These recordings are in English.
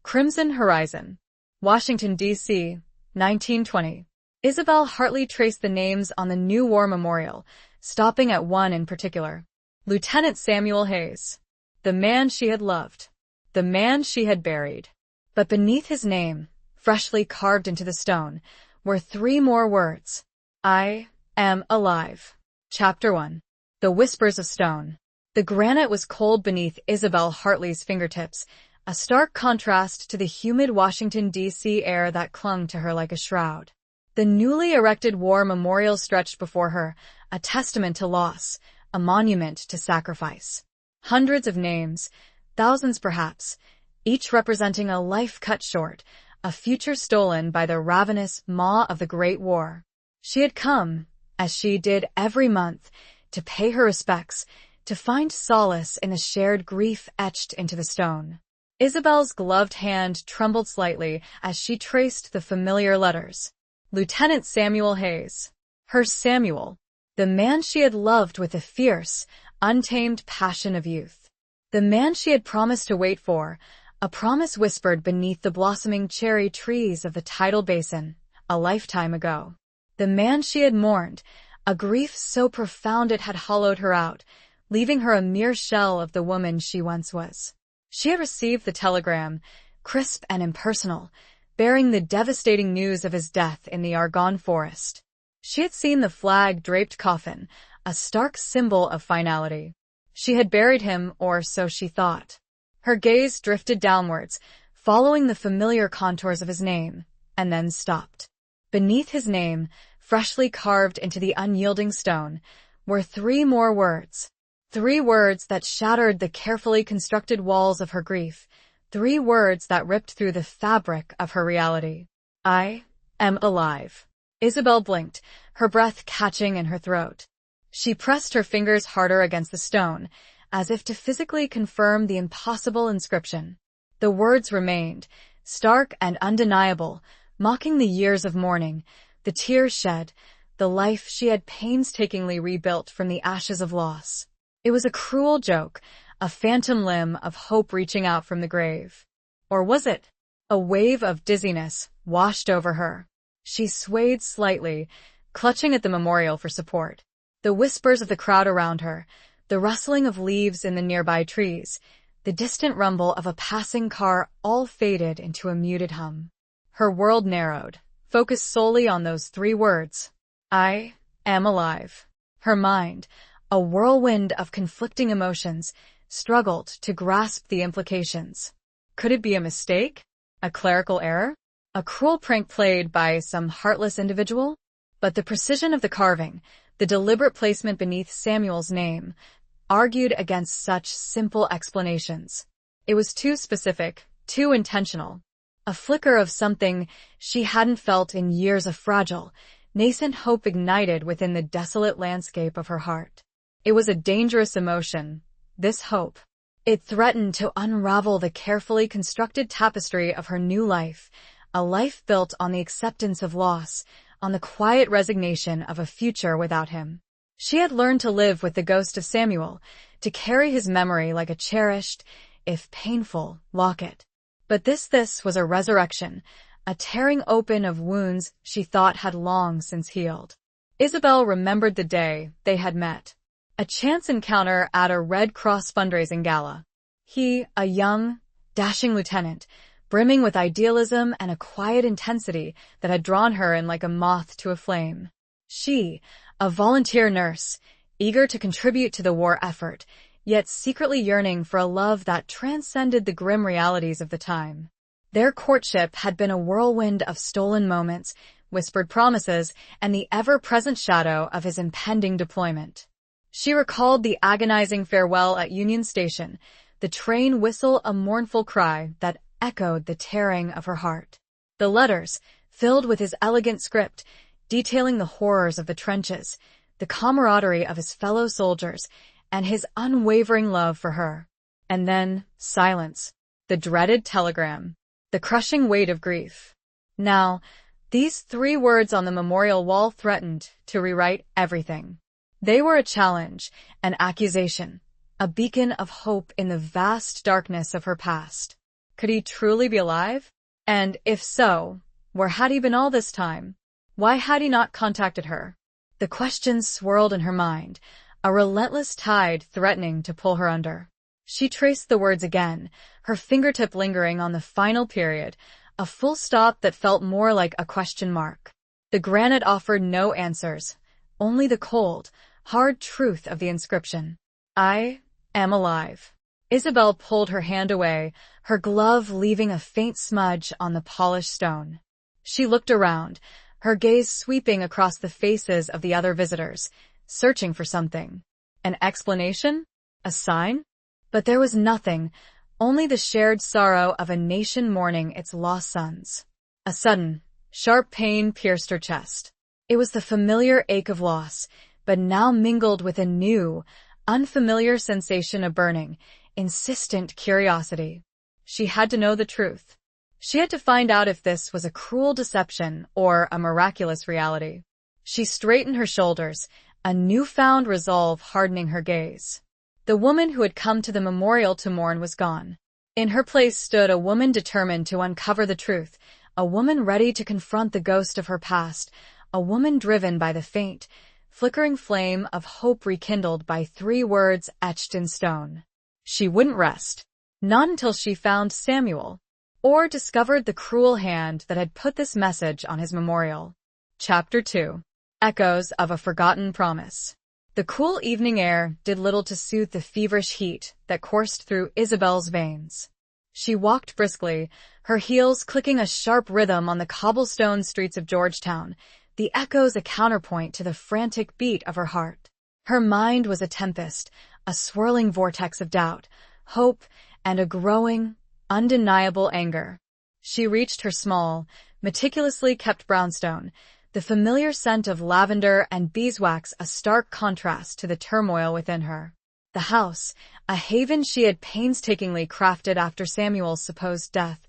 Crimson Horizon, Washington, D.C., 1920. Isabel Hartley traced the names on the new war memorial, stopping at one in particular. Lieutenant Samuel Hayes. The man she had loved. The man she had buried. But beneath his name, freshly carved into the stone, were three more words. I am alive. Chapter 1. The Whispers of Stone. The granite was cold beneath Isabel Hartley's fingertips, a stark contrast to the humid Washington, D.C. air that clung to her like a shroud. The newly erected war memorial stretched before her, a testament to loss, a monument to sacrifice. Hundreds of names, thousands perhaps, each representing a life cut short, a future stolen by the ravenous maw of the Great War. She had come, as she did every month, to pay her respects, to find solace in the shared grief etched into the stone. Isabel's gloved hand trembled slightly as she traced the familiar letters. Lieutenant Samuel Hayes. Her Samuel. The man she had loved with the fierce, untamed passion of youth. The man she had promised to wait for, a promise whispered beneath the blossoming cherry trees of the tidal basin, a lifetime ago. The man she had mourned, a grief so profound it had hollowed her out, leaving her a mere shell of the woman she once was. She had received the telegram, crisp and impersonal, bearing the devastating news of his death in the Argonne forest. She had seen the flag-draped coffin, a stark symbol of finality. She had buried him, or so she thought. Her gaze drifted downwards, following the familiar contours of his name, and then stopped. Beneath his name, freshly carved into the unyielding stone, were three more words. 3 words that shattered the carefully constructed walls of her grief. 3 words that ripped through the fabric of her reality. I am alive. Isabel blinked, her breath catching in her throat. She pressed her fingers harder against the stone, as if to physically confirm the impossible inscription. The words remained, stark and undeniable, mocking the years of mourning, the tears shed, the life she had painstakingly rebuilt from the ashes of loss. It was a cruel joke, a phantom limb of hope reaching out from the grave. Or was it? A wave of dizziness washed over her. She swayed slightly, clutching at the memorial for support. The whispers of the crowd around her, the rustling of leaves in the nearby trees, the distant rumble of a passing car all faded into a muted hum. Her world narrowed, focused solely on those 3 words. I am alive. Her mind, a whirlwind of conflicting emotions, struggled to grasp the implications. Could it be a mistake? A clerical error? A cruel prank played by some heartless individual? But the precision of the carving, the deliberate placement beneath Samuel's name, argued against such simple explanations. It was too specific, too intentional. A flicker of something she hadn't felt in years, of fragile, nascent hope ignited within the desolate landscape of her heart. It was a dangerous emotion, this hope. It threatened to unravel the carefully constructed tapestry of her new life, a life built on the acceptance of loss, on the quiet resignation of a future without him. She had learned to live with the ghost of Samuel, to carry his memory like a cherished, if painful, locket. But this was a resurrection, a tearing open of wounds she thought had long since healed. Isabel remembered the day they had met. A chance encounter at a Red Cross fundraising gala. He, a young, dashing lieutenant, brimming with idealism and a quiet intensity that had drawn her in like a moth to a flame. She, a volunteer nurse, eager to contribute to the war effort, yet secretly yearning for a love that transcended the grim realities of the time. Their courtship had been a whirlwind of stolen moments, whispered promises, and the ever-present shadow of his impending deployment. She recalled the agonizing farewell at Union Station, the train whistle a mournful cry that echoed the tearing of her heart. The letters, filled with his elegant script, detailing the horrors of the trenches, the camaraderie of his fellow soldiers, and his unwavering love for her. And then, silence. The dreaded telegram. The crushing weight of grief. Now, these 3 words on the memorial wall threatened to rewrite everything. They were a challenge, an accusation, a beacon of hope in the vast darkness of her past. Could he truly be alive? And if so, where had he been all this time? Why had he not contacted her? The questions swirled in her mind, a relentless tide threatening to pull her under. She traced the words again, her fingertip lingering on the final period, a full stop that felt more like a question mark. The granite offered no answers, only the cold, hard truth of the inscription. I am alive. Isabel pulled her hand away, her glove leaving a faint smudge on the polished stone. She looked around, her gaze sweeping across the faces of the other visitors, searching for something. An explanation? A sign? But there was nothing, only the shared sorrow of a nation mourning its lost sons. A sudden, sharp pain pierced her chest. It was the familiar ache of loss, but now mingled with a new, unfamiliar sensation of burning, insistent curiosity. She had to know the truth. She had to find out if this was a cruel deception or a miraculous reality. She straightened her shoulders, a newfound resolve hardening her gaze. The woman who had come to the memorial to mourn was gone. In her place stood a woman determined to uncover the truth, a woman ready to confront the ghost of her past, a woman driven by the faint, flickering flame of hope rekindled by 3 words etched in stone. She wouldn't rest. Not until she found Samuel, or discovered the cruel hand that had put this message on his memorial. Chapter 2. Echoes of a Forgotten Promise. The cool evening air did little to soothe the feverish heat that coursed through Isabel's veins. She walked briskly, her heels clicking a sharp rhythm on the cobblestone streets of Georgetown, the echoes a counterpoint to the frantic beat of her heart. Her mind was a tempest, a swirling vortex of doubt, hope, and a growing, undeniable anger. She reached her small, meticulously kept brownstone, the familiar scent of lavender and beeswax a stark contrast to the turmoil within her. The house, a haven she had painstakingly crafted after Samuel's supposed death,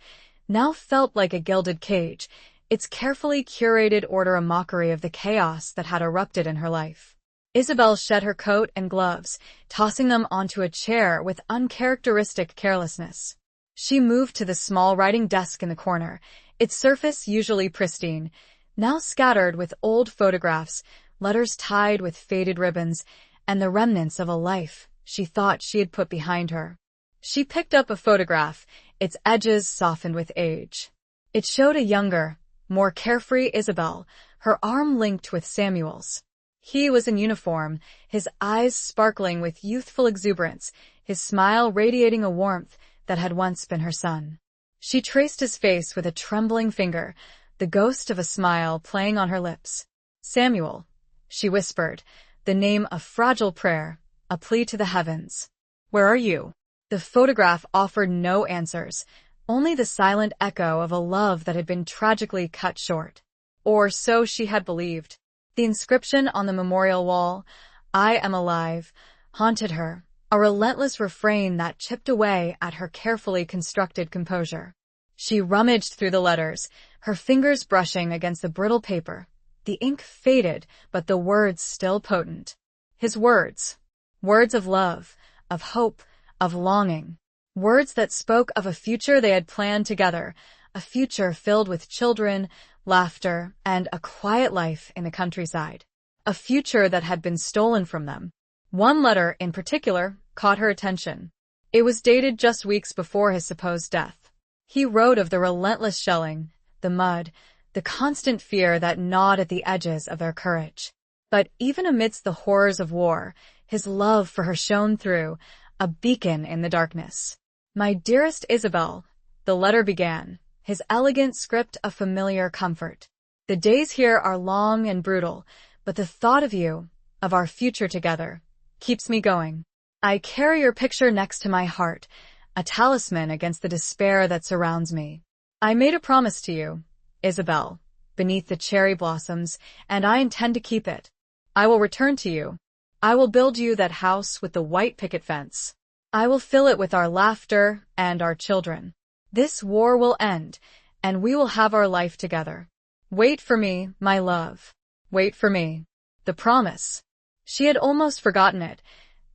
now felt like a gilded cage, its carefully curated order a mockery of the chaos that had erupted in her life. Isabel shed her coat and gloves, tossing them onto a chair with uncharacteristic carelessness. She moved to the small writing desk in the corner, its surface usually pristine, now scattered with old photographs, letters tied with faded ribbons, and the remnants of a life she thought she had put behind her. She picked up a photograph, its edges softened with age. It showed a younger, more carefree Isabel, her arm linked with Samuel's. He was in uniform, his eyes sparkling with youthful exuberance, his smile radiating a warmth that had once been her son. She traced his face with a trembling finger, the ghost of a smile playing on her lips. Samuel, she whispered, the name a fragile prayer, a plea to the heavens. Where are you? The photograph offered no answers, only the silent echo of a love that had been tragically cut short. Or so she had believed. The inscription on the memorial wall, I am alive, haunted her, a relentless refrain that chipped away at her carefully constructed composure. She rummaged through the letters, her fingers brushing against the brittle paper. The ink faded, but the words still potent. His words. Words of love, of hope, of longing. Words that spoke of a future they had planned together, a future filled with children, laughter, and a quiet life in the countryside. A future that had been stolen from them. One letter, in particular, caught her attention. It was dated just weeks before his supposed death. He wrote of the relentless shelling, the mud, the constant fear that gnawed at the edges of their courage. But even amidst the horrors of war, his love for her shone through, a beacon in the darkness. My dearest Isabel, the letter began, his elegant script a familiar comfort. The days here are long and brutal, but the thought of you, of our future together, keeps me going. I carry your picture next to my heart, a talisman against the despair that surrounds me. I made a promise to you, Isabel, beneath the cherry blossoms, and I intend to keep it. I will return to you. I will build you that house with the white picket fence. I will fill it with our laughter and our children. This war will end, and we will have our life together. Wait for me, my love. Wait for me. The promise. She had almost forgotten it,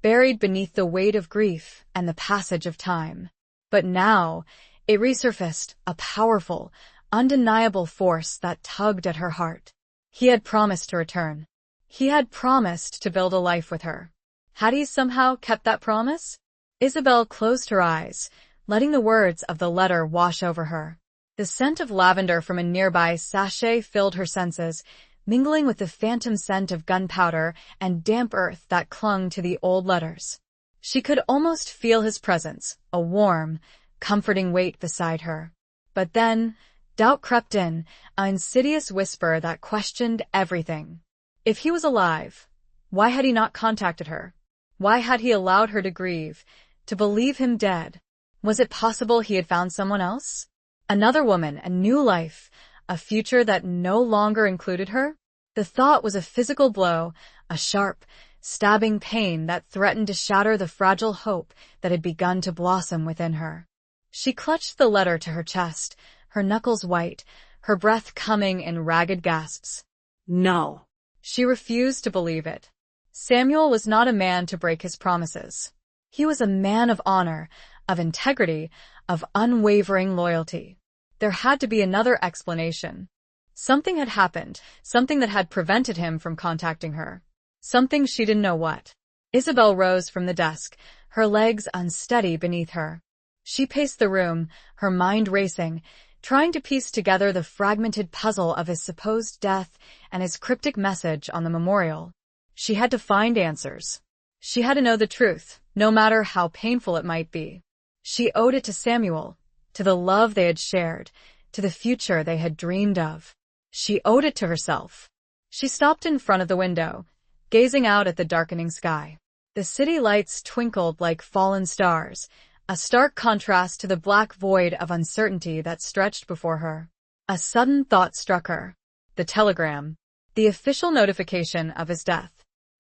buried beneath the weight of grief and the passage of time. But now, It resurfaced, a powerful, undeniable force that tugged at her heart. He had promised to return. He had promised to build a life with her. Had he somehow kept that promise? Isabel closed her eyes, letting the words of the letter wash over her. The scent of lavender from a nearby sachet filled her senses, mingling with the phantom scent of gunpowder and damp earth that clung to the old letters. She could almost feel his presence, a warm, comforting weight beside her. But then, doubt crept in, an insidious whisper that questioned everything. If he was alive, why had he not contacted her? Why had he allowed her to grieve, to believe him dead? Was it possible he had found someone else? Another woman, a new life, a future that no longer included her? The thought was a physical blow, a sharp, stabbing pain that threatened to shatter the fragile hope that had begun to blossom within her. She clutched the letter to her chest, her knuckles white, her breath coming in ragged gasps. No. She refused to believe it. Samuel was not a man to break his promises. He was a man of honor, of integrity, of unwavering loyalty. There had to be another explanation. Something had happened, something that had prevented him from contacting her. Something she didn't know what. Isabel rose from the desk, her legs unsteady beneath her. She paced the room, her mind racing, trying to piece together the fragmented puzzle of his supposed death and his cryptic message on the memorial. She had to find answers. She had to know the truth, no matter how painful it might be. She owed it to Samuel, to the love they had shared, to the future they had dreamed of. She owed it to herself. She stopped in front of the window, gazing out at the darkening sky. The city lights twinkled like fallen stars, a stark contrast to the black void of uncertainty that stretched before her. A sudden thought struck her. The telegram. The official notification of his death.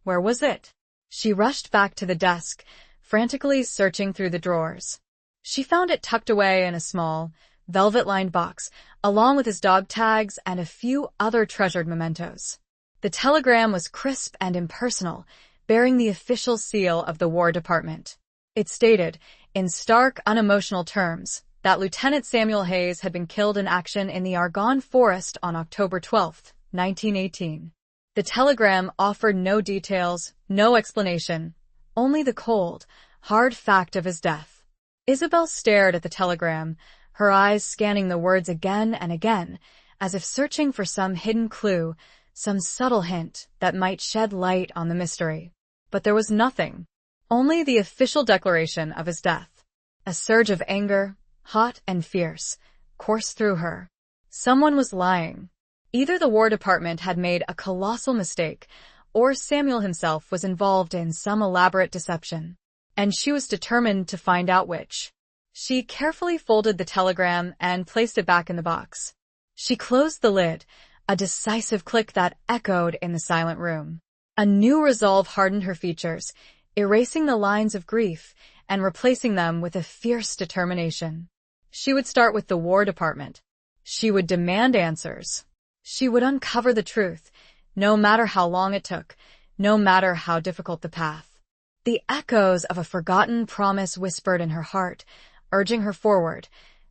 Where was it? She rushed back to the desk, frantically searching through the drawers. She found it tucked away in a small, velvet-lined box, along with his dog tags and a few other treasured mementos. The telegram was crisp and impersonal, bearing the official seal of the War Department. It stated, in stark, unemotional terms, that Lieutenant Samuel Hayes had been killed in action in the Argonne Forest on October 12, 1918. The telegram offered no details, no explanation, only the cold, hard fact of his death. Isabel stared at the telegram, her eyes scanning the words again and again, as if searching for some hidden clue, some subtle hint that might shed light on the mystery. But there was nothing. Only the official declaration of his death. A surge of anger, hot and fierce, coursed through her. Someone was lying. Either the War Department had made a colossal mistake, or Samuel himself was involved in some elaborate deception. And she was determined to find out which. She carefully folded the telegram and placed it back in the box. She closed the lid, a decisive click that echoed in the silent room. A new resolve hardened her features, erasing the lines of grief and replacing them with a fierce determination. She would start with the War Department. She would demand answers. She would uncover the truth, no matter how long it took, no matter how difficult the path. The echoes of a forgotten promise whispered in her heart, urging her forward,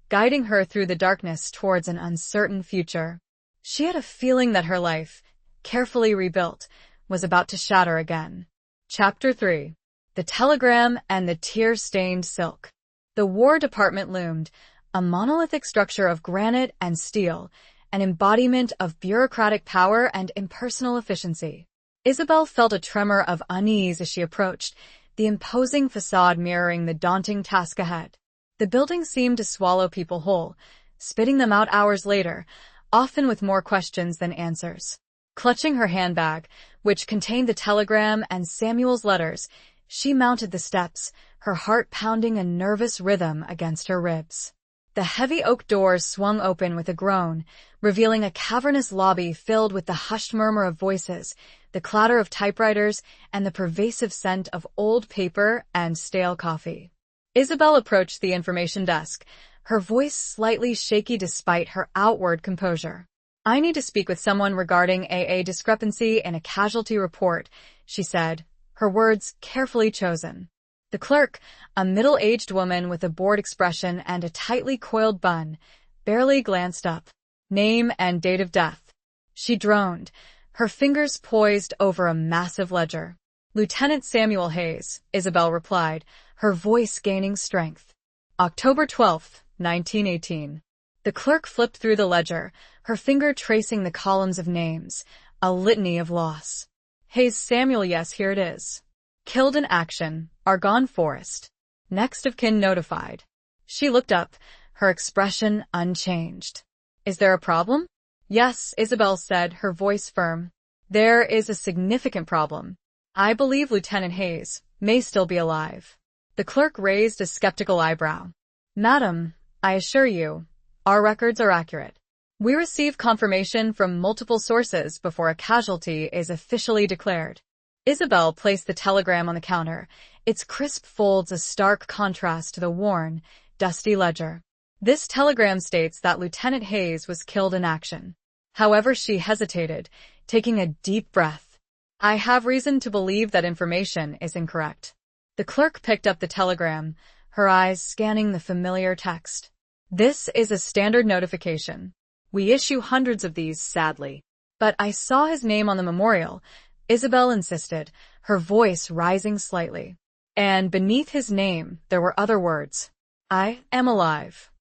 guiding her through the darkness towards an uncertain future. She had a feeling that her life, carefully rebuilt, was about to shatter again. Chapter 3. The Telegram and the Tear-Stained Silk. The War Department loomed, a monolithic structure of granite and steel, an embodiment of bureaucratic power and impersonal efficiency. Isabel felt a tremor of unease as she approached, the imposing facade mirroring the daunting task ahead. The building seemed to swallow people whole, spitting them out hours later, often with more questions than answers. Clutching her handbag, which contained the telegram and Samuel's letters, she mounted the steps, her heart pounding a nervous rhythm against her ribs. The heavy oak doors swung open with a groan, revealing a cavernous lobby filled with the hushed murmur of voices, the clatter of typewriters, and the pervasive scent of old paper and stale coffee. Isabel approached the information desk, her voice slightly shaky despite her outward composure. "I need to speak with someone regarding a discrepancy in a casualty report," she said, her words carefully chosen. The clerk, a middle-aged woman with a bored expression and a tightly coiled bun, barely glanced up. Name and date of death. She droned, her fingers poised over a massive ledger. Lieutenant Samuel Hayes, Isabel replied, her voice gaining strength. October 12, 1918. The clerk flipped through the ledger, her finger tracing the columns of names, a litany of loss. Hayes Samuel, yes, here it is. Killed in action, Argonne Forest. Next of kin notified. She looked up, her expression unchanged. Is there a problem? Yes, Isabel said, her voice firm. There is a significant problem. I believe Lieutenant Hayes may still be alive. The clerk raised a skeptical eyebrow. Madam, I assure you, our records are accurate. We receive confirmation from multiple sources before a casualty is officially declared. Isabel placed the telegram on the counter, its crisp folds a stark contrast to the worn, dusty ledger. This telegram states that Lieutenant Hayes was killed in action. However, she hesitated, taking a deep breath. I have reason to believe that information is incorrect. The clerk picked up the telegram, her eyes scanning the familiar text. This is a standard notification. We issue hundreds of these, sadly. But I saw his name on the memorial, Isabel insisted, her voice rising slightly. And beneath his name, there were other words. I am alive.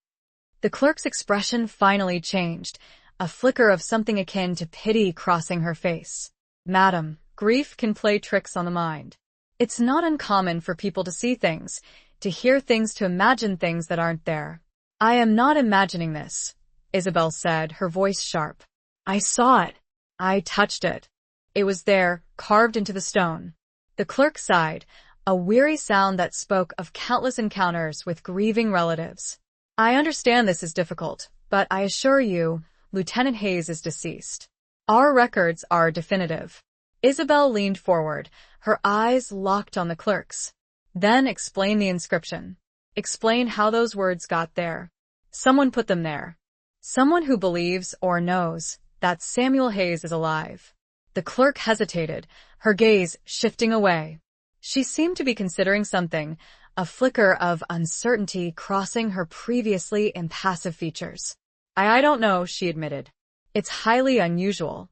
The clerk's expression finally changed, a flicker of something akin to pity crossing her face. Madam, grief can play tricks on the mind. It's not uncommon for people to see things, to hear things, to imagine things that aren't there. I am not imagining this, Isabel said, her voice sharp. I saw it. I touched it. It was there, carved into the stone. The clerk sighed, a weary sound that spoke of countless encounters with grieving relatives. I understand this is difficult, but I assure you, Lieutenant Hayes is deceased. Our records are definitive. Isabel leaned forward, her eyes locked on the clerk's. Then explain the inscription. Explain how those words got there. Someone put them there. Someone who believes or knows that Samuel Hayes is alive. The clerk hesitated, her gaze shifting away. She seemed to be considering something, a flicker of uncertainty crossing her previously impassive features. I don't know, she admitted. It's highly unusual.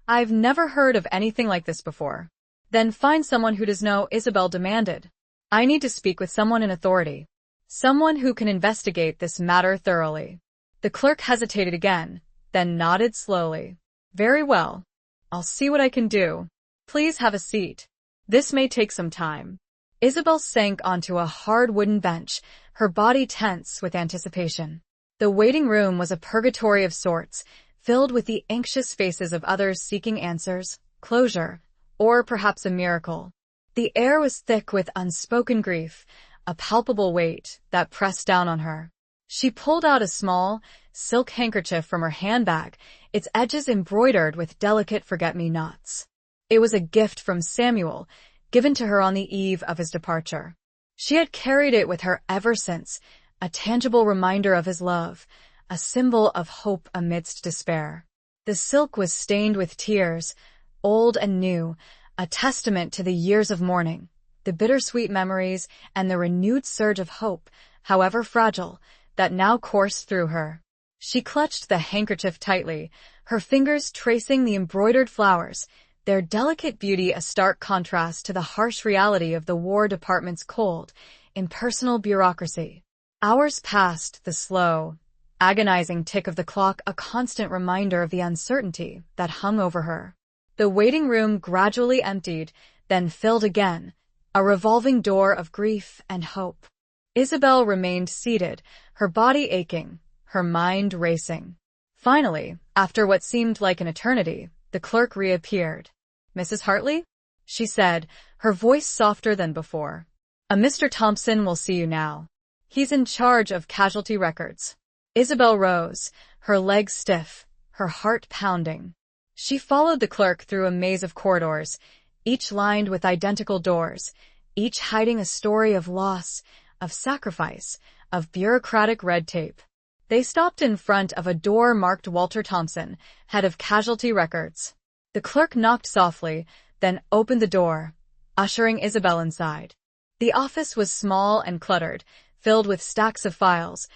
I've never heard of anything like this before. Then find someone who does know, Isabel demanded. I need to speak with someone in authority. Someone who can investigate this matter thoroughly. The clerk hesitated again, then nodded slowly. Very well. I'll see what I can do. Please have a seat. This may take some time. Isabel sank onto a hard wooden bench, her body tense with anticipation. The waiting room was a purgatory of sorts, filled with the anxious faces of others seeking answers, closure, or perhaps a miracle. The air was thick with unspoken grief, a palpable weight that pressed down on her. She pulled out a small, silk handkerchief from her handbag, its edges embroidered with delicate forget-me-nots. It was a gift from Samuel, given to her on the eve of his departure. She had carried it with her ever since, a tangible reminder of his love, a symbol of hope amidst despair. The silk was stained with tears, old and new, a testament to the years of mourning, the bittersweet memories, and the renewed surge of hope, however fragile, that now coursed through her. She clutched the handkerchief tightly, her fingers tracing the embroidered flowers, their delicate beauty a stark contrast to the harsh reality of the War Department's cold, impersonal bureaucracy. Hours passed, the slow, agonizing tick of the clock a constant reminder of the uncertainty that hung over her. The waiting room gradually emptied, then filled again, a revolving door of grief and hope. Isabel remained seated, her body aching, her mind racing. Finally, after what seemed like an eternity, the clerk reappeared. Mrs. Hartley? She said, her voice softer than before. A Mr. Thompson will see you now. He's in charge of casualty records. Isabel rose, her legs stiff, her heart pounding. She followed the clerk through a maze of corridors, each lined with identical doors, each hiding a story of loss, of sacrifice, of bureaucratic red tape. They stopped in front of a door marked Walter Thompson, head of casualty records. The clerk knocked softly, then opened the door, ushering Isabel inside. The office was small and cluttered, filled with stacks of files,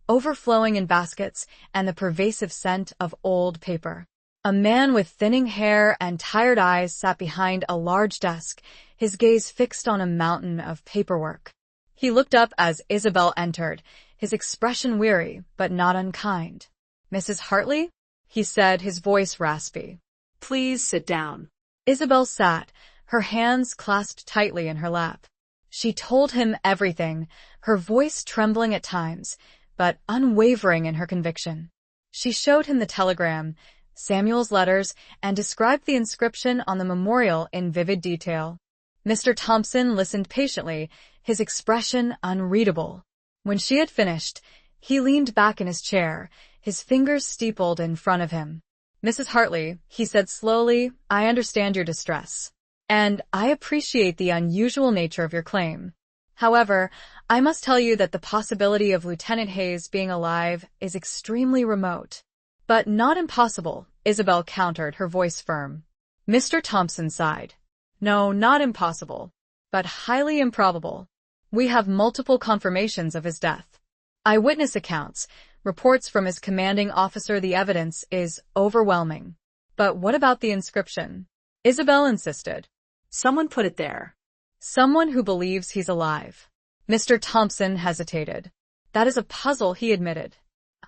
overflowing in baskets, and the pervasive scent of old paper. A man with thinning hair and tired eyes sat behind a large desk, his gaze fixed on a mountain of paperwork. He looked up as Isabel entered, his expression weary but not unkind. "Mrs. Hartley?" he said, his voice raspy. "Please sit down." Isabel sat, her hands clasped tightly in her lap. She told him everything, her voice trembling at times, but unwavering in her conviction. She showed him the telegram, Samuel's letters, and described the inscription on the memorial in vivid detail. Mr. Thompson listened patiently, his expression unreadable. When she had finished, he leaned back in his chair, his fingers steepled in front of him. "Mrs. Hartley," he said slowly, "I understand your distress, and I appreciate the unusual nature of your claim. However, I must tell you that the possibility of Lieutenant Hayes being alive is extremely remote." "But not impossible," Isabel countered, her voice firm. Mr. Thompson sighed. "No, not impossible, but highly improbable. We have multiple confirmations of his death. Eyewitness accounts, reports from his commanding officer. The evidence is overwhelming." "But what about the inscription?" Isabel insisted. "Someone put it there." "Someone who believes he's alive." Mr. Thompson hesitated. "That is a puzzle," he admitted.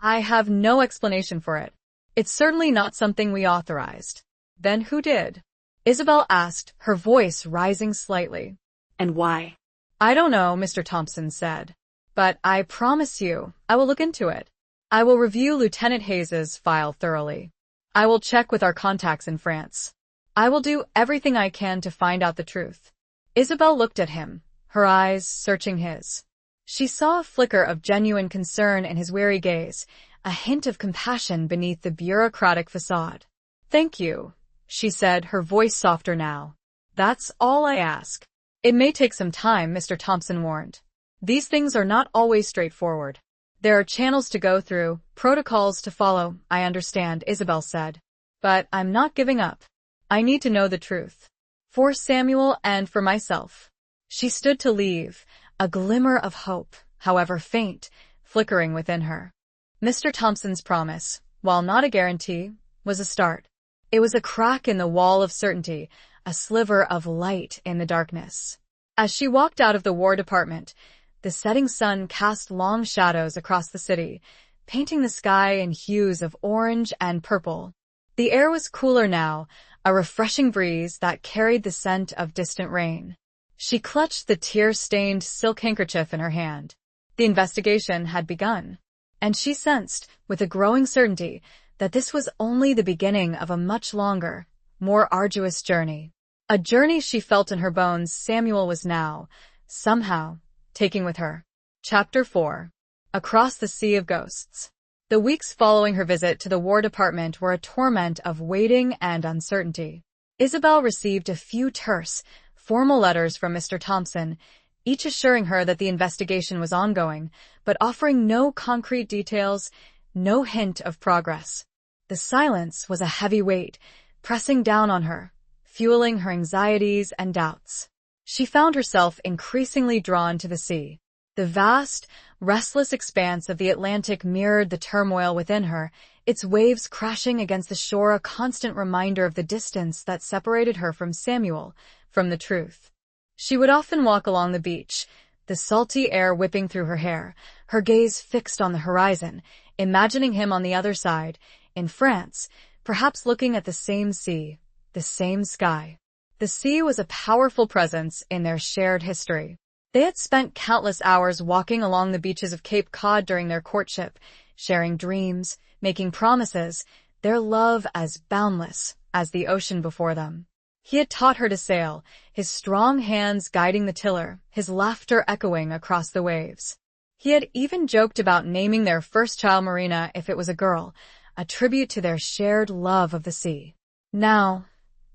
"I have no explanation for it. It's certainly not something we authorized." "Then who did?" Isabel asked, her voice rising slightly. "And why?" "I don't know," Mr. Thompson said. "But I promise you, I will look into it. I will review Lieutenant Hayes's file thoroughly. I will check with our contacts in France. I will do everything I can to find out the truth." Isabel looked at him, her eyes searching his. She saw a flicker of genuine concern in his weary gaze, a hint of compassion beneath the bureaucratic facade. "Thank you," she said, her voice softer now. "That's all I ask." "It may take some time," Mr. Thompson warned. "These things are not always straightforward. There are channels to go through, protocols to follow." "I understand," Isabel said. "But I'm not giving up. I need to know the truth. For Samuel and for myself." She stood to leave, a glimmer of hope, however faint, flickering within her. Mr. Thompson's promise, while not a guarantee, was a start. It was a crack in the wall of certainty, a sliver of light in the darkness. As she walked out of the War Department, the setting sun cast long shadows across the city, painting the sky in hues of orange and purple. The air was cooler now, a refreshing breeze that carried the scent of distant rain. She clutched the tear-stained silk handkerchief in her hand. The investigation had begun, and she sensed, with a growing certainty, that this was only the beginning of a much longer, more arduous journey. A journey she felt in her bones Samuel was now, somehow, taking with her. Chapter 4. Across the Sea of Ghosts. The weeks following her visit to the War Department were a torment of waiting and uncertainty. Isabel received a few terse, formal letters from Mr. Thompson, each assuring her that the investigation was ongoing, but offering no concrete details, no hint of progress. The silence was a heavy weight, pressing down on her, fueling her anxieties and doubts. She found herself increasingly drawn to the sea. The vast, restless expanse of the Atlantic mirrored the turmoil within her, its waves crashing against the shore, a constant reminder of the distance that separated her from Samuel, from the truth. She would often walk along the beach, the salty air whipping through her hair, her gaze fixed on the horizon, imagining him on the other side, in France, perhaps looking at the same sea, the same sky. The sea was a powerful presence in their shared history. They had spent countless hours walking along the beaches of Cape Cod during their courtship, sharing dreams, making promises, their love as boundless as the ocean before them. He had taught her to sail, his strong hands guiding the tiller, his laughter echoing across the waves. He had even joked about naming their first child Marina if it was a girl, a tribute to their shared love of the sea. Now,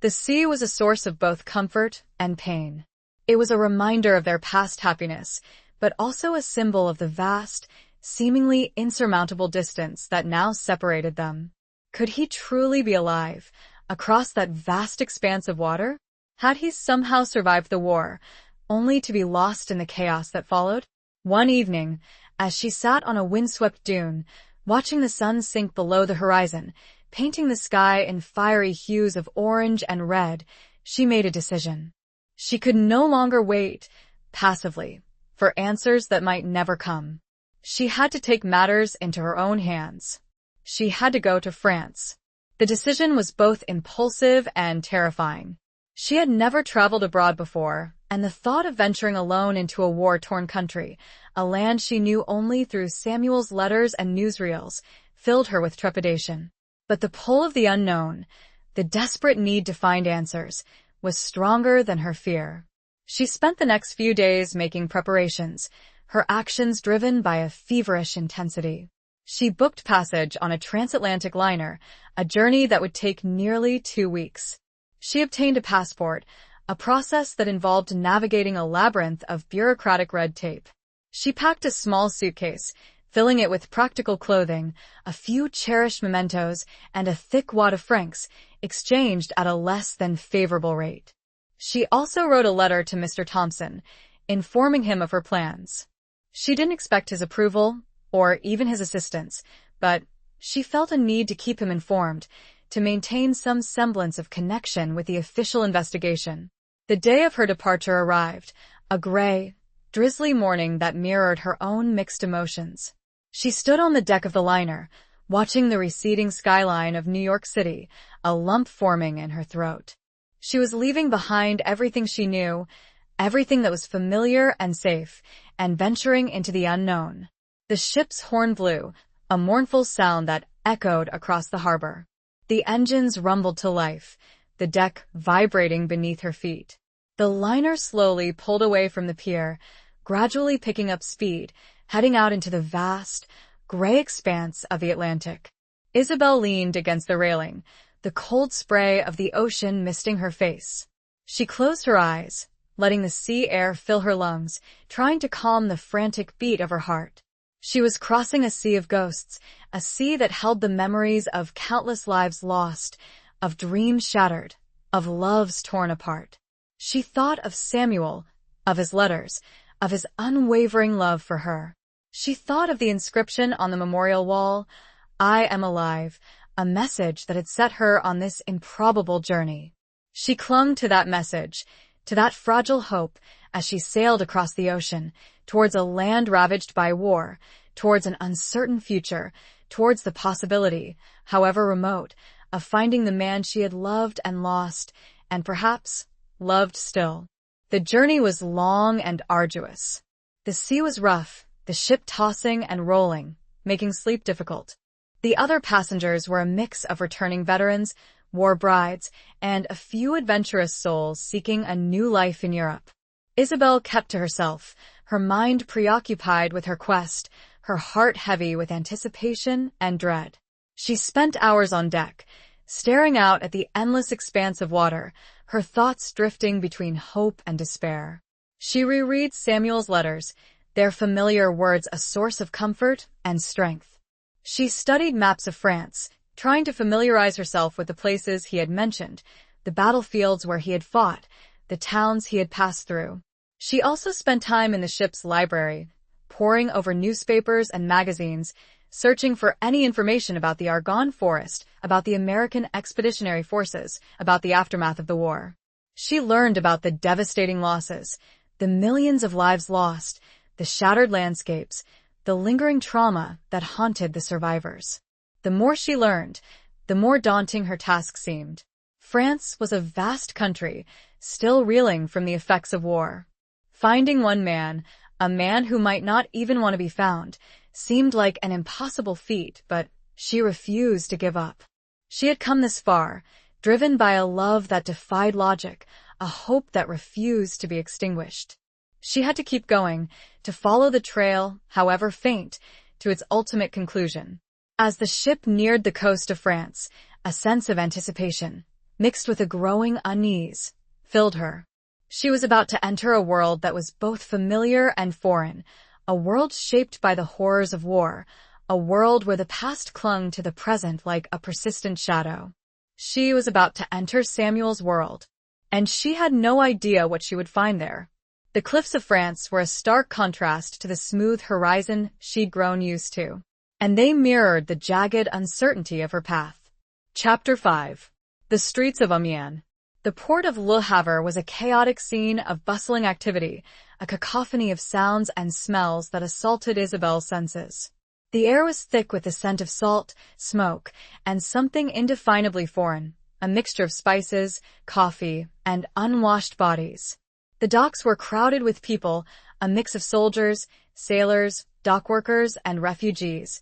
the sea was a source of both comfort and pain. It was a reminder of their past happiness, but also a symbol of the vast, seemingly insurmountable distance that now separated them. Could he truly be alive, across that vast expanse of water? Had he somehow survived the war, only to be lost in the chaos that followed. One evening, as she sat on a windswept dune, watching the sun sink below the horizon, painting the sky in fiery hues of orange and red, she made a decision. She could no longer wait, passively, for answers that might never come. She had to take matters into her own hands. She had to go to France. The decision was both impulsive and terrifying. She had never traveled abroad before, and the thought of venturing alone into a war-torn country, a land she knew only through Samuel's letters and newsreels, filled her with trepidation. But the pull of the unknown, the desperate need to find answers, was stronger than her fear. She spent the next few days making preparations, her actions driven by a feverish intensity. She booked passage on a transatlantic liner, a journey that would take nearly 2 weeks. She obtained a passport, a process that involved navigating a labyrinth of bureaucratic red tape. She packed a small suitcase, filling it with practical clothing, a few cherished mementos, and a thick wad of francs, exchanged at a less than favorable rate. She also wrote a letter to Mr. Thompson, informing him of her plans. She didn't expect his approval, or even his assistance, but she felt a need to keep him informed, to maintain some semblance of connection with the official investigation. The day of her departure arrived, a gray, drizzly morning that mirrored her own mixed emotions. She stood on the deck of the liner, watching the receding skyline of New York City, a lump forming in her throat. She was leaving behind everything she knew, everything that was familiar and safe, and venturing into the unknown. The ship's horn blew, a mournful sound that echoed across the harbor. The engines rumbled to life, the deck vibrating beneath her feet. The liner slowly pulled away from the pier, gradually picking up speed, heading out into the vast, gray expanse of the Atlantic. Isabel leaned against the railing, the cold spray of the ocean misting her face. She closed her eyes, letting the sea air fill her lungs, trying to calm the frantic beat of her heart. She was crossing a sea of ghosts, a sea that held the memories of countless lives lost, of dreams shattered, of loves torn apart. She thought of Samuel, of his letters, of his unwavering love for her. She thought of the inscription on the memorial wall, "I am alive," a message that had set her on this improbable journey. She clung to that message, to that fragile hope, as she sailed across the ocean, towards a land ravaged by war, towards an uncertain future, towards the possibility, however remote, of finding the man she had loved and lost, and perhaps loved still. The journey was long and arduous. The sea was rough, the ship tossing and rolling, making sleep difficult. The other passengers were a mix of returning veterans, war brides, and a few adventurous souls seeking a new life in Europe. Isabel kept to herself, her mind preoccupied with her quest, her heart heavy with anticipation and dread. She spent hours on deck, staring out at the endless expanse of water, her thoughts drifting between hope and despair. She reread Samuel's letters, their familiar words a source of comfort and strength. She studied maps of France, trying to familiarize herself with the places he had mentioned, the battlefields where he had fought, the towns he had passed through. She also spent time in the ship's library, poring over newspapers and magazines, searching for any information about the Argonne Forest, about the American Expeditionary Forces, about the aftermath of the war. She learned about the devastating losses, the millions of lives lost, the shattered landscapes, the lingering trauma that haunted the survivors. The more she learned, the more daunting her task seemed. France was a vast country, still reeling from the effects of war. Finding one man, a man who might not even want to be found, seemed like an impossible feat, but she refused to give up. She had come this far, driven by a love that defied logic, a hope that refused to be extinguished. She had to keep going, to follow the trail, however faint, to its ultimate conclusion. As the ship neared the coast of France, a sense of anticipation, mixed with a growing unease, filled her. She was about to enter a world that was both familiar and foreign, a world shaped by the horrors of war, a world where the past clung to the present like a persistent shadow. She was about to enter Samuel's world, and she had no idea what she would find there. The cliffs of France were a stark contrast to the smooth horizon she'd grown used to, and they mirrored the jagged uncertainty of her path. Chapter 5. The Streets of Amiens. The port of Le Havre was a chaotic scene of bustling activity, a cacophony of sounds and smells that assaulted Isabelle's senses. The air was thick with the scent of salt, smoke, and something indefinably foreign, a mixture of spices, coffee, and unwashed bodies. The docks were crowded with people, a mix of soldiers, sailors, dockworkers, and refugees,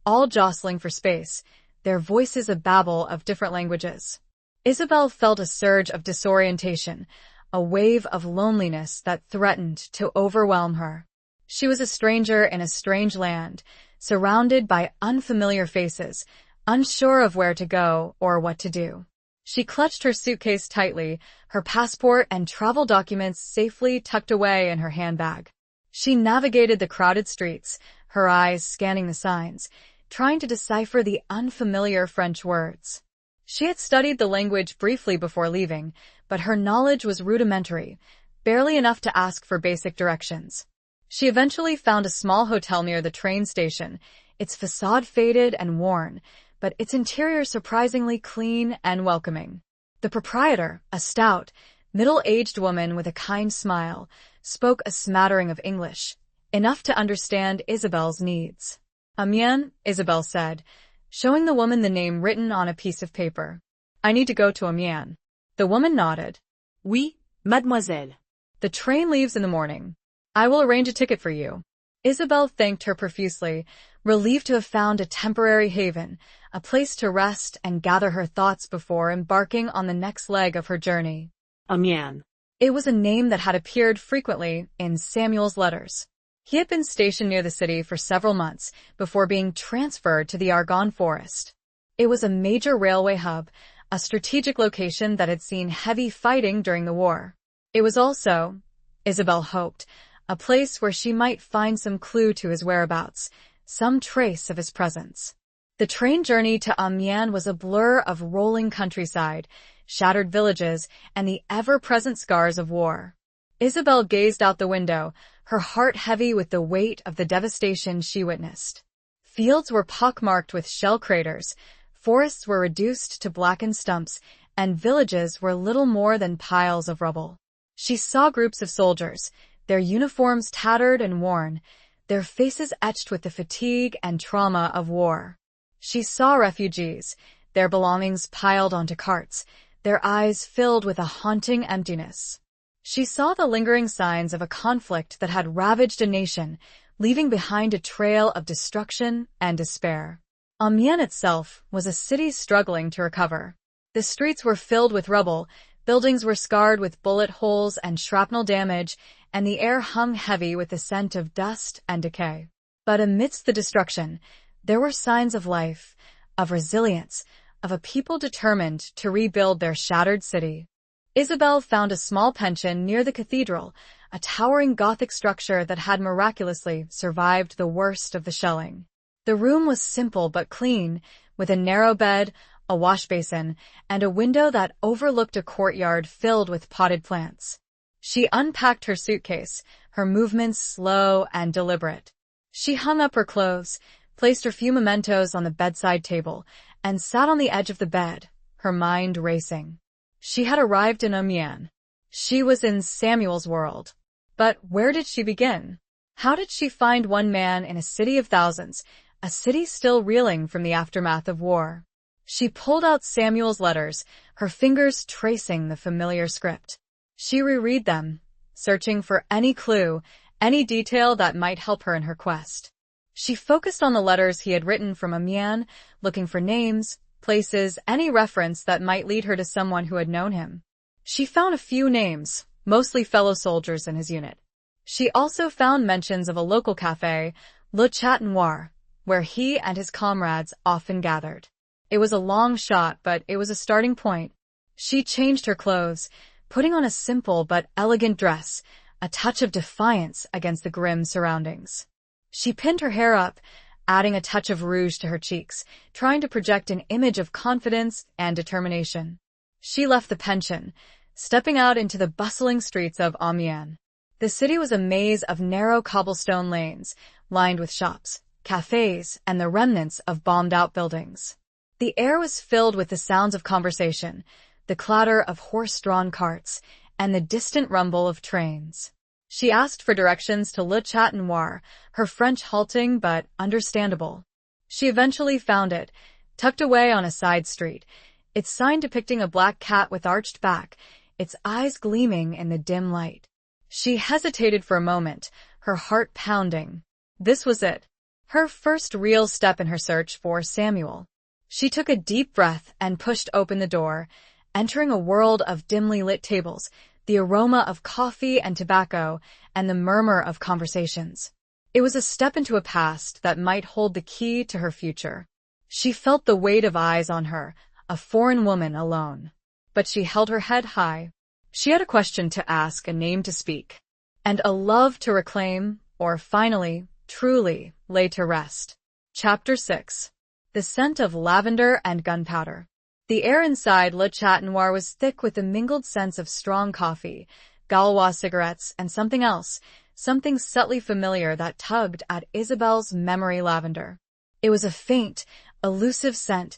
all jostling for space, their voices a babble of different languages. Isabelle felt a surge of disorientation, a wave of loneliness that threatened to overwhelm her. She was a stranger in a strange land, surrounded by unfamiliar faces, unsure of where to go or what to do. She clutched her suitcase tightly, her passport and travel documents safely tucked away in her handbag. She navigated the crowded streets, her eyes scanning the signs, trying to decipher the unfamiliar French words. She had studied the language briefly before leaving, but her knowledge was rudimentary, barely enough to ask for basic directions. She eventually found a small hotel near the train station, its facade faded and worn, but its interior surprisingly clean and welcoming. The proprietor, a stout, middle-aged woman with a kind smile, spoke a smattering of English, enough to understand Isabelle's needs. "Amiens," Isabelle said, showing the woman the name written on a piece of paper. "I need to go to Amiens." The woman nodded. Oui, mademoiselle. "The train leaves in the morning. I will arrange a ticket for you." Isabelle thanked her profusely, relieved to have found a temporary haven, a place to rest and gather her thoughts before embarking on the next leg of her journey. Amiens. It was a name that had appeared frequently in Samuel's letters. He had been stationed near the city for several months before being transferred to the Argonne forest. It was a major railway hub, a strategic location that had seen heavy fighting during the war. It was also, Isabelle hoped, a place where she might find some clue to his whereabouts, some trace of his presence. The train journey to Amiens was a blur of rolling countryside, shattered villages, and the ever-present scars of war. Isabelle gazed out the window, her heart heavy with the weight of the devastation she witnessed. Fields were pockmarked with shell craters, forests were reduced to blackened stumps, and villages were little more than piles of rubble. She saw groups of soldiers, their uniforms tattered and worn, their faces etched with the fatigue and trauma of war. She saw refugees, their belongings piled onto carts, their eyes filled with a haunting emptiness. She saw the lingering signs of a conflict that had ravaged a nation, leaving behind a trail of destruction and despair. Amiens itself was a city struggling to recover. The streets were filled with rubble, buildings were scarred with bullet holes and shrapnel damage, and the air hung heavy with the scent of dust and decay. But amidst the destruction, there were signs of life, of resilience, of a people determined to rebuild their shattered city. Isabelle found a small pension near the cathedral, a towering Gothic structure that had miraculously survived the worst of the shelling. The room was simple but clean, with a narrow bed, a wash basin, and a window that overlooked a courtyard filled with potted plants. She unpacked her suitcase, her movements slow and deliberate. She hung up her clothes, placed her few mementos on the bedside table, and sat on the edge of the bed, her mind racing. She had arrived in Amiens. She was in Samuel's world. But where did she begin? How did she find one man in a city of thousands, a city still reeling from the aftermath of war? She pulled out Samuel's letters, her fingers tracing the familiar script. She reread them, searching for any clue, any detail that might help her in her quest. She focused on the letters he had written from Amiens, looking for names, places, any reference that might lead her to someone who had known him. She found a few names, mostly fellow soldiers in his unit. She also found mentions of a local café, Le Chat Noir, where he and his comrades often gathered. It was a long shot, but it was a starting point. She changed her clothes, putting on a simple but elegant dress, a touch of defiance against the grim surroundings. She pinned her hair up, adding a touch of rouge to her cheeks, trying to project an image of confidence and determination. She left the pension, stepping out into the bustling streets of Amiens. The city was a maze of narrow cobblestone lanes, lined with shops, cafes, and the remnants of bombed-out buildings. The air was filled with the sounds of conversation, the clatter of horse-drawn carts, and the distant rumble of trains. She asked for directions to Le Chat Noir, her French halting but understandable. She eventually found it, tucked away on a side street, its sign depicting a black cat with arched back, its eyes gleaming in the dim light. She hesitated for a moment, her heart pounding. This was it. Her first real step in her search for Samuel. She took a deep breath and pushed open the door, entering a world of dimly lit tables, the aroma of coffee and tobacco, and the murmur of conversations. It was a step into a past that might hold the key to her future. She felt the weight of eyes on her, a foreign woman alone. But she held her head high. She had a question to ask, a name to speak, and a love to reclaim, or finally, truly, lay to rest. Chapter 6. The scent of lavender and gunpowder. The air inside Le Chat Noir was thick with the mingled scents of strong coffee, Gaulois cigarettes, and something else, something subtly familiar that tugged at Isabelle's memory lavender. It was a faint, elusive scent,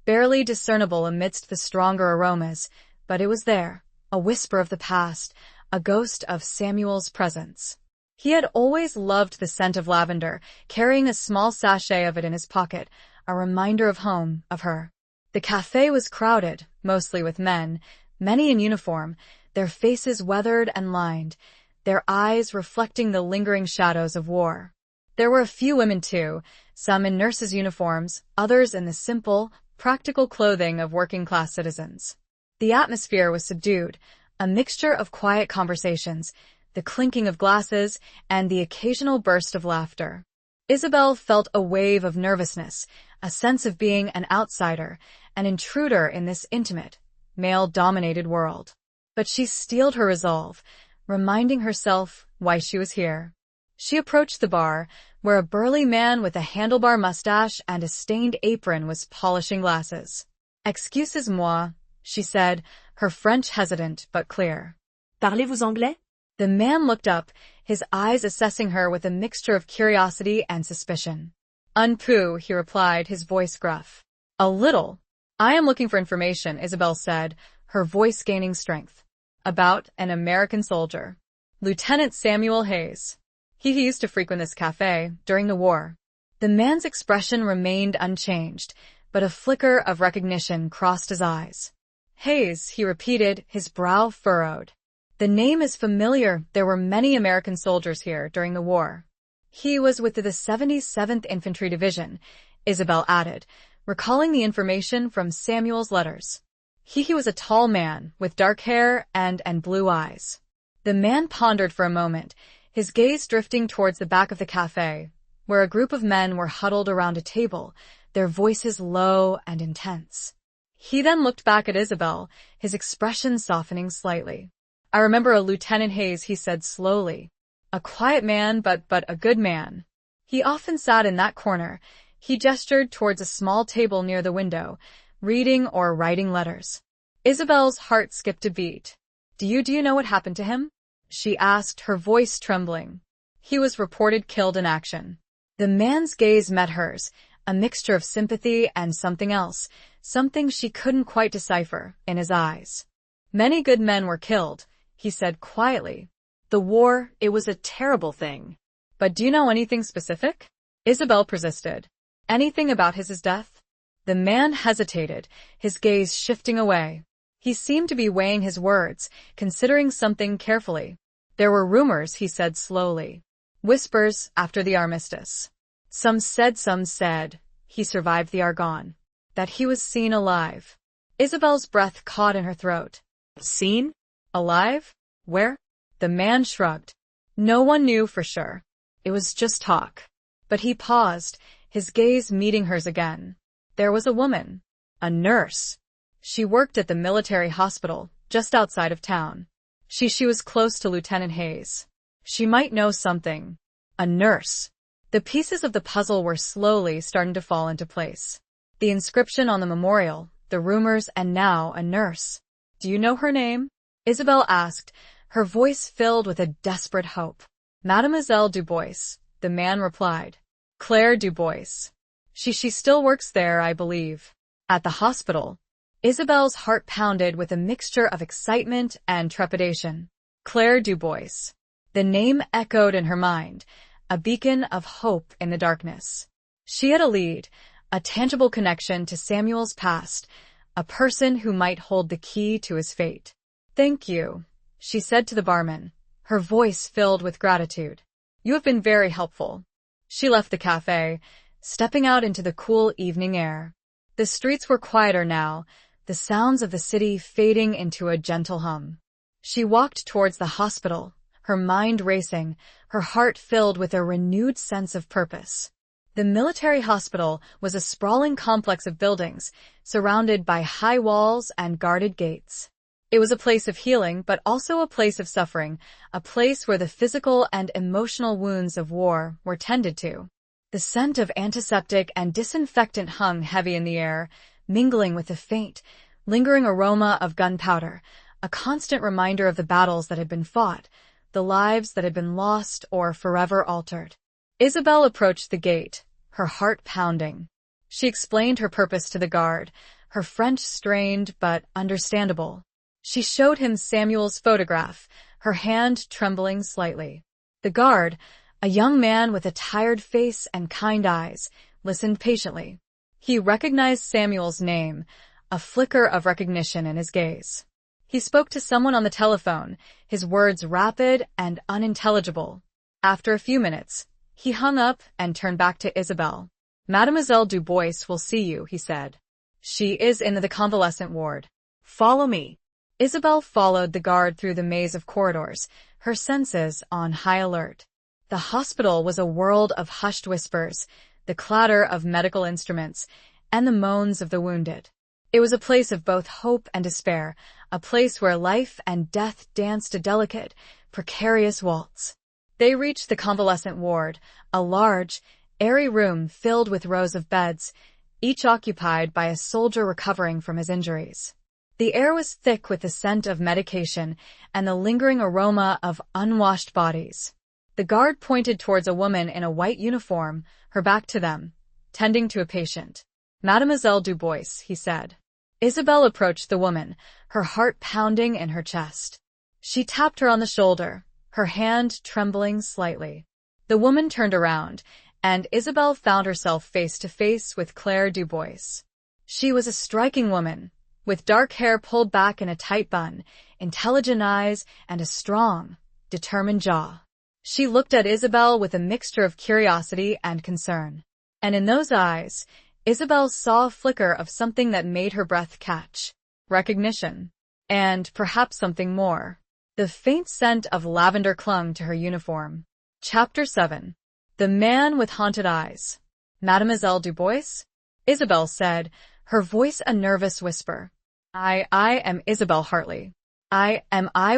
barely discernible amidst the stronger aromas, but it was there, a whisper of the past, a ghost of Samuel's presence. He had always loved the scent of lavender, carrying a small sachet of it in his pocket, a reminder of home, of her. The cafe was crowded, mostly with men, many in uniform, their faces weathered and lined, their eyes reflecting the lingering shadows of war. There were a few women too, some in nurses' uniforms, others in the simple, practical clothing of working-class citizens. The atmosphere was subdued, a mixture of quiet conversations, the clinking of glasses, and the occasional burst of laughter. Isabelle felt a wave of nervousness, a sense of being an outsider, an intruder in this intimate, male-dominated world. But she steeled her resolve, reminding herself why she was here. She approached the bar, where a burly man with a handlebar mustache and a stained apron was polishing glasses. "Excusez-moi," she said, her French hesitant but clear. Parlez-vous anglais? The man looked up, his eyes assessing her with a mixture of curiosity and suspicion. "Un peu," he replied, his voice gruff. "A little." "I am looking for information," Isabelle said, her voice gaining strength. "About an American soldier. Lieutenant Samuel Hayes. He used to frequent this cafe during the war." The man's expression remained unchanged, but a flicker of recognition crossed his eyes. "Hayes," he repeated, his brow furrowed. "The name is familiar. There were many American soldiers here during the war." "He was with the 77th Infantry Division," Isabelle added, recalling the information from Samuel's letters. He was a tall man, with dark hair and blue eyes. The man pondered for a moment, his gaze drifting towards the back of the cafe, where a group of men were huddled around a table, their voices low and intense. He then looked back at Isabelle, his expression softening slightly. "I remember a Lieutenant Hayes," he said slowly. "A quiet man, but a good man. He often sat in that corner." He gestured towards a small table near the window, reading or writing letters. Isabelle's heart skipped a beat. Do you know what happened to him?" she asked, her voice trembling. "He was reported killed in action." The man's gaze met hers, a mixture of sympathy and something else, something she couldn't quite decipher, in his eyes. "Many good men were killed," he said quietly. "The war, it was a terrible thing. But do you know anything specific?" Isabelle persisted. "Anything about his death?" The man hesitated, his gaze shifting away. He seemed to be weighing his words, considering something carefully. "There were rumors," he said slowly. "Whispers after the armistice. Some said, he survived the Argonne. That he was seen alive." Isabelle's breath caught in her throat. "Seen? Alive? Where?" The man shrugged. "No one knew for sure. It was just talk." But he paused, his gaze meeting hers again. "There was a woman. A nurse. She worked at the military hospital, just outside of town. She was close to Lieutenant Hayes. She might know something. A nurse." The pieces of the puzzle were slowly starting to fall into place. The inscription on the memorial, the rumors, and now a nurse. "Do you know her name?" Isabelle asked, her voice filled with a desperate hope. Mademoiselle Dubois, the man replied. Claire Dubois. She still works there, I believe. At the hospital. Isabel's heart pounded with a mixture of excitement and trepidation. Claire Dubois. The name echoed in her mind, a beacon of hope in the darkness. She had a lead, a tangible connection to Samuel's past, a person who might hold the key to his fate. Thank you, she said to the barman, her voice filled with gratitude. You have been very helpful. She left the cafe, stepping out into the cool evening air. The streets were quieter now, the sounds of the city fading into a gentle hum. She walked towards the hospital, her mind racing, her heart filled with a renewed sense of purpose. The military hospital was a sprawling complex of buildings, surrounded by high walls and guarded gates. It was a place of healing, but also a place of suffering, a place where the physical and emotional wounds of war were tended to. The scent of antiseptic and disinfectant hung heavy in the air, mingling with the faint, lingering aroma of gunpowder, a constant reminder of the battles that had been fought, the lives that had been lost or forever altered. Isabel approached the gate, her heart pounding. She explained her purpose to the guard, her French strained but understandable. She showed him Samuel's photograph, her hand trembling slightly. The guard, a young man with a tired face and kind eyes, listened patiently. He recognized Samuel's name, a flicker of recognition in his gaze. He spoke to someone on the telephone, his words rapid and unintelligible. After a few minutes, he hung up and turned back to Isabel. Mademoiselle Dubois will see you, he said. She is in the convalescent ward. Follow me. Isabel followed the guard through the maze of corridors, her senses on high alert. The hospital was a world of hushed whispers, the clatter of medical instruments, and the moans of the wounded. It was a place of both hope and despair, a place where life and death danced a delicate, precarious waltz. They reached the convalescent ward, a large, airy room filled with rows of beds, each occupied by a soldier recovering from his injuries. The air was thick with the scent of medication and the lingering aroma of unwashed bodies. The guard pointed towards a woman in a white uniform, her back to them, tending to a patient. Mademoiselle Dubois, he said. Isabel approached the woman, her heart pounding in her chest. She tapped her on the shoulder, her hand trembling slightly. The woman turned around, and Isabel found herself face to face with Claire Dubois. She was a striking woman, with dark hair pulled back in a tight bun, intelligent eyes, and a strong, determined jaw. She looked at Isabel with a mixture of curiosity and concern. And in those eyes, Isabel saw a flicker of something that made her breath catch. Recognition. And perhaps something more. The faint scent of lavender clung to her uniform. Chapter 7. The Man with Haunted Eyes. Mademoiselle Dubois? Isabel said, her voice a nervous whisper. I am Isabel Hartley. I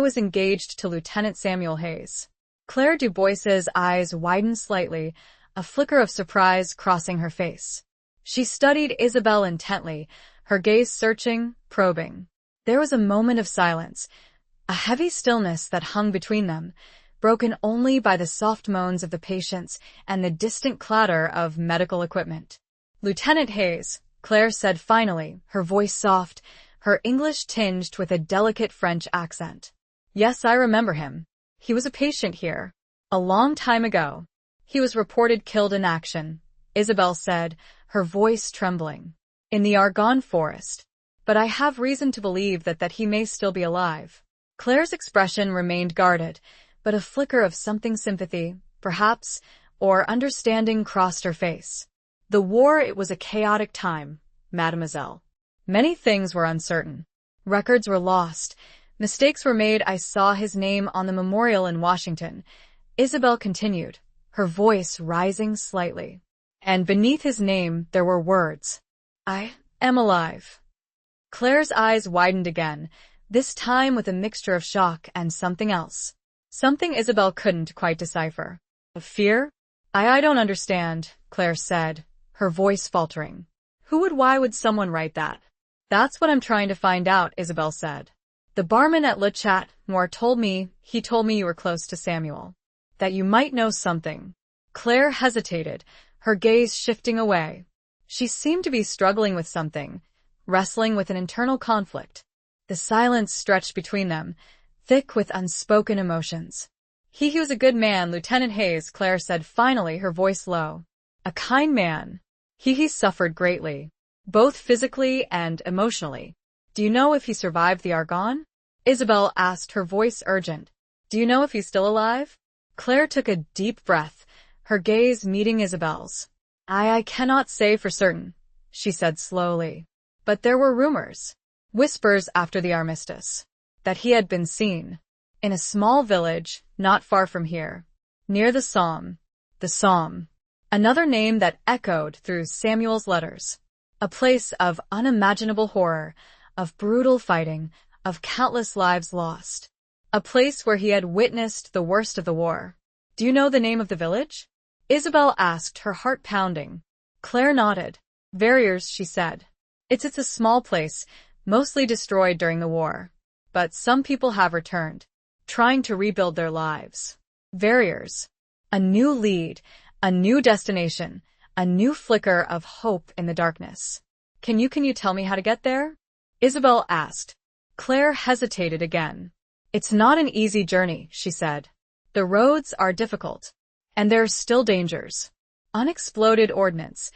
was engaged to Lieutenant Samuel Hayes. Claire Dubois's eyes widened slightly, a flicker of surprise crossing her face. She studied Isabel intently, her gaze searching, probing. There was a moment of silence, a heavy stillness that hung between them, broken only by the soft moans of the patients and the distant clatter of medical equipment. Lieutenant Hayes, Claire said finally, her voice soft, her English tinged with a delicate French accent. Yes, I remember him. He was a patient here. A long time ago. He was reported killed in action, Isabel said, her voice trembling. In the Argonne forest. But I have reason to believe that he may still be alive. Claire's expression remained guarded, but a flicker of something sympathy, perhaps, or understanding crossed her face. The war, it was a chaotic time, mademoiselle. Many things were uncertain. Records were lost. Mistakes were made. I saw his name on the memorial in Washington. Isabel continued, her voice rising slightly. And beneath his name there were words. I am alive. Claire's eyes widened again, this time with a mixture of shock and something else. Something Isabel couldn't quite decipher. Of fear? I don't understand, Claire said, her voice faltering. Why would someone write that? That's what I'm trying to find out, Isabel said. The barman at Le Chat Noir told me you were close to Samuel. That you might know something. Claire hesitated, her gaze shifting away. She seemed to be struggling with something, wrestling with an internal conflict. The silence stretched between them, thick with unspoken emotions. He was a good man, Lieutenant Hayes, Claire said finally, her voice low. A kind man. He suffered greatly, both physically and emotionally. Do you know if he survived the Argonne? Isabel asked, her voice urgent. Do you know if he's still alive? Claire took a deep breath, her gaze meeting Isabel's. I cannot say for certain, she said slowly. But there were rumors, whispers after the armistice, that he had been seen in a small village not far from here, near the Somme. The Somme, another name that echoed through Samuel's letters. A place of unimaginable horror, of brutal fighting, of countless lives lost. A place where he had witnessed the worst of the war. Do you know the name of the village? Isabel asked, her heart pounding. Claire nodded. Verrières, she said. It's a small place, mostly destroyed during the war. But some people have returned, trying to rebuild their lives. Verrières. A new lead, a new destination, a new flicker of hope in the darkness. Can you tell me how to get there? Isabel asked. Claire hesitated again. It's not an easy journey, she said. The roads are difficult. And there are still dangers. Unexploded ordnance.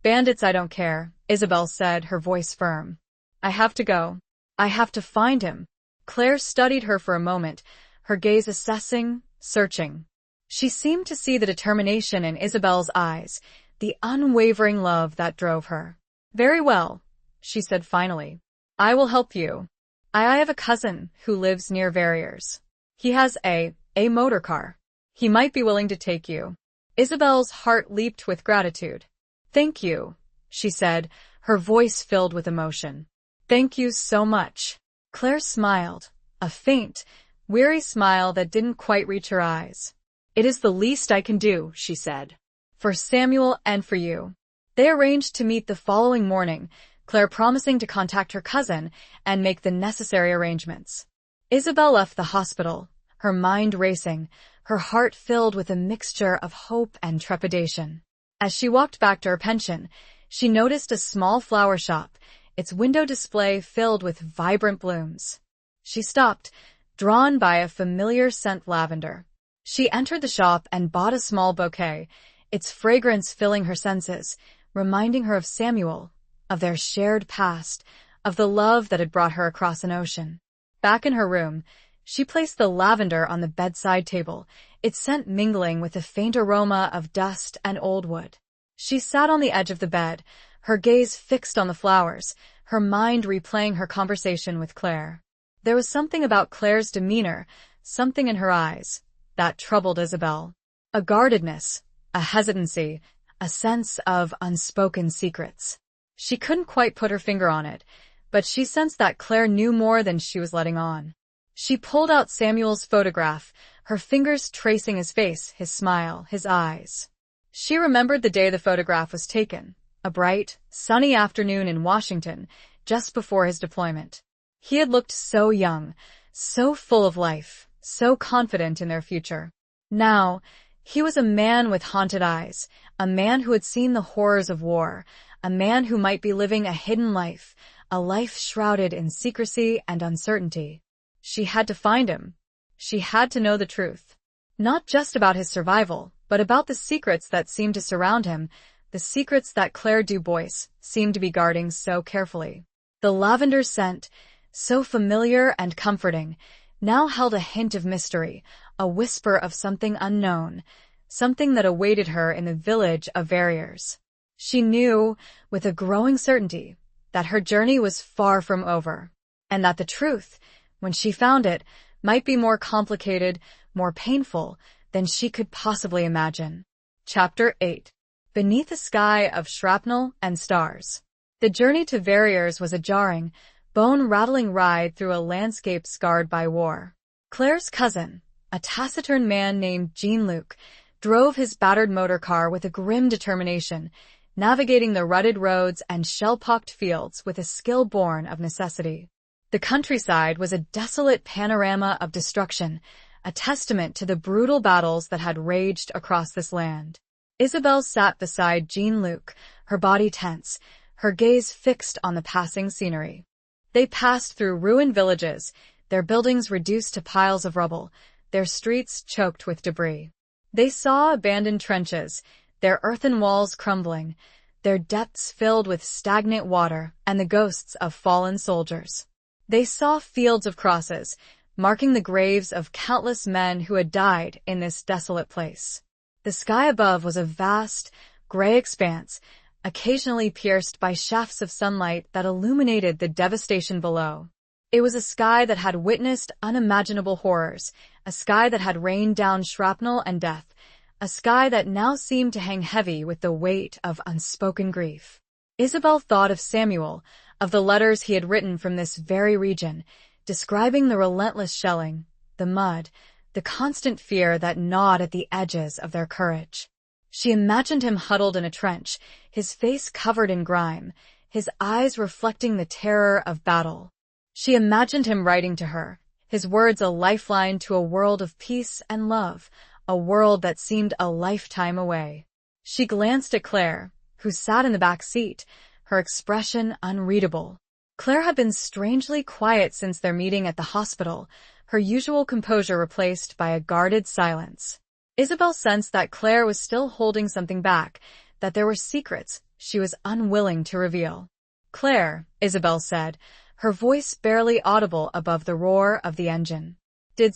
Bandits, I don't care, Isabel said, her voice firm. I have to go. I have to find him. Claire studied her for a moment, her gaze assessing, searching. She seemed to see the determination in Isabel's eyes, the unwavering love that drove her. Very well, she said finally. I will help you. I have a cousin who lives near Verrières. He has a motor car. He might be willing to take you. Isabel's heart leaped with gratitude. Thank you, she said, her voice filled with emotion. Thank you so much. Claire smiled, a faint, weary smile that didn't quite reach her eyes. It is the least I can do, she said. For Samuel and for you. They arranged to meet the following morning, Claire promising to contact her cousin and make the necessary arrangements. Isabel left the hospital, her mind racing, her heart filled with a mixture of hope and trepidation. As she walked back to her pension, she noticed a small flower shop, its window display filled with vibrant blooms. She stopped, drawn by a familiar scent, lavender. She entered the shop and bought a small bouquet, its fragrance filling her senses, reminding her of Samuel, of their shared past, of the love that had brought her across an ocean. Back in her room, she placed the lavender on the bedside table, its scent mingling with the faint aroma of dust and old wood. She sat on the edge of the bed, her gaze fixed on the flowers, her mind replaying her conversation with Claire. There was something about Claire's demeanor, something in her eyes, that troubled Isabel. A guardedness, a hesitancy, a sense of unspoken secrets. She couldn't quite put her finger on it, but she sensed that Claire knew more than she was letting on. She pulled out Samuel's photograph, her fingers tracing his face, his smile, his eyes. She remembered the day the photograph was taken, a bright, sunny afternoon in Washington, just before his deployment. He had looked so young, so full of life, so confident in their future. Now, he was a man with haunted eyes, a man who had seen the horrors of war, a man who might be living a hidden life, a life shrouded in secrecy and uncertainty. She had to find him. She had to know the truth. Not just about his survival, but about the secrets that seemed to surround him, the secrets that Claire Dubois seemed to be guarding so carefully. The lavender scent, so familiar and comforting, now held a hint of mystery, a whisper of something unknown, something that awaited her in the village of Verrières. She knew, with a growing certainty, that her journey was far from over, and that the truth, when she found it, might be more complicated, more painful than she could possibly imagine. Chapter 8. Beneath a sky of shrapnel and stars. The journey to Verrières was a jarring, bone-rattling ride through a landscape scarred by war. Claire's cousin, a taciturn man named Jean-Luc, drove his battered motor car with a grim determination, navigating the rutted roads and shell-pocked fields with a skill born of necessity. The countryside was a desolate panorama of destruction, a testament to the brutal battles that had raged across this land. Isabel sat beside Jean-Luc, her body tense, her gaze fixed on the passing scenery. They passed through ruined villages, their buildings reduced to piles of rubble, their streets choked with debris. They saw abandoned trenches, their earthen walls crumbling, their depths filled with stagnant water and the ghosts of fallen soldiers. They saw fields of crosses, marking the graves of countless men who had died in this desolate place. The sky above was a vast, gray expanse, occasionally pierced by shafts of sunlight that illuminated the devastation below. It was a sky that had witnessed unimaginable horrors, a sky that had rained down shrapnel and death, a sky that now seemed to hang heavy with the weight of unspoken grief. Isabel thought of Samuel, of the letters he had written from this very region, describing the relentless shelling, the mud, the constant fear that gnawed at the edges of their courage. She imagined him huddled in a trench, his face covered in grime, his eyes reflecting the terror of battle. She imagined him writing to her, his words a lifeline to a world of peace and love, a world that seemed a lifetime away. She glanced at Claire, who sat in the back seat, her expression unreadable. Claire had been strangely quiet since their meeting at the hospital, her usual composure replaced by a guarded silence. Isabel sensed that Claire was still holding something back, that there were secrets she was unwilling to reveal. "Claire," Isabel said, her voice barely audible above the roar of the engine. Did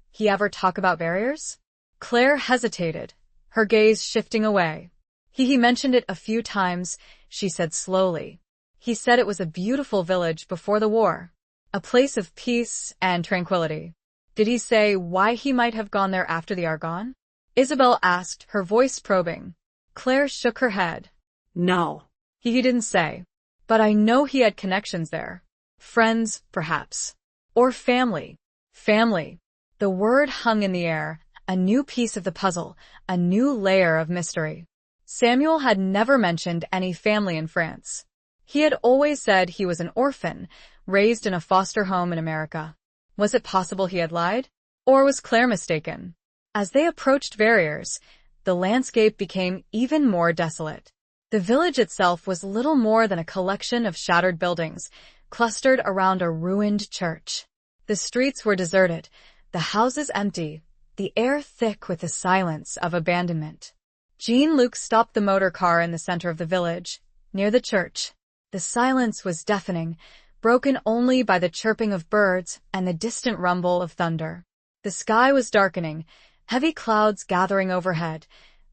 he ever talk about barriers?" Claire hesitated, her gaze shifting away. He mentioned it a few times," she said slowly. "He said it was a beautiful village before the war, a place of peace and tranquility." "Did he say why he might have gone there after the Argonne?" Isabel asked, her voice probing. Claire shook her head. No. He didn't say. But I know he had connections there. Friends, perhaps. Or family. Family. The word hung in the air, a new piece of the puzzle, a new layer of mystery. Samuel had never mentioned any family in France. He had always said he was an orphan, raised in a foster home in America. Was it possible he had lied? Or was Claire mistaken? As they approached Verrières, the landscape became even more desolate. The village itself was little more than a collection of shattered buildings, clustered around a ruined church. The streets were deserted, the houses empty, the air thick with the silence of abandonment. Jean-Luc stopped the motor car in the center of the village, near the church. The silence was deafening, broken only by the chirping of birds and the distant rumble of thunder. The sky was darkening, heavy clouds gathering overhead,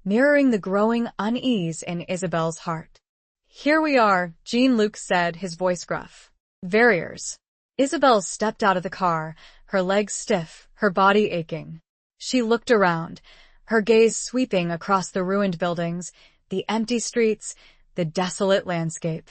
mirroring the growing unease in Isabel's heart. "Here we are," Jean-Luc said, his voice gruff. "Verrières." Isabel stepped out of the car, her legs stiff, her body aching. She looked around, her gaze sweeping across the ruined buildings, the empty streets, the desolate landscape.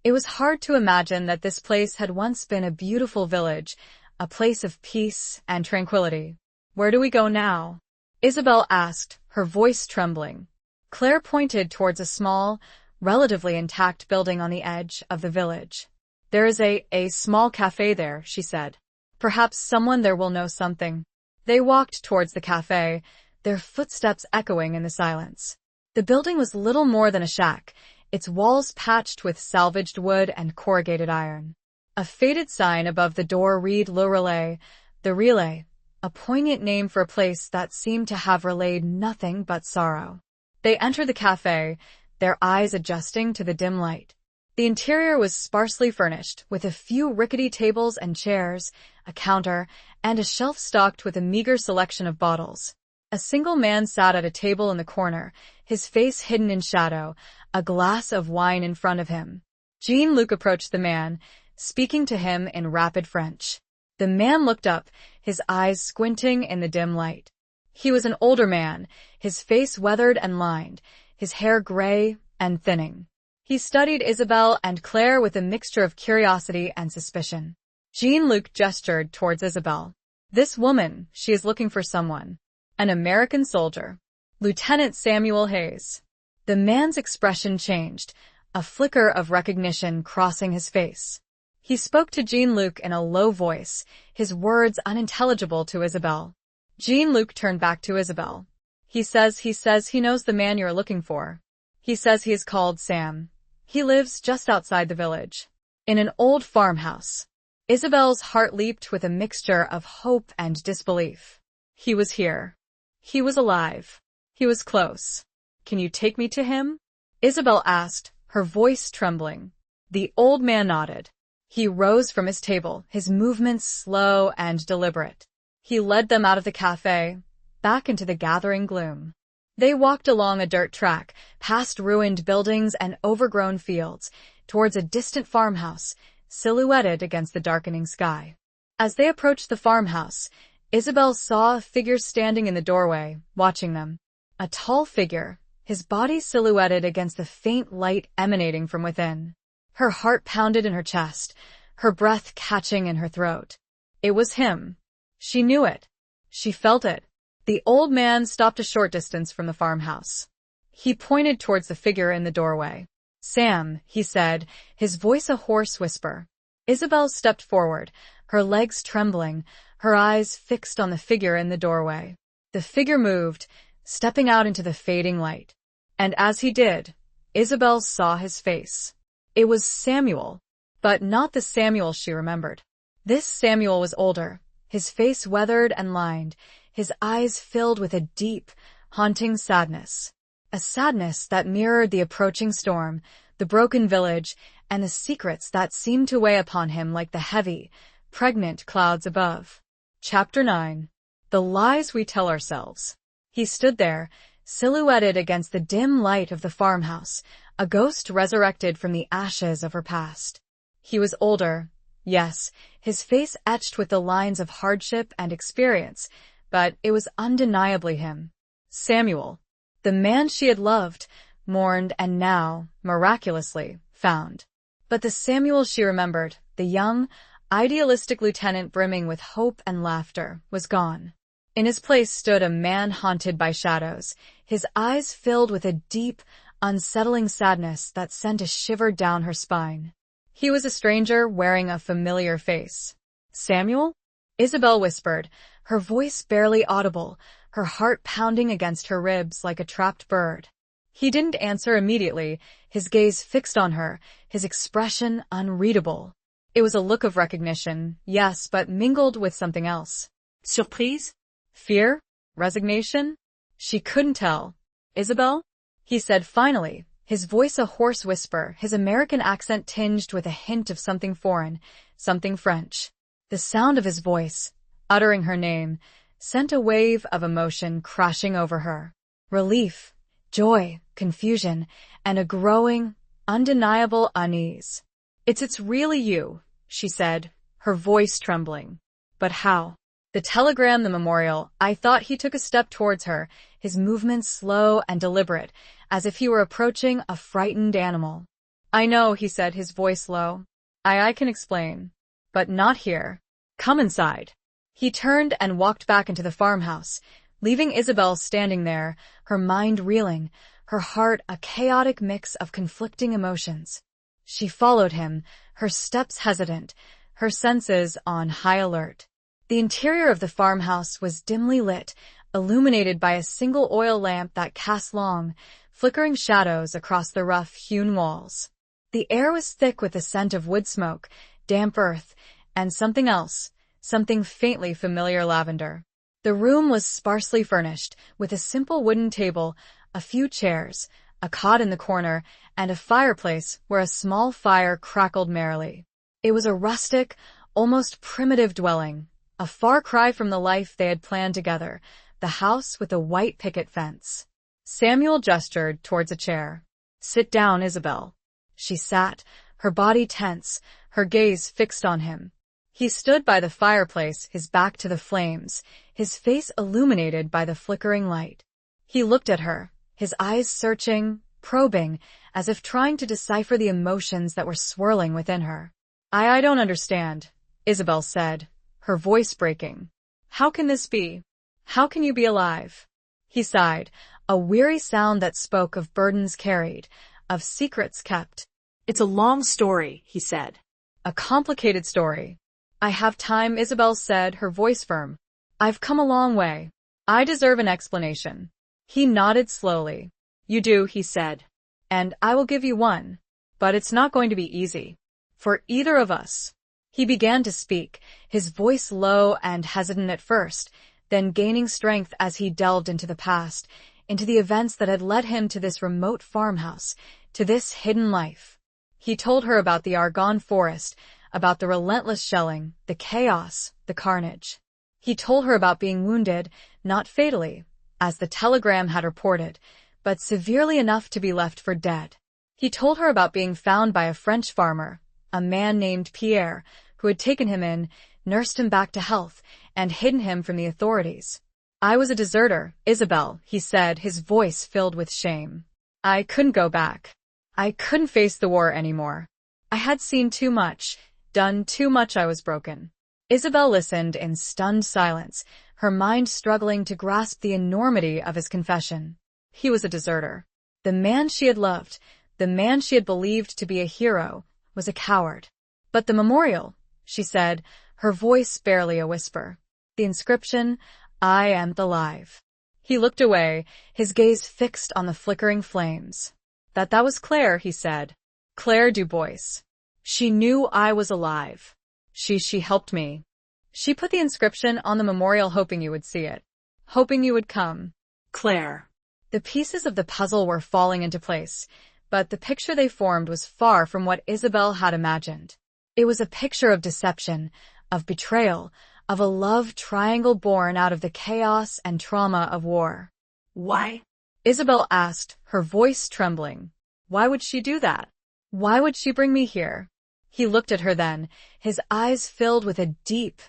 It was hard to imagine that this place had once been a beautiful village, a place of peace and tranquility. "Where do we go now?" Isabel asked, her voice trembling. Claire pointed towards a small, relatively intact building on the edge of the village. "There is a small cafe there," she said. "Perhaps someone there will know something." They walked towards the cafe, their footsteps echoing in the silence. The building was little more than a shack, its walls patched with salvaged wood and corrugated iron. A faded sign above the door read Le Relais, the relay, a poignant name for a place that seemed to have relayed nothing but sorrow. They entered the cafe, their eyes adjusting to the dim light. The interior was sparsely furnished, with a few rickety tables and chairs, a counter, and a shelf stocked with a meager selection of bottles. A single man sat at a table in the corner, his face hidden in shadow, a glass of wine in front of him. Jean-Luc approached the man, speaking to him in rapid French. The man looked up, his eyes squinting in the dim light. He was an older man, his face weathered and lined, his hair gray and thinning. He studied Isabel and Claire with a mixture of curiosity and suspicion. Jean-Luc gestured towards Isabel. "This woman, she is looking for someone. An American soldier. Lieutenant Samuel Hayes." The man's expression changed, a flicker of recognition crossing his face. He spoke to Jean-Luc in a low voice, his words unintelligible to Isabelle. Jean-Luc turned back to Isabelle. He says he knows the man you're looking for. He says he is called Sam. He lives just outside the village, in an old farmhouse. Isabelle's heart leaped with a mixture of hope and disbelief. He was here. He was alive. He was close. Can you take me to him? Isabelle asked, her voice trembling. The old man nodded. He rose from his table, his movements slow and deliberate. He led them out of the cafe, back into the gathering gloom. They walked along a dirt track, past ruined buildings and overgrown fields, towards a distant farmhouse, silhouetted against the darkening sky. As they approached the farmhouse, Isabelle saw a figure standing in the doorway, watching them. A tall figure, his body silhouetted against the faint light emanating from within. Her heart pounded in her chest, her breath catching in her throat. It was him. She knew it. She felt it. The old man stopped a short distance from the farmhouse. He pointed towards the figure in the doorway. Sam, he said, his voice a hoarse whisper. Isabelle stepped forward, her legs trembling, her eyes fixed on the figure in the doorway. The figure moved, stepping out into the fading light. And as he did, Isabelle saw his face. It was Samuel, but not the Samuel she remembered. This Samuel was older, his face weathered and lined, his eyes filled with a deep, haunting sadness. A sadness that mirrored the approaching storm, the broken village, and the secrets that seemed to weigh upon him like the heavy, pregnant clouds above. Chapter 9. The Lies We Tell Ourselves. He stood there, silhouetted against the dim light of the farmhouse, a ghost resurrected from the ashes of her past. He was older, yes, his face etched with the lines of hardship and experience, but it was undeniably him. Samuel, the man she had loved, mourned, and now, miraculously, found. But the Samuel she remembered, the young, idealistic lieutenant brimming with hope and laughter, was gone. In his place stood a man haunted by shadows, his eyes filled with a deep, unsettling sadness that sent a shiver down her spine. He was a stranger wearing a familiar face. Samuel? Isabelle whispered, her voice barely audible, her heart pounding against her ribs like a trapped bird. He didn't answer immediately, his gaze fixed on her, his expression unreadable. It was a look of recognition, yes, but mingled with something else. Surprise? Fear? Resignation? She couldn't tell. Isabelle? He said finally, his voice a hoarse whisper, his American accent tinged with a hint of something foreign, something French. The sound of his voice, uttering her name, sent a wave of emotion crashing over her. Relief, joy, confusion, and a growing, undeniable unease. It's really you, she said, her voice trembling. But how? The telegram, the memorial. I thought. He took a step towards her, his movements slow and deliberate, as if he were approaching a frightened animal. I know, he said, his voice low. I can explain. But not here. Come inside. He turned and walked back into the farmhouse, leaving Isabelle standing there, her mind reeling, her heart a chaotic mix of conflicting emotions. She followed him, her steps hesitant, her senses on high alert. The interior of the farmhouse was dimly lit, illuminated by a single oil lamp that cast long, flickering shadows across the rough-hewn walls. The air was thick with the scent of wood smoke, damp earth, and something else, something faintly familiar, lavender. The room was sparsely furnished, with a simple wooden table, a few chairs, a cot in the corner, and a fireplace where a small fire crackled merrily. It was a rustic, almost primitive dwelling, a far cry from the life they had planned together, the house with a white picket fence. Samuel gestured towards a chair. Sit down, Isabelle. She sat, her body tense, her gaze fixed on him. He stood by the fireplace, his back to the flames, his face illuminated by the flickering light. He looked at her, his eyes searching, probing, as if trying to decipher the emotions that were swirling within her. I don't understand, Isabelle said, her voice breaking. How can this be? How can you be alive? He sighed, a weary sound that spoke of burdens carried, of secrets kept. It's a long story, he said. A complicated story. I have time, Isabel said, her voice firm. I've come a long way. I deserve an explanation. He nodded slowly. You do, he said. And I will give you one. But it's not going to be easy. For either of us. He began to speak, his voice low and hesitant at first, then gaining strength as he delved into the past, into the events that had led him to this remote farmhouse, to this hidden life. He told her about the Argonne forest, about the relentless shelling, the chaos, the carnage. He told her about being wounded, not fatally, as the telegram had reported, but severely enough to be left for dead. He told her about being found by a French farmer, a man named Pierre, who had taken him in, nursed him back to health, and hidden him from the authorities. I was a deserter, Isabel, he said, his voice filled with shame. I couldn't go back. I couldn't face the war anymore. I had seen too much, done too much. I was broken. Isabel listened in stunned silence, her mind struggling to grasp the enormity of his confession. He was a deserter. The man she had loved, the man she had believed to be a hero, was a coward. But the memorial, she said, her voice barely a whisper. The inscription, I am alive. He looked away, his gaze fixed on the flickering flames. That was Claire, he said. Claire Dubois. She knew I was alive. She helped me. She put the inscription on the memorial hoping you would see it. Hoping you would come. Claire. The pieces of the puzzle were falling into place, but the picture they formed was far from what Isabel had imagined. It was a picture of deception, of betrayal, of a love triangle born out of the chaos and trauma of war. Why? Isabel asked, her voice trembling. Why would she do that? Why would she bring me here? He looked at her then, his eyes filled with a deep,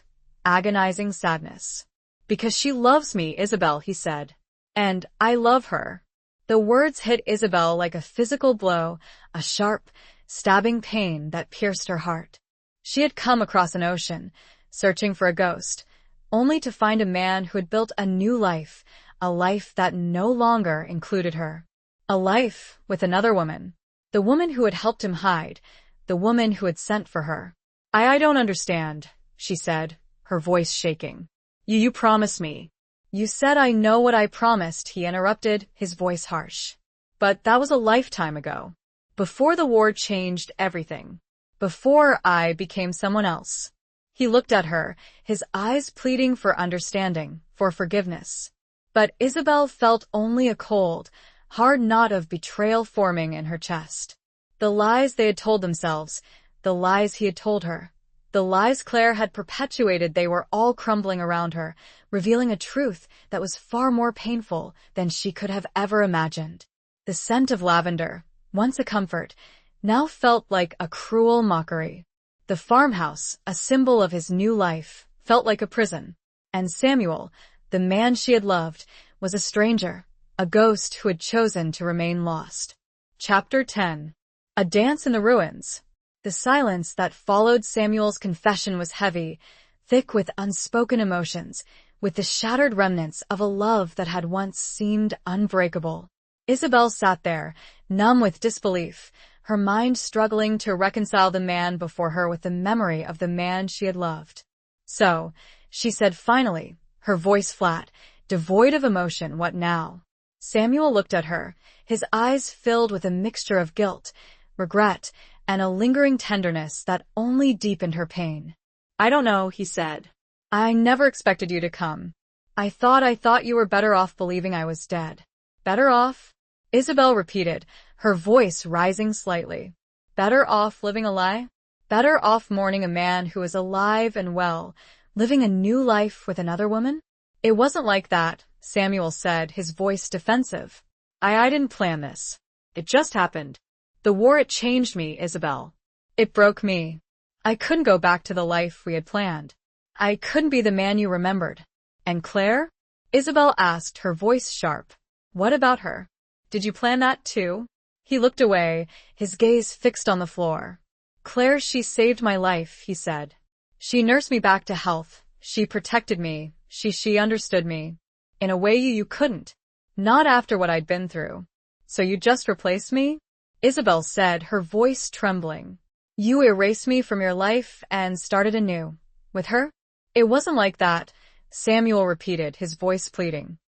agonizing sadness. Because she loves me, Isabel, he said. And I love her. The words hit Isabel like a physical blow, a sharp, stabbing pain that pierced her heart. She had come across an ocean, searching for a ghost, only to find a man who had built a new life, a life that no longer included her. A life with another woman. The woman who had helped him hide, the woman who had sent for her. I don't understand, she said, her voice shaking. You promised me. You said I know what I promised, he interrupted, his voice harsh. But that was a lifetime ago. Before the war changed everything. Before I became someone else. He looked at her, his eyes pleading for understanding, for forgiveness. But Isabel felt only a cold, hard knot of betrayal forming in her chest. The lies they had told themselves, the lies he had told her, the lies Claire had perpetuated, they were all crumbling around her, revealing a truth that was far more painful than she could have ever imagined. The scent of lavender, once a comfort, now felt like a cruel mockery. The farmhouse, a symbol of his new life, felt like a prison. And Samuel, the man she had loved, was a stranger, a ghost who had chosen to remain lost. Chapter 10. A Dance in the Ruins. The silence that followed Samuel's confession was heavy, thick with unspoken emotions, with the shattered remnants of a love that had once seemed unbreakable. Isabel sat there, numb with disbelief, her mind struggling to reconcile the man before her with the memory of the man she had loved. So, she said finally, her voice flat, devoid of emotion, what now? Samuel looked at her, his eyes filled with a mixture of guilt, regret, and a lingering tenderness that only deepened her pain. I don't know, he said. I never expected you to come. I thought you were better off believing I was dead. Better off? Isabel repeated, her voice rising slightly. Better off living a lie? Better off mourning a man who is alive and well, living a new life with another woman? It wasn't like that, Samuel said, his voice defensive. I didn't plan this. It just happened. The war, it changed me, Isabel. It broke me. I couldn't go back to the life we had planned. I couldn't be the man you remembered. And Claire? Isabel asked, her voice sharp. What about her? Did you plan that too? He looked away, his gaze fixed on the floor. Claire, she saved my life, he said. She nursed me back to health. She protected me. She understood me. In a way you couldn't. Not after what I'd been through. So you just replaced me? Isabel said, her voice trembling. You erased me from your life and started anew. With her? It wasn't like that, Samuel repeated, his voice pleading.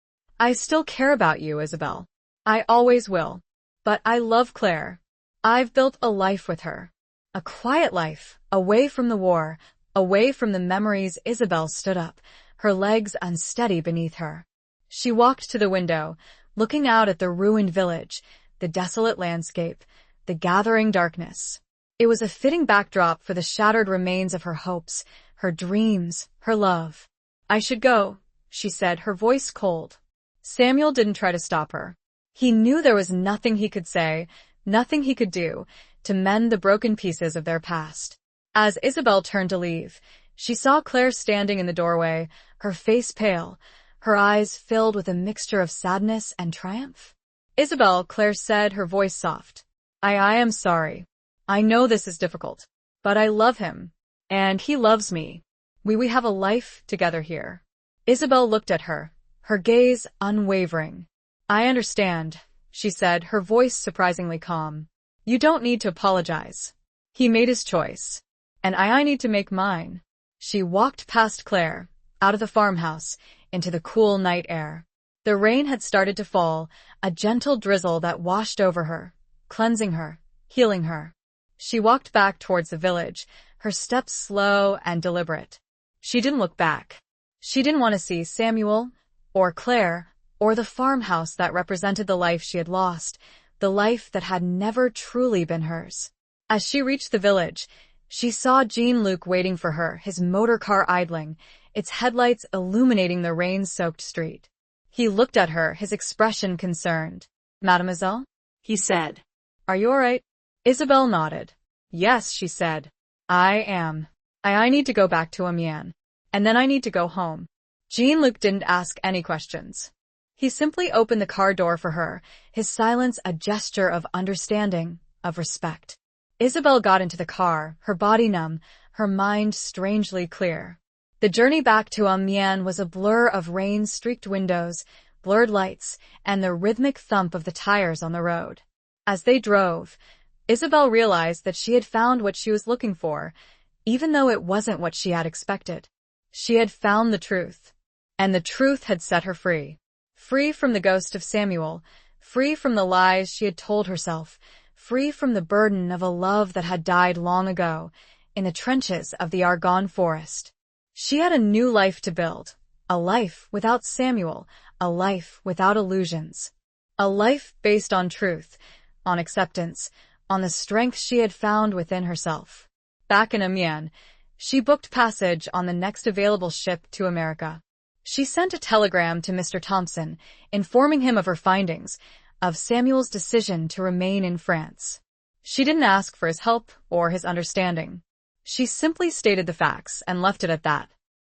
I still care about you, Isabel. I always will. But I love Claire. I've built a life with her. A quiet life, away from the war, away from the memories. Isabel stood up, her legs unsteady beneath her. She walked to the window, looking out at the ruined village, the desolate landscape, the gathering darkness. It was a fitting backdrop for the shattered remains of her hopes, her dreams, her love. I should go, she said, her voice cold. Samuel didn't try to stop her. He knew there was nothing he could say, nothing he could do, to mend the broken pieces of their past. As Isabel turned to leave, she saw Claire standing in the doorway, her face pale, her eyes filled with a mixture of sadness and triumph. Isabel, Claire said, her voice soft. I am sorry. I know this is difficult, but I love him, and he loves me. We have a life together here. Isabel looked at her, her gaze unwavering. I understand, she said, her voice surprisingly calm. You don't need to apologize. He made his choice, and I need to make mine. She walked past Claire, out of the farmhouse, into the cool night air. The rain had started to fall, a gentle drizzle that washed over her, cleansing her, healing her. She walked back towards the village, her steps slow and deliberate. She didn't look back. She didn't want to see Samuel, or Claire, or the farmhouse that represented the life she had lost, the life that had never truly been hers. As she reached the village, she saw Jean-Luc waiting for her, his motor car idling, its headlights illuminating the rain-soaked street. He looked at her, his expression concerned. Mademoiselle? He said. Are you all right? Isabel nodded. Yes, she said. I am. I need to go back to Amiens. And then I need to go home. Jean-Luc didn't ask any questions. He simply opened the car door for her, his silence a gesture of understanding, of respect. Isabel got into the car, her body numb, her mind strangely clear. The journey back to Amiens was a blur of rain-streaked windows, blurred lights, and the rhythmic thump of the tires on the road. As they drove, Isabel realized that she had found what she was looking for, even though it wasn't what she had expected. She had found the truth, and the truth had set her free. Free from the ghost of Samuel, free from the lies she had told herself, free from the burden of a love that had died long ago, in the trenches of the Argonne forest. She had a new life to build, a life without Samuel, a life without illusions, a life based on truth, on acceptance, on the strength she had found within herself. Back in Amiens, she booked passage on the next available ship to America. She sent a telegram to Mr. Thompson, informing him of her findings, of Samuel's decision to remain in France. She didn't ask for his help or his understanding. She simply stated the facts and left it at that.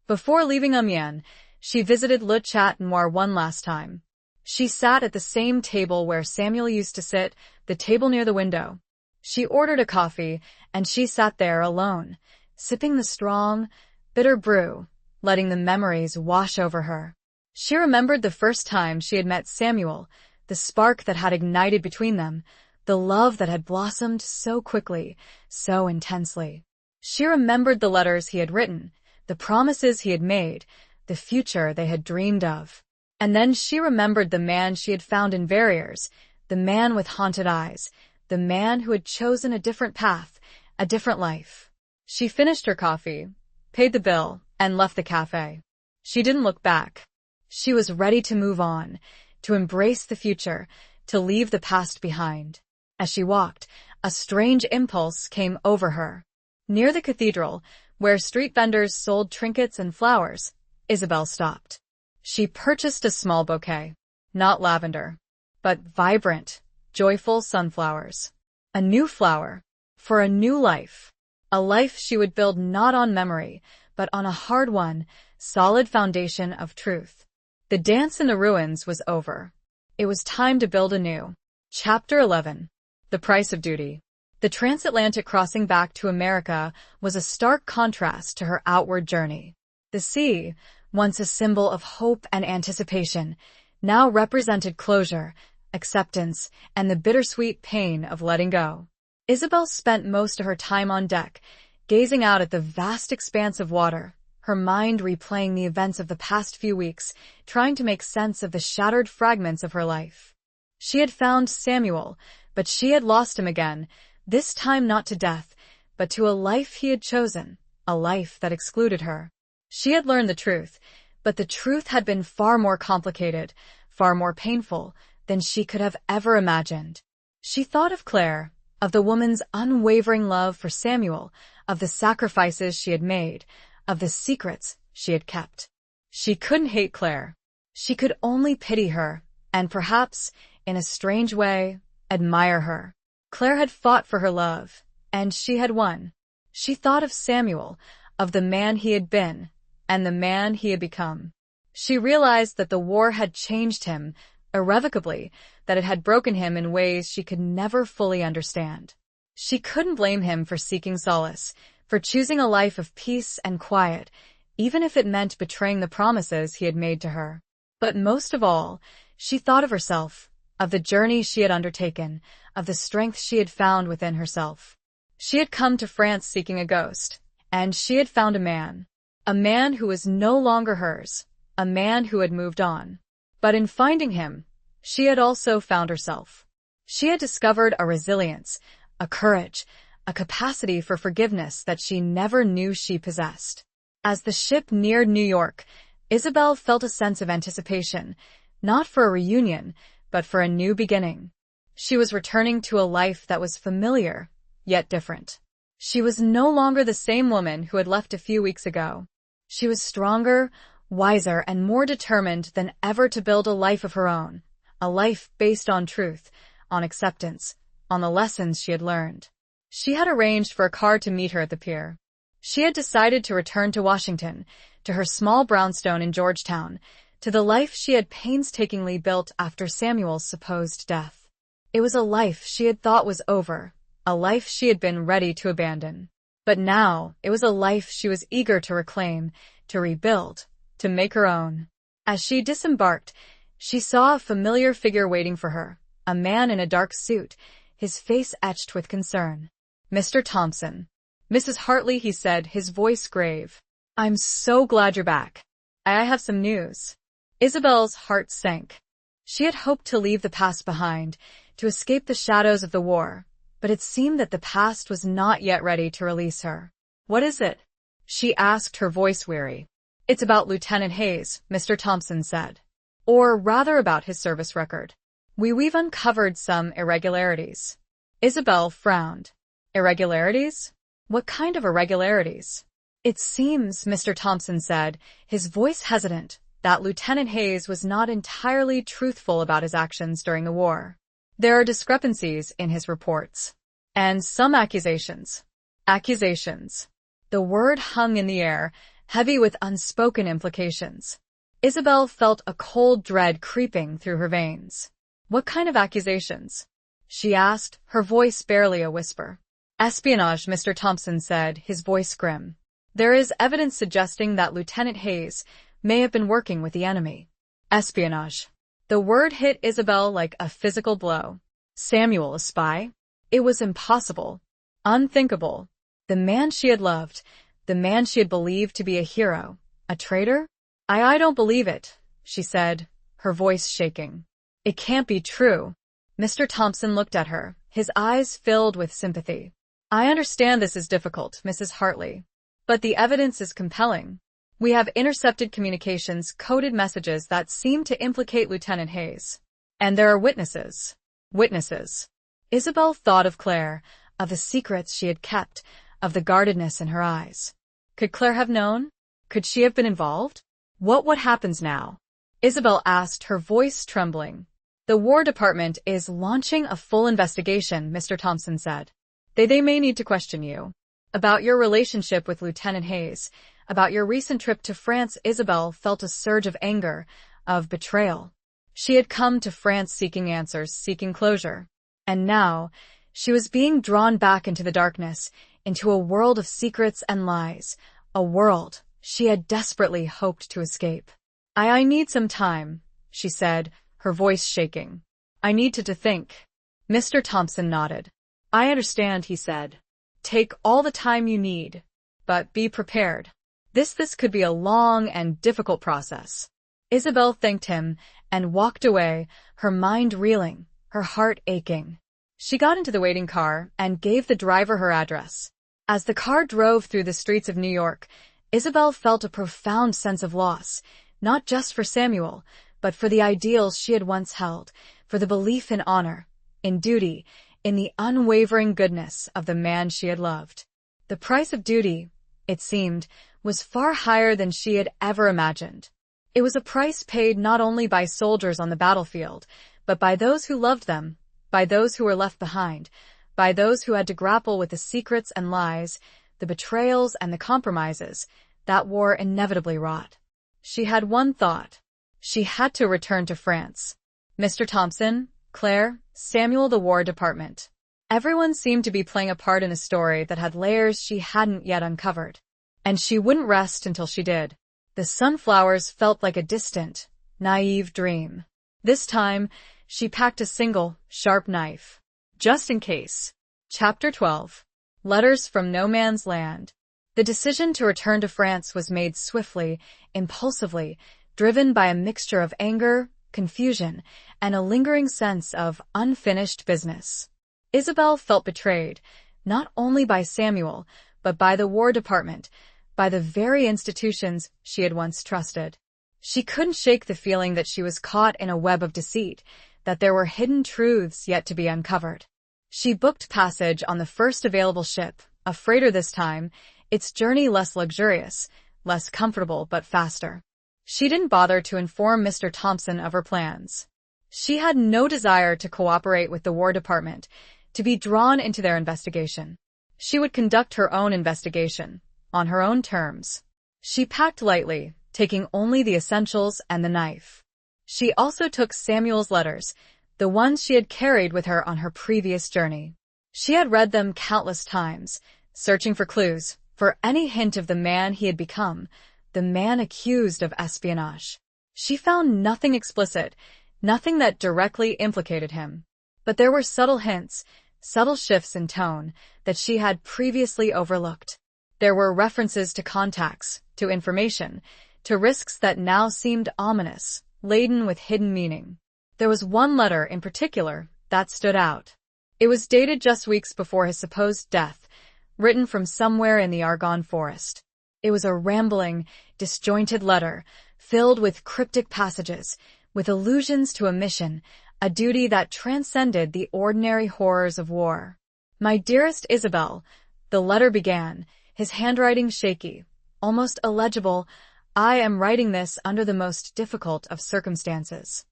Before leaving Amiens, she visited Le Chat Noir one last time. She sat at the same table where Samuel used to sit, the table near the window. She ordered a coffee, and she sat there alone, sipping the strong, bitter brew, letting the memories wash over her. She remembered the first time she had met Samuel, the spark that had ignited between them, the love that had blossomed so quickly, so intensely. She remembered the letters he had written, the promises he had made, the future they had dreamed of. And then she remembered the man she had found in Verrières, the man with haunted eyes, the man who had chosen a different path, a different life. She finished her coffee, paid the bill, and left the cafe. She didn't look back. She was ready to move on, to embrace the future, to leave the past behind. As she walked, a strange impulse came over her. Near the cathedral, where street vendors sold trinkets and flowers, Isabel stopped. She purchased a small bouquet, not lavender, but vibrant, joyful sunflowers. A new flower, for a new life. A life she would build not on memory, but on a hard-won, solid foundation of truth. The dance in the ruins was over. It was time to build anew. Chapter 11. The Price of Duty. The transatlantic crossing back to America was a stark contrast to her outward journey. The sea, once a symbol of hope and anticipation, now represented closure, acceptance, and the bittersweet pain of letting go. Isabel spent most of her time on deck, gazing out at the vast expanse of water, her mind replaying the events of the past few weeks, trying to make sense of the shattered fragments of her life. She had found Samuel, but she had lost him again, this time not to death, but to a life he had chosen, a life that excluded her. She had learned the truth, but the truth had been far more complicated, far more painful than she could have ever imagined. She thought of Claire, of the woman's unwavering love for Samuel, of the sacrifices she had made, of the secrets she had kept. She couldn't hate Claire. She could only pity her, and perhaps, in a strange way, admire her. Claire had fought for her love, and she had won. She thought of Samuel, of the man he had been, and the man he had become. She realized that the war had changed him irrevocably, that it had broken him in ways she could never fully understand. She couldn't blame him for seeking solace, for choosing a life of peace and quiet, even if it meant betraying the promises he had made to her. But most of all, she thought of herself, of the journey she had undertaken, of the strength she had found within herself. She had come to France seeking a ghost, and she had found a man who was no longer hers, a man who had moved on. But in finding him, she had also found herself. She had discovered a resilience, a courage, a capacity for forgiveness that she never knew she possessed. As the ship neared New York, Isabel felt a sense of anticipation, not for a reunion, but for a new beginning. She was returning to a life that was familiar, yet different. She was no longer the same woman who had left a few weeks ago. She was stronger, wiser, and more determined than ever to build a life of her own, a life based on truth, on acceptance, on the lessons she had learned. She had arranged for a car to meet her at the pier. She had decided to return to Washington, to her small brownstone in Georgetown, to the life she had painstakingly built after Samuel's supposed death. It was a life she had thought was over, a life she had been ready to abandon. But now, it was a life she was eager to reclaim, to rebuild, to make her own. As she disembarked, she saw a familiar figure waiting for her, a man in a dark suit, his face etched with concern. "Mr. Thompson." "Mrs. Hartley," he said, his voice grave. "I'm so glad you're back. I have some news." Isabel's heart sank. She had hoped to leave the past behind, to escape the shadows of the war, but it seemed that the past was not yet ready to release her. "What is it?" she asked, her voice weary. "It's about Lieutenant Hayes," Mr. Thompson said. "Or rather about his service record. We've uncovered some irregularities." Isabel frowned. "Irregularities? What kind of irregularities?" "It seems," Mr. Thompson said, his voice hesitant, "that Lieutenant Hayes was not entirely truthful about his actions during the war. There are discrepancies in his reports. And some accusations." Accusations. The word hung in the air, heavy with unspoken implications. Isabel felt a cold dread creeping through her veins. "What kind of accusations?" she asked, her voice barely a whisper. "Espionage," Mr. Thompson said, his voice grim. "There is evidence suggesting that Lieutenant Hayes may have been working with the enemy." Espionage. The word hit Isabel like a physical blow. Samuel, a spy? It was impossible. Unthinkable. The man she had loved, the man she had believed to be a hero, a traitor? I don't believe it," she said, her voice shaking. "It can't be true." Mr. Thompson looked at her, his eyes filled with sympathy. "I understand this is difficult, Mrs. Hartley. But the evidence is compelling. We have intercepted communications, coded messages that seem to implicate Lieutenant Hayes. And there are witnesses." Witnesses. Isabel thought of Claire, of the secrets she had kept, of the guardedness in her eyes. Could Claire have known? Could she have been involved? What happens now?" Isabel asked, her voice trembling. "The War Department is launching a full investigation," Mr. Thompson said. They may need to question you. About your relationship with Lieutenant Hayes, about your recent trip to France." Isabel felt a surge of anger, of betrayal. She had come to France seeking answers, seeking closure. And now, she was being drawn back into the darkness, into a world of secrets and lies, a world she had desperately hoped to escape. I need some time," she said, her voice shaking. "I need to think." Mr. Thompson nodded. I understand, he said. Take all the time you need, but be prepared. This could be a long and difficult process. Isabel thanked him and walked away, her mind reeling, her heart aching. She got into the waiting car and gave the driver her address. As the car drove through the streets of New York, Isabel felt a profound sense of loss, not just for Samuel, but for the ideals she had once held, for the belief in honor, in duty, in the unwavering goodness of the man she had loved. The price of duty, it seemed, was far higher than she had ever imagined. It was a price paid not only by soldiers on the battlefield, but by those who loved them, by those who were left behind, by those who had to grapple with the secrets and lies, the betrayals and the compromises that war inevitably wrought. She had one thought. She had to return to France. Mr. Thompson, Claire, Samuel, the War Department. Everyone seemed to be playing a part in a story that had layers she hadn't yet uncovered. And she wouldn't rest until she did. The sunflowers felt like a distant, naive dream. This time, she packed a single, sharp knife. Just in case. Chapter 12. Letters from No Man's Land. The decision to return to France was made swiftly, impulsively, driven by a mixture of anger, confusion, and a lingering sense of unfinished business. Isabel felt betrayed, not only by Samuel, but by the War Department, by the very institutions she had once trusted. She couldn't shake the feeling that she was caught in a web of deceit, that there were hidden truths yet to be uncovered. She booked passage on the first available ship, a freighter this time, its journey less luxurious, less comfortable but faster. She didn't bother to inform Mr. Thompson of her plans. She had no desire to cooperate with the War Department, to be drawn into their investigation. She would conduct her own investigation, on her own terms. She packed lightly, taking only the essentials and the knife. She also took Samuel's letters, the ones she had carried with her on her previous journey. She had read them countless times, searching for clues, for any hint of the man he had become, the man accused of espionage. She found nothing explicit, nothing that directly implicated him. But there were subtle hints, subtle shifts in tone that she had previously overlooked. There were references to contacts, to information, to risks that now seemed ominous, laden with hidden meaning. There was one letter in particular that stood out. It was dated just weeks before his supposed death, written from somewhere in the Argonne forest. It was a rambling, disjointed letter, filled with cryptic passages, with allusions to a mission, a duty that transcended the ordinary horrors of war. My dearest Isabel, the letter began, his handwriting shaky, almost illegible. I am writing this under the most difficult of circumstances.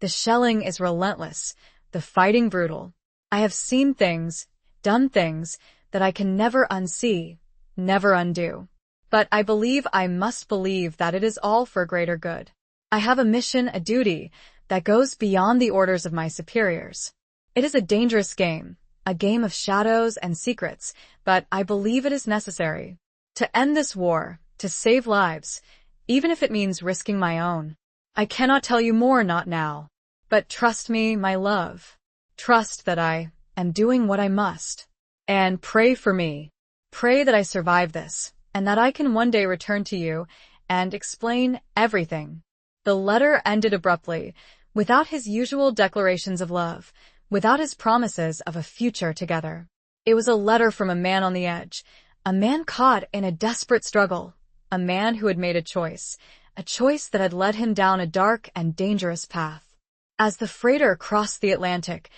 The shelling is relentless, the fighting brutal. I have seen things, done things, that I can never unsee, never undo. But I must believe that it is all for greater good. I have a mission, a duty, that goes beyond the orders of my superiors. It is a dangerous game, a game of shadows and secrets, but I believe it is necessary. To end this war, to save lives, even if it means risking my own. I cannot tell you more, not now. But trust me, my love. Trust that I am doing what I must. And pray for me. Pray that I survive this, and that I can one day return to you and explain everything. The letter ended abruptly, without his usual declarations of love, without his promises of a future together. It was a letter from a man on the edge, a man caught in a desperate struggle, a man who had made a choice that had led him down a dark and dangerous path. As the freighter crossed the Atlantic,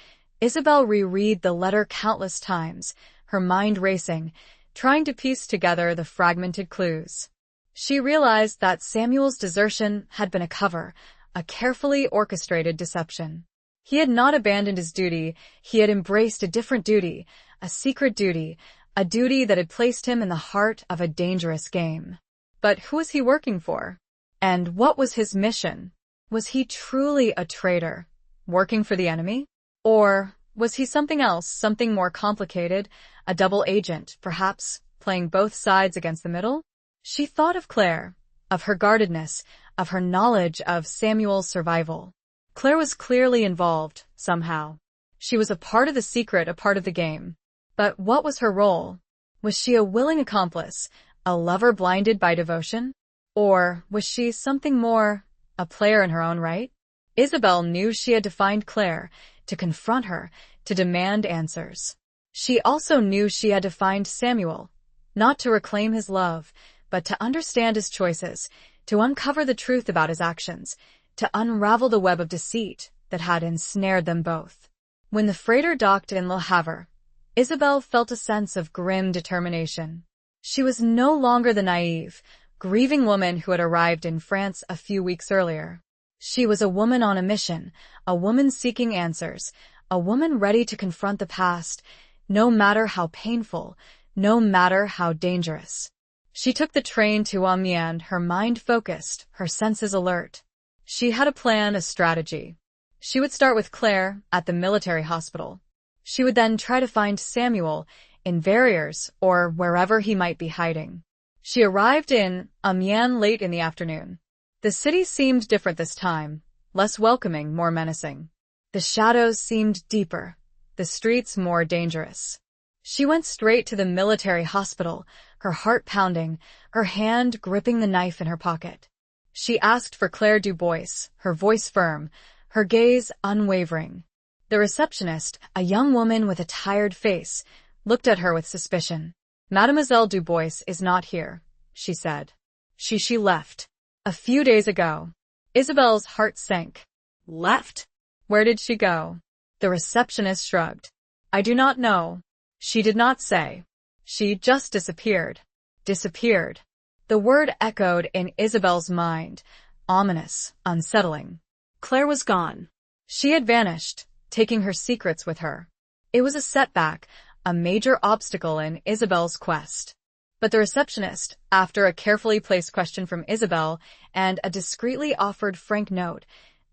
Isabel reread the letter countless times, her mind racing, trying to piece together the fragmented clues. She realized that Samuel's desertion had been a cover, a carefully orchestrated deception. He had not abandoned his duty, he had embraced a different duty, a secret duty, a duty that had placed him in the heart of a dangerous game. But who was he working for? And what was his mission? Was he truly a traitor, working for the enemy? Or was he something else, something more complicated, a double agent, perhaps, playing both sides against the middle? She thought of Claire, of her guardedness, of her knowledge of Samuel's survival. Claire was clearly involved, somehow. She was a part of the secret, a part of the game. But what was her role? Was she a willing accomplice, a lover blinded by devotion? Or was she something more, a player in her own right? Isabel knew she had to find Claire, to confront her, to demand answers. She also knew she had to find Samuel, not to reclaim his love, but to understand his choices, to uncover the truth about his actions, to unravel the web of deceit that had ensnared them both. When the freighter docked in Le Havre, Isabel felt a sense of grim determination. She was no longer the naive, grieving woman who had arrived in France a few weeks earlier. She was a woman on a mission, a woman seeking answers, a woman ready to confront the past, no matter how painful, no matter how dangerous. She took the train to Amiens, her mind focused, her senses alert. She had a plan, a strategy. She would start with Claire at the military hospital. She would then try to find Samuel in Verrières or wherever he might be hiding. She arrived in Amiens late in the afternoon. The city seemed different this time, less welcoming, more menacing. The shadows seemed deeper, the streets more dangerous. She went straight to the military hospital, her heart pounding, her hand gripping the knife in her pocket. She asked for Claire Dubois, her voice firm, her gaze unwavering. The receptionist, a young woman with a tired face, looked at her with suspicion. Mademoiselle Dubois is not here, she said. She left. A few days ago. Isabel's heart sank. Left? Where did she go? The receptionist shrugged. I do not know. She did not say. She just disappeared. Disappeared. The word echoed in Isabel's mind, ominous, unsettling. Claire was gone. She had vanished, taking her secrets with her. It was a setback, a major obstacle in Isabel's quest. But the receptionist, after a carefully placed question from Isabel and a discreetly offered frank note,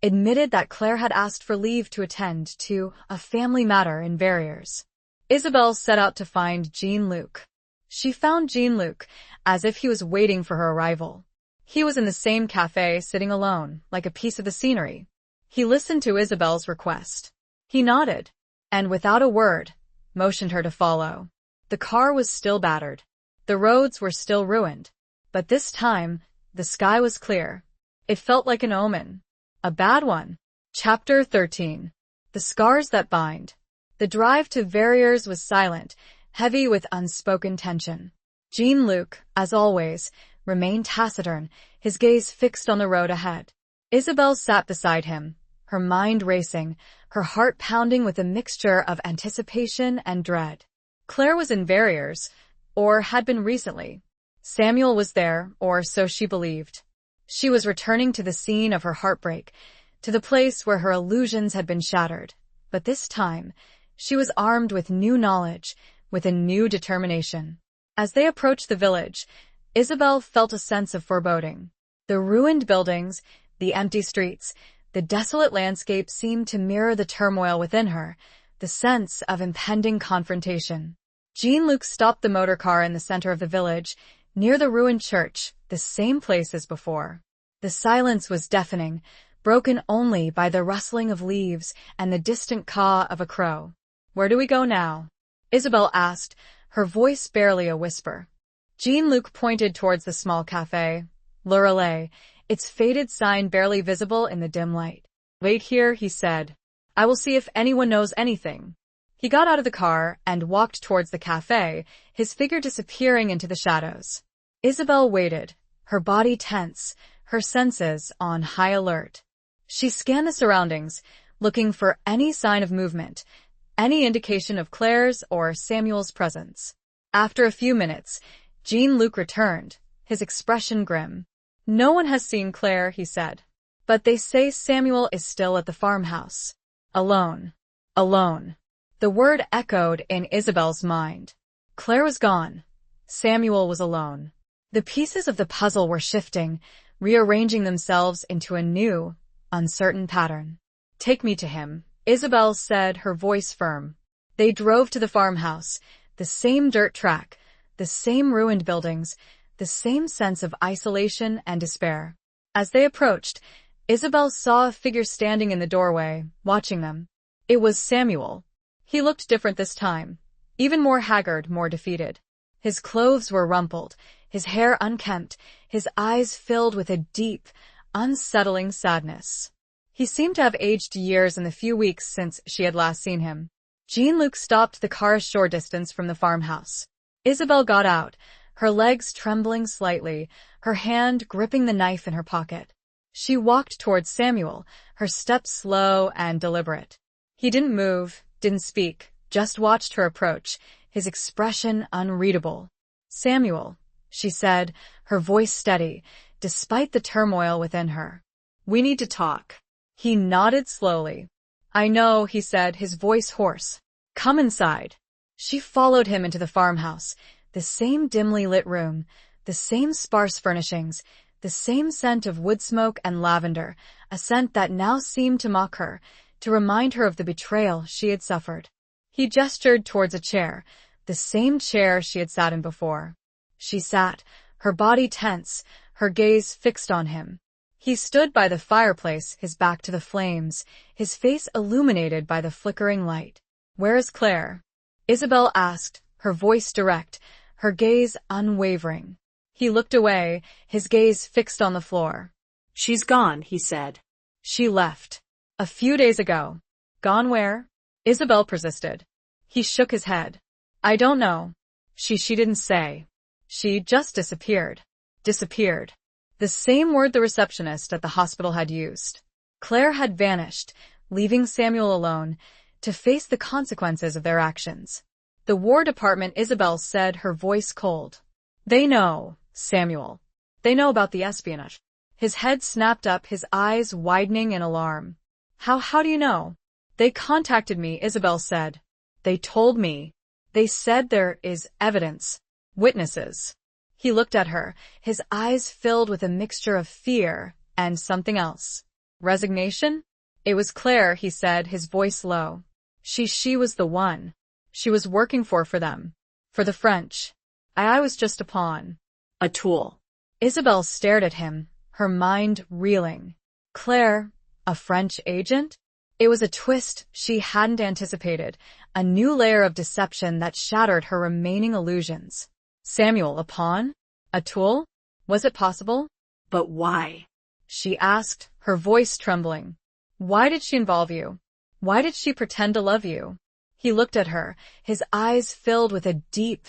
admitted that Claire had asked for leave to attend to a family matter in Verrières. Isabel set out to find Jean-Luc. She found Jean-Luc, as if he was waiting for her arrival. He was in the same cafe, sitting alone, like a piece of the scenery. He listened to Isabel's request. He nodded, and without a word, motioned her to follow. The car was still battered. The roads were still ruined. But this time, the sky was clear. It felt like an omen. A bad one. Chapter 13. The Scars That Bind. The drive to Verrières was silent, heavy with unspoken tension. Jean-Luc, as always, remained taciturn, his gaze fixed on the road ahead. Isabel sat beside him, her mind racing, her heart pounding with a mixture of anticipation and dread. Claire was in Verrières, or had been recently. Samuel was there, or so she believed. She was returning to the scene of her heartbreak, to the place where her illusions had been shattered. But this time, she was armed with new knowledge, with a new determination. As they approached the village, Isabel felt a sense of foreboding. The ruined buildings, the empty streets, the desolate landscape seemed to mirror the turmoil within her, the sense of impending confrontation. Jean-Luc stopped the motor car in the center of the village, near the ruined church, the same place as before. The silence was deafening, broken only by the rustling of leaves and the distant caw of a crow. Where do we go now? Isabel asked, her voice barely a whisper. Jean-Luc pointed towards the small cafe, Le Relais, its faded sign barely visible in the dim light. Wait here, he said. I will see if anyone knows anything. He got out of the car and walked towards the cafe, his figure disappearing into the shadows. Isabel waited, her body tense, her senses on high alert. She scanned the surroundings, looking for any sign of movement, any indication of Claire's or Samuel's presence. After a few minutes, Jean-Luc returned, his expression grim. No one has seen Claire, he said. But they say Samuel is still at the farmhouse. Alone. Alone. The word echoed in Isabel's mind. Claire was gone. Samuel was alone. The pieces of the puzzle were shifting, rearranging themselves into a new, uncertain pattern. Take me to him, Isabel said, her voice firm. They drove to the farmhouse, the same dirt track, the same ruined buildings, the same sense of isolation and despair. As they approached, Isabel saw a figure standing in the doorway, watching them. It was Samuel. He looked different this time, even more haggard, more defeated. His clothes were rumpled, his hair unkempt, his eyes filled with a deep, unsettling sadness. He seemed to have aged years in the few weeks since she had last seen him. Jean-Luc stopped the car a short distance from the farmhouse. Isabel got out, her legs trembling slightly, her hand gripping the knife in her pocket. She walked towards Samuel, her steps slow and deliberate. He didn't move, didn't speak, just watched her approach, his expression unreadable. "Samuel," she said, her voice steady, despite the turmoil within her. "We need to talk." He nodded slowly. "I know," he said, his voice hoarse. "Come inside." She followed him into the farmhouse, the same dimly lit room, the same sparse furnishings, the same scent of wood smoke and lavender, a scent that now seemed to mock her, to remind her of the betrayal she had suffered. He gestured towards a chair, the same chair she had sat in before. She sat, her body tense, her gaze fixed on him. He stood by the fireplace, his back to the flames, his face illuminated by the flickering light. "Where is Claire?" Isabel asked, her voice direct, her gaze unwavering. He looked away, his gaze fixed on the floor. "She's gone," he said. "She left. A few days ago." "Gone where?" Isabel persisted. He shook his head. "I don't know. She didn't say. She just disappeared." Disappeared. The same word the receptionist at the hospital had used. Claire had vanished, leaving Samuel alone, to face the consequences of their actions. "The War Department," Isabel said, her voice cold. "They know, Samuel. They know about the espionage." His head snapped up, his eyes widening in alarm. How do you know?" "They contacted me," Isabel said. "They told me. They said there is evidence. Witnesses." He looked at her, his eyes filled with a mixture of fear and something else. "Resignation?" "It was Claire," he said, his voice low. She was the one. She was working for them. For the French. I was just a pawn. "A tool." Isabel stared at him, her mind reeling. Claire, a French agent? It was a twist she hadn't anticipated, a new layer of deception that shattered her remaining illusions. Samuel, a pawn? A tool? Was it possible? "But why?" she asked, her voice trembling. "Why did she involve you? Why did she pretend to love you?" He looked at her, his eyes filled with a deep,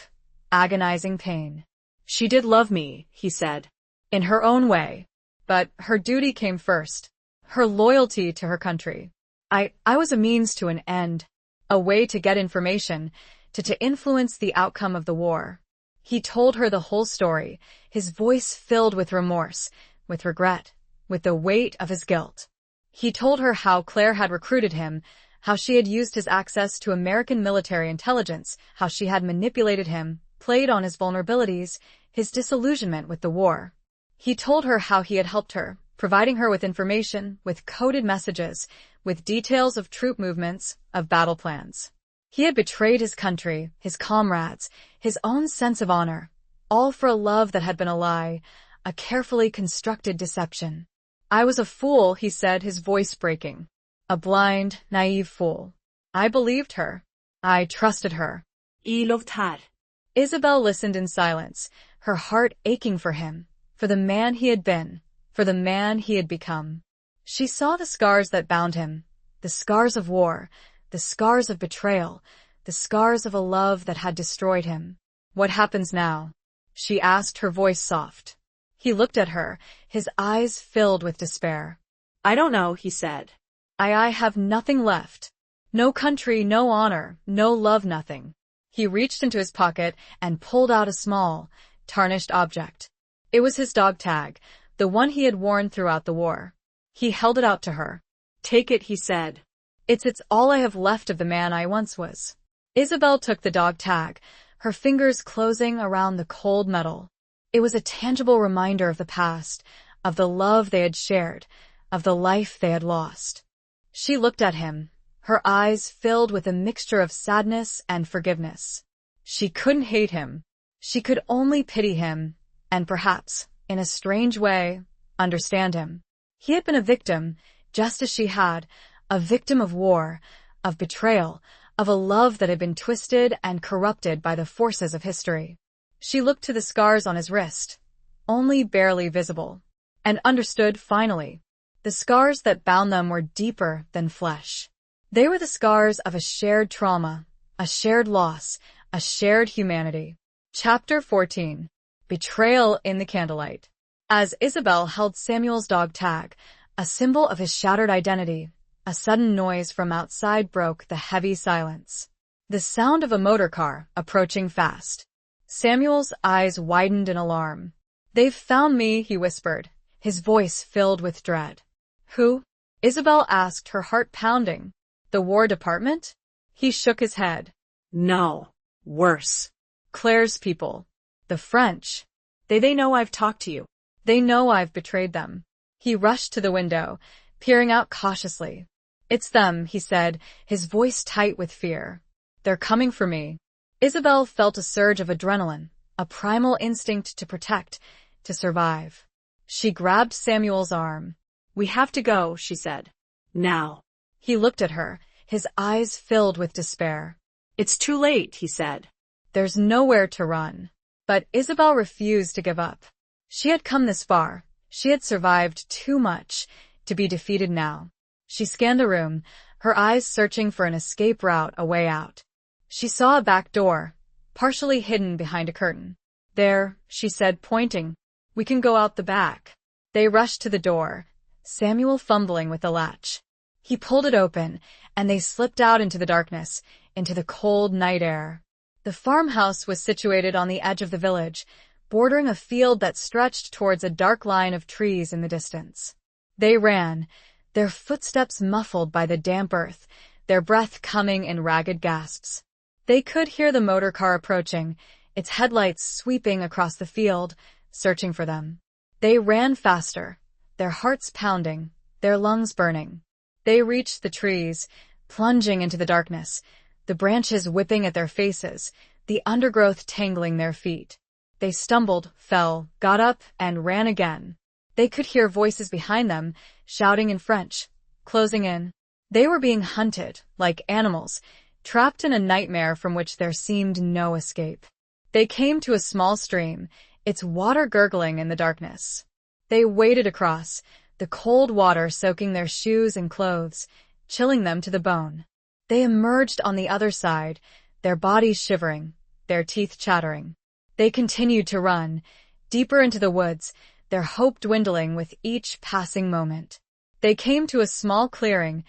agonizing pain. "She did love me," he said. "In her own way. But her duty came first. Her loyalty to her country. I was a means to an end. A way to get information, to influence the outcome of the war." He told her the whole story, his voice filled with remorse, with regret, with the weight of his guilt. He told her how Claire had recruited him, how she had used his access to American military intelligence, how she had manipulated him, played on his vulnerabilities, his disillusionment with the war. He told her how he had helped her, providing her with information, with coded messages, with details of troop movements, of battle plans. He had betrayed his country, his comrades, his own sense of honor, all for a love that had been a lie, a carefully constructed deception. "I was a fool," he said, his voice breaking. "A blind, naive fool. I believed her. I trusted her." "I loved her." Isabel listened in silence, her heart aching for him, for the man he had been, for the man he had become. She saw the scars that bound him, the scars of war, the scars of betrayal, the scars of a love that had destroyed him. "What happens now?" she asked, her voice soft. He looked at her, his eyes filled with despair. "I don't know," he said. I have nothing left. No country, no honor, no love, nothing." He reached into his pocket and pulled out a small, tarnished object. It was his dog tag, the one he had worn throughout the war. He held it out to her. "Take it," he said. It's all I have left of the man I once was." Isabel took the dog tag, her fingers closing around the cold metal. It was a tangible reminder of the past, of the love they had shared, of the life they had lost. She looked at him, her eyes filled with a mixture of sadness and forgiveness. She couldn't hate him. She could only pity him, and perhaps, in a strange way, understand him. He had been a victim, just as she had, a victim of war, of betrayal, of a love that had been twisted and corrupted by the forces of history. She looked to the scars on his wrist, only barely visible, and understood finally. The scars that bound them were deeper than flesh. They were the scars of a shared trauma, a shared loss, a shared humanity. Chapter 14. Betrayal in the Candlelight. As Isabel held Samuel's dog Tag, a symbol of his shattered identity, a sudden noise from outside broke the heavy silence. The sound of a motor car approaching fast. Samuel's eyes widened in alarm. "They've found me," he whispered, his voice filled with dread. "Who?" Isabel asked, her heart pounding. "The War Department?" He shook his head. No. Worse. "Claire's people. The French. They know I've talked to you. They know I've betrayed them." He rushed to the window, peering out cautiously. "It's them," he said, his voice tight with fear. "They're coming for me." Isabel felt a surge of adrenaline, a primal instinct to protect, to survive. She grabbed Samuel's arm. "We have to go," she said. "Now." He looked at her, his eyes filled with despair. "It's too late," he said. "There's nowhere to run." But Isabel refused to give up. She had come this far. She had survived too much to be defeated now. She scanned the room, her eyes searching for an escape route, a way out. She saw a back door, partially hidden behind a curtain. "There," she said, pointing. "We can go out the back." They rushed to the door, Samuel fumbling with the latch. He pulled it open, and they slipped out into the darkness, into the cold night air. The farmhouse was situated on the edge of the village, bordering a field that stretched towards a dark line of trees in the distance. They ran, their footsteps muffled by the damp earth, their breath coming in ragged gasps. They could hear the motor car approaching, its headlights sweeping across the field, searching for them. They ran faster, their hearts pounding, their lungs burning. They reached the trees, plunging into the darkness, the branches whipping at their faces, the undergrowth tangling their feet. They stumbled, fell, got up, and ran again. They could hear voices behind them, shouting in French, closing in. They were being hunted, like animals, trapped in a nightmare from which there seemed no escape. They came to a small stream, its water gurgling in the darkness. They waded across, the cold water soaking their shoes and clothes, chilling them to the bone. They emerged on the other side, their bodies shivering, their teeth chattering. They continued to run, deeper into the woods, their hope dwindling with each passing moment. They came to a small clearing,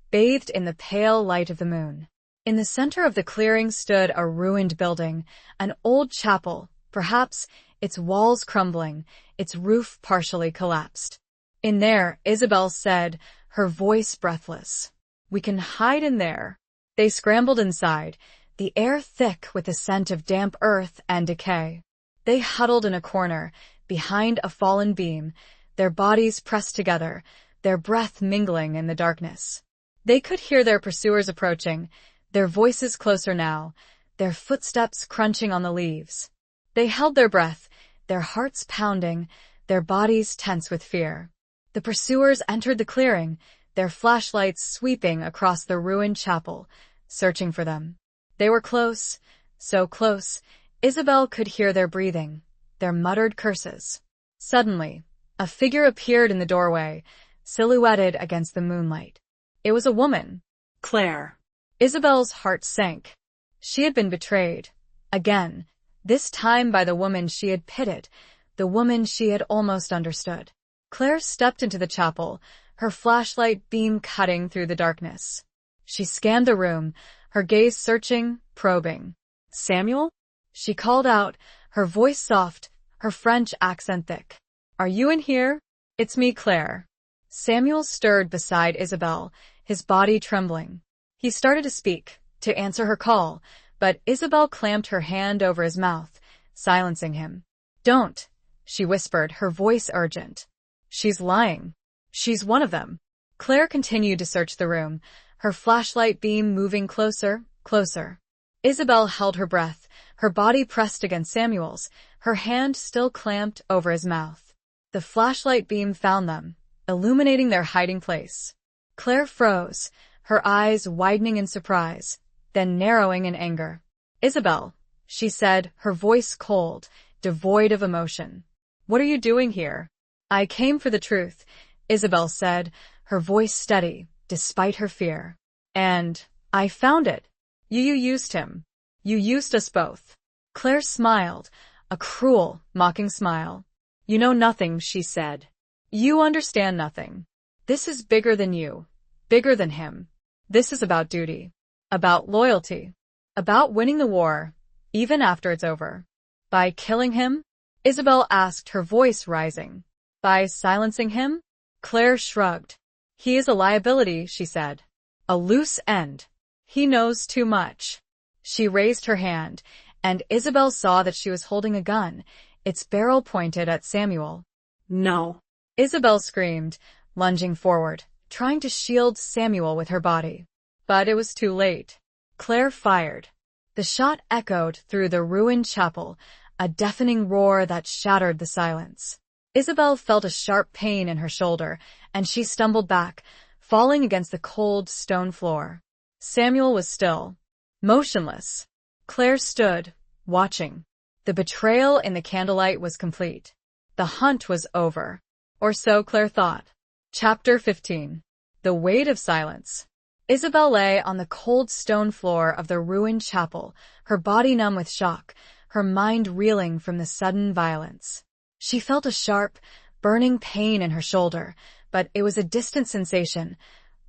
bathed in the pale light of the moon. In the center of the clearing stood a ruined building, an old chapel, perhaps, its walls crumbling, its roof partially collapsed. "In there," Isabel said, her voice breathless. "We can hide in there." They scrambled inside, the air thick with the scent of damp earth and decay. They huddled in a corner, behind a fallen beam, their bodies pressed together, their breath mingling in the darkness. They could hear their pursuers approaching, their voices closer now, their footsteps crunching on the leaves. They held their breath, their hearts pounding, their bodies tense with fear. The pursuers entered the clearing, their flashlights sweeping across the ruined chapel, searching for them. They were close, so close, Isabel could hear their breathing, their muttered curses. Suddenly, a figure appeared in the doorway, silhouetted against the moonlight. It was a woman. Claire. Isabel's heart sank. She had been betrayed. Again, this time by the woman she had pitied, the woman she had almost understood. Claire stepped into the chapel, her flashlight beam cutting through the darkness. She scanned the room, her gaze searching, probing. "Samuel?" She called out, her voice soft, her French accent thick. "Are you in here?" "It's me, Claire." Samuel stirred beside Isabel, his body trembling. He started to speak, to answer her call, but Isabel clamped her hand over his mouth, silencing him. "Don't," she whispered, her voice urgent. "She's lying. She's one of them." Claire continued to search the room, her flashlight beam moving closer, closer. Isabel held her breath, her body pressed against Samuel's, her hand still clamped over his mouth. The flashlight beam found them, illuminating their hiding place. Claire froze, her eyes widening in surprise. then narrowing in anger. "Isabel," she said, her voice cold, devoid of emotion. "What are you doing here?" "I came for the truth," Isabel said, her voice steady, despite her fear. "And I found it. You used him. You used us both." Claire smiled, a cruel, mocking smile. "You know nothing," she said. "You understand nothing. This is bigger than you, bigger than him. This is about duty, about loyalty, about winning the war, even after it's over." "By killing him?" Isabel asked, her voice rising. "By silencing him?" Claire shrugged. "He is a liability," she said. "A loose end. He knows too much." She raised her hand, and Isabel saw that she was holding a gun, its barrel pointed at Samuel. "No," Isabel screamed, lunging forward, trying to shield Samuel with her body. But it was too late. Claire fired. The shot echoed through the ruined chapel, a deafening roar that shattered the silence. Isabel felt a sharp pain in her shoulder, and she stumbled back, falling against the cold stone floor. Samuel was still, motionless. Claire stood, watching. The betrayal in the candlelight was complete. The hunt was over. Or so Claire thought. Chapter 15. The Weight of Silence. Isabel lay on the cold stone floor of the ruined chapel, her body numb with shock, her mind reeling from the sudden violence. She felt a sharp, burning pain in her shoulder, but it was a distant sensation,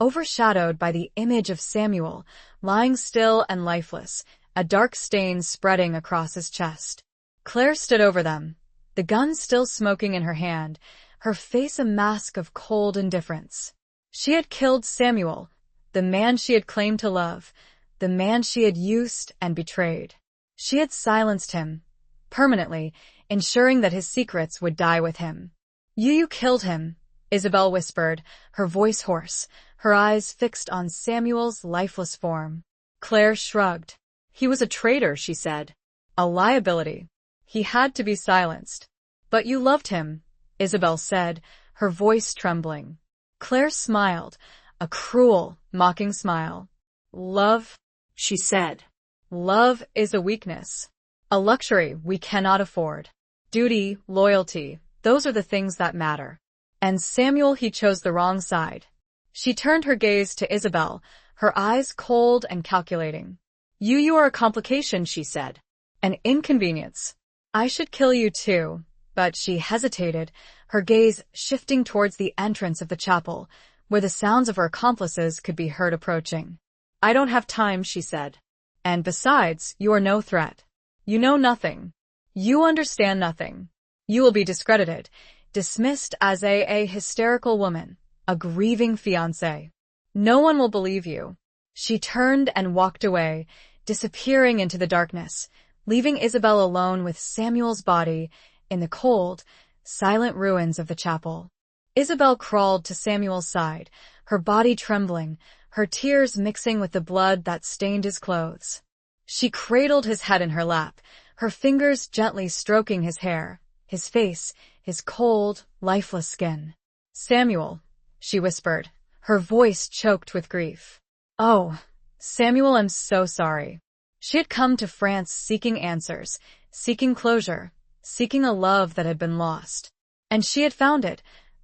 overshadowed by the image of Samuel, lying still and lifeless, a dark stain spreading across his chest. Claire stood over them, the gun still smoking in her hand, her face a mask of cold indifference. She had killed Samuel, the man she had claimed to love, the man she had used and betrayed. She had silenced him, permanently, ensuring that his secrets would die with him. You killed him," Isabel whispered, her voice hoarse, her eyes fixed on Samuel's lifeless form. Claire shrugged. "He was a traitor," she said. "A liability. He had to be silenced." "But you loved him," Isabel said, her voice trembling. Claire smiled, a cruel, mocking smile. "Love," she said. "Love is a weakness. A luxury we cannot afford. Duty, loyalty, those are the things that matter. And Samuel, he chose the wrong side." She turned her gaze to Isabel, her eyes cold and calculating. You are a complication," she said. "An inconvenience. I should kill you too." But she hesitated, her gaze shifting towards the entrance of the chapel, where the sounds of her accomplices could be heard approaching. "I don't have time," she said. "And besides, you are no threat. You know nothing. You understand nothing. You will be discredited, dismissed as a hysterical woman, a grieving fiancé. No one will believe you." She turned and walked away, disappearing into the darkness, leaving Isabel alone with Samuel's body in the cold, silent ruins of the chapel. Isabel crawled to Samuel's side, her body trembling, her tears mixing with the blood that stained his clothes. She cradled his head in her lap, her fingers gently stroking his hair, his face, his cold, lifeless skin. "Samuel," she whispered, her voice choked with grief. "Oh, Samuel, I'm so sorry." She had come to France seeking answers, seeking closure, seeking a love that had been lost. And she had found it,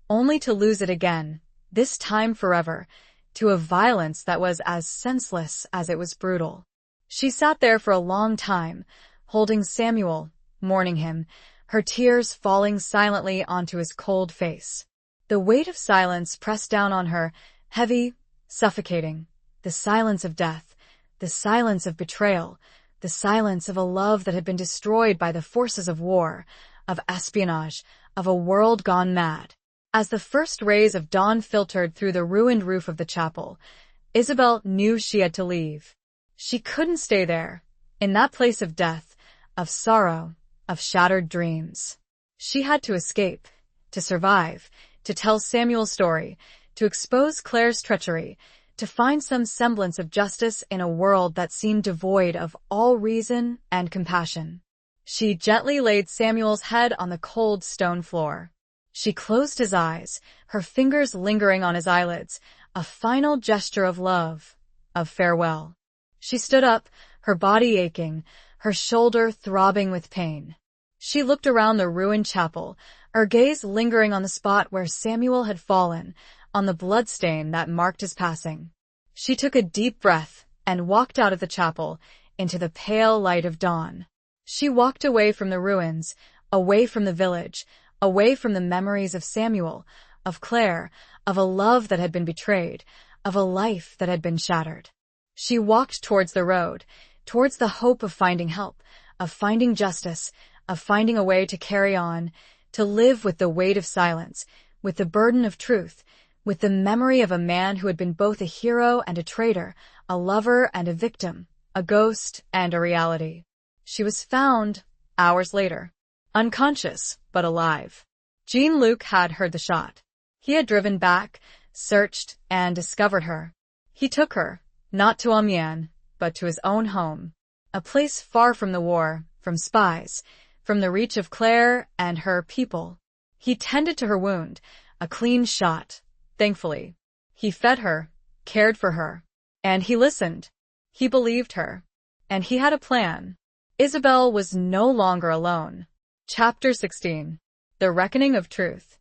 only to lose it again, this time forever, to a violence that was as senseless as it was brutal. She sat there for a long time, holding Samuel, mourning him, her tears falling silently onto his cold face. The weight of silence pressed down on her, heavy, suffocating, the silence of death, the silence of betrayal, the silence of a love that had been destroyed by the forces of war, of espionage, of a world gone mad. As the first rays of dawn filtered through the ruined roof of the chapel, Isabel knew she had to leave. She couldn't stay there, in that place of death, of sorrow, of shattered dreams. She had to escape, to survive, to tell Samuel's story, to expose Claire's treachery, to find some semblance of justice in a world that seemed devoid of all reason and compassion. She gently laid Samuel's head on the cold stone floor. She closed his eyes, her fingers lingering on his eyelids, a final gesture of love, of farewell. She stood up, her body aching, her shoulder throbbing with pain. She looked around the ruined chapel, her gaze lingering on the spot where Samuel had fallen, on the bloodstain that marked his passing. She took a deep breath and walked out of the chapel into the pale light of dawn. She walked away from the ruins, away from the village, away from the memories of Samuel, of Claire, of a love that had been betrayed, of a life that had been shattered. She walked towards the road, towards the hope of finding help, of finding justice, of finding a way to carry on, to live with the weight of silence, with the burden of truth, with the memory of a man who had been both a hero and a traitor, a lover and a victim, a ghost and a reality. She was found hours later, unconscious but alive. Jean-Luc had heard the shot. He had driven back, searched, and discovered her. He took her, not to Amiens, but to his own home, a place far from the war, from spies, from the reach of Claire and her people. He tended to her wound, a clean shot, thankfully. He fed her, cared for her, and he listened. He believed her, and he had a plan. Isabelle was no longer alone. Chapter 16. The Reckoning of Truth.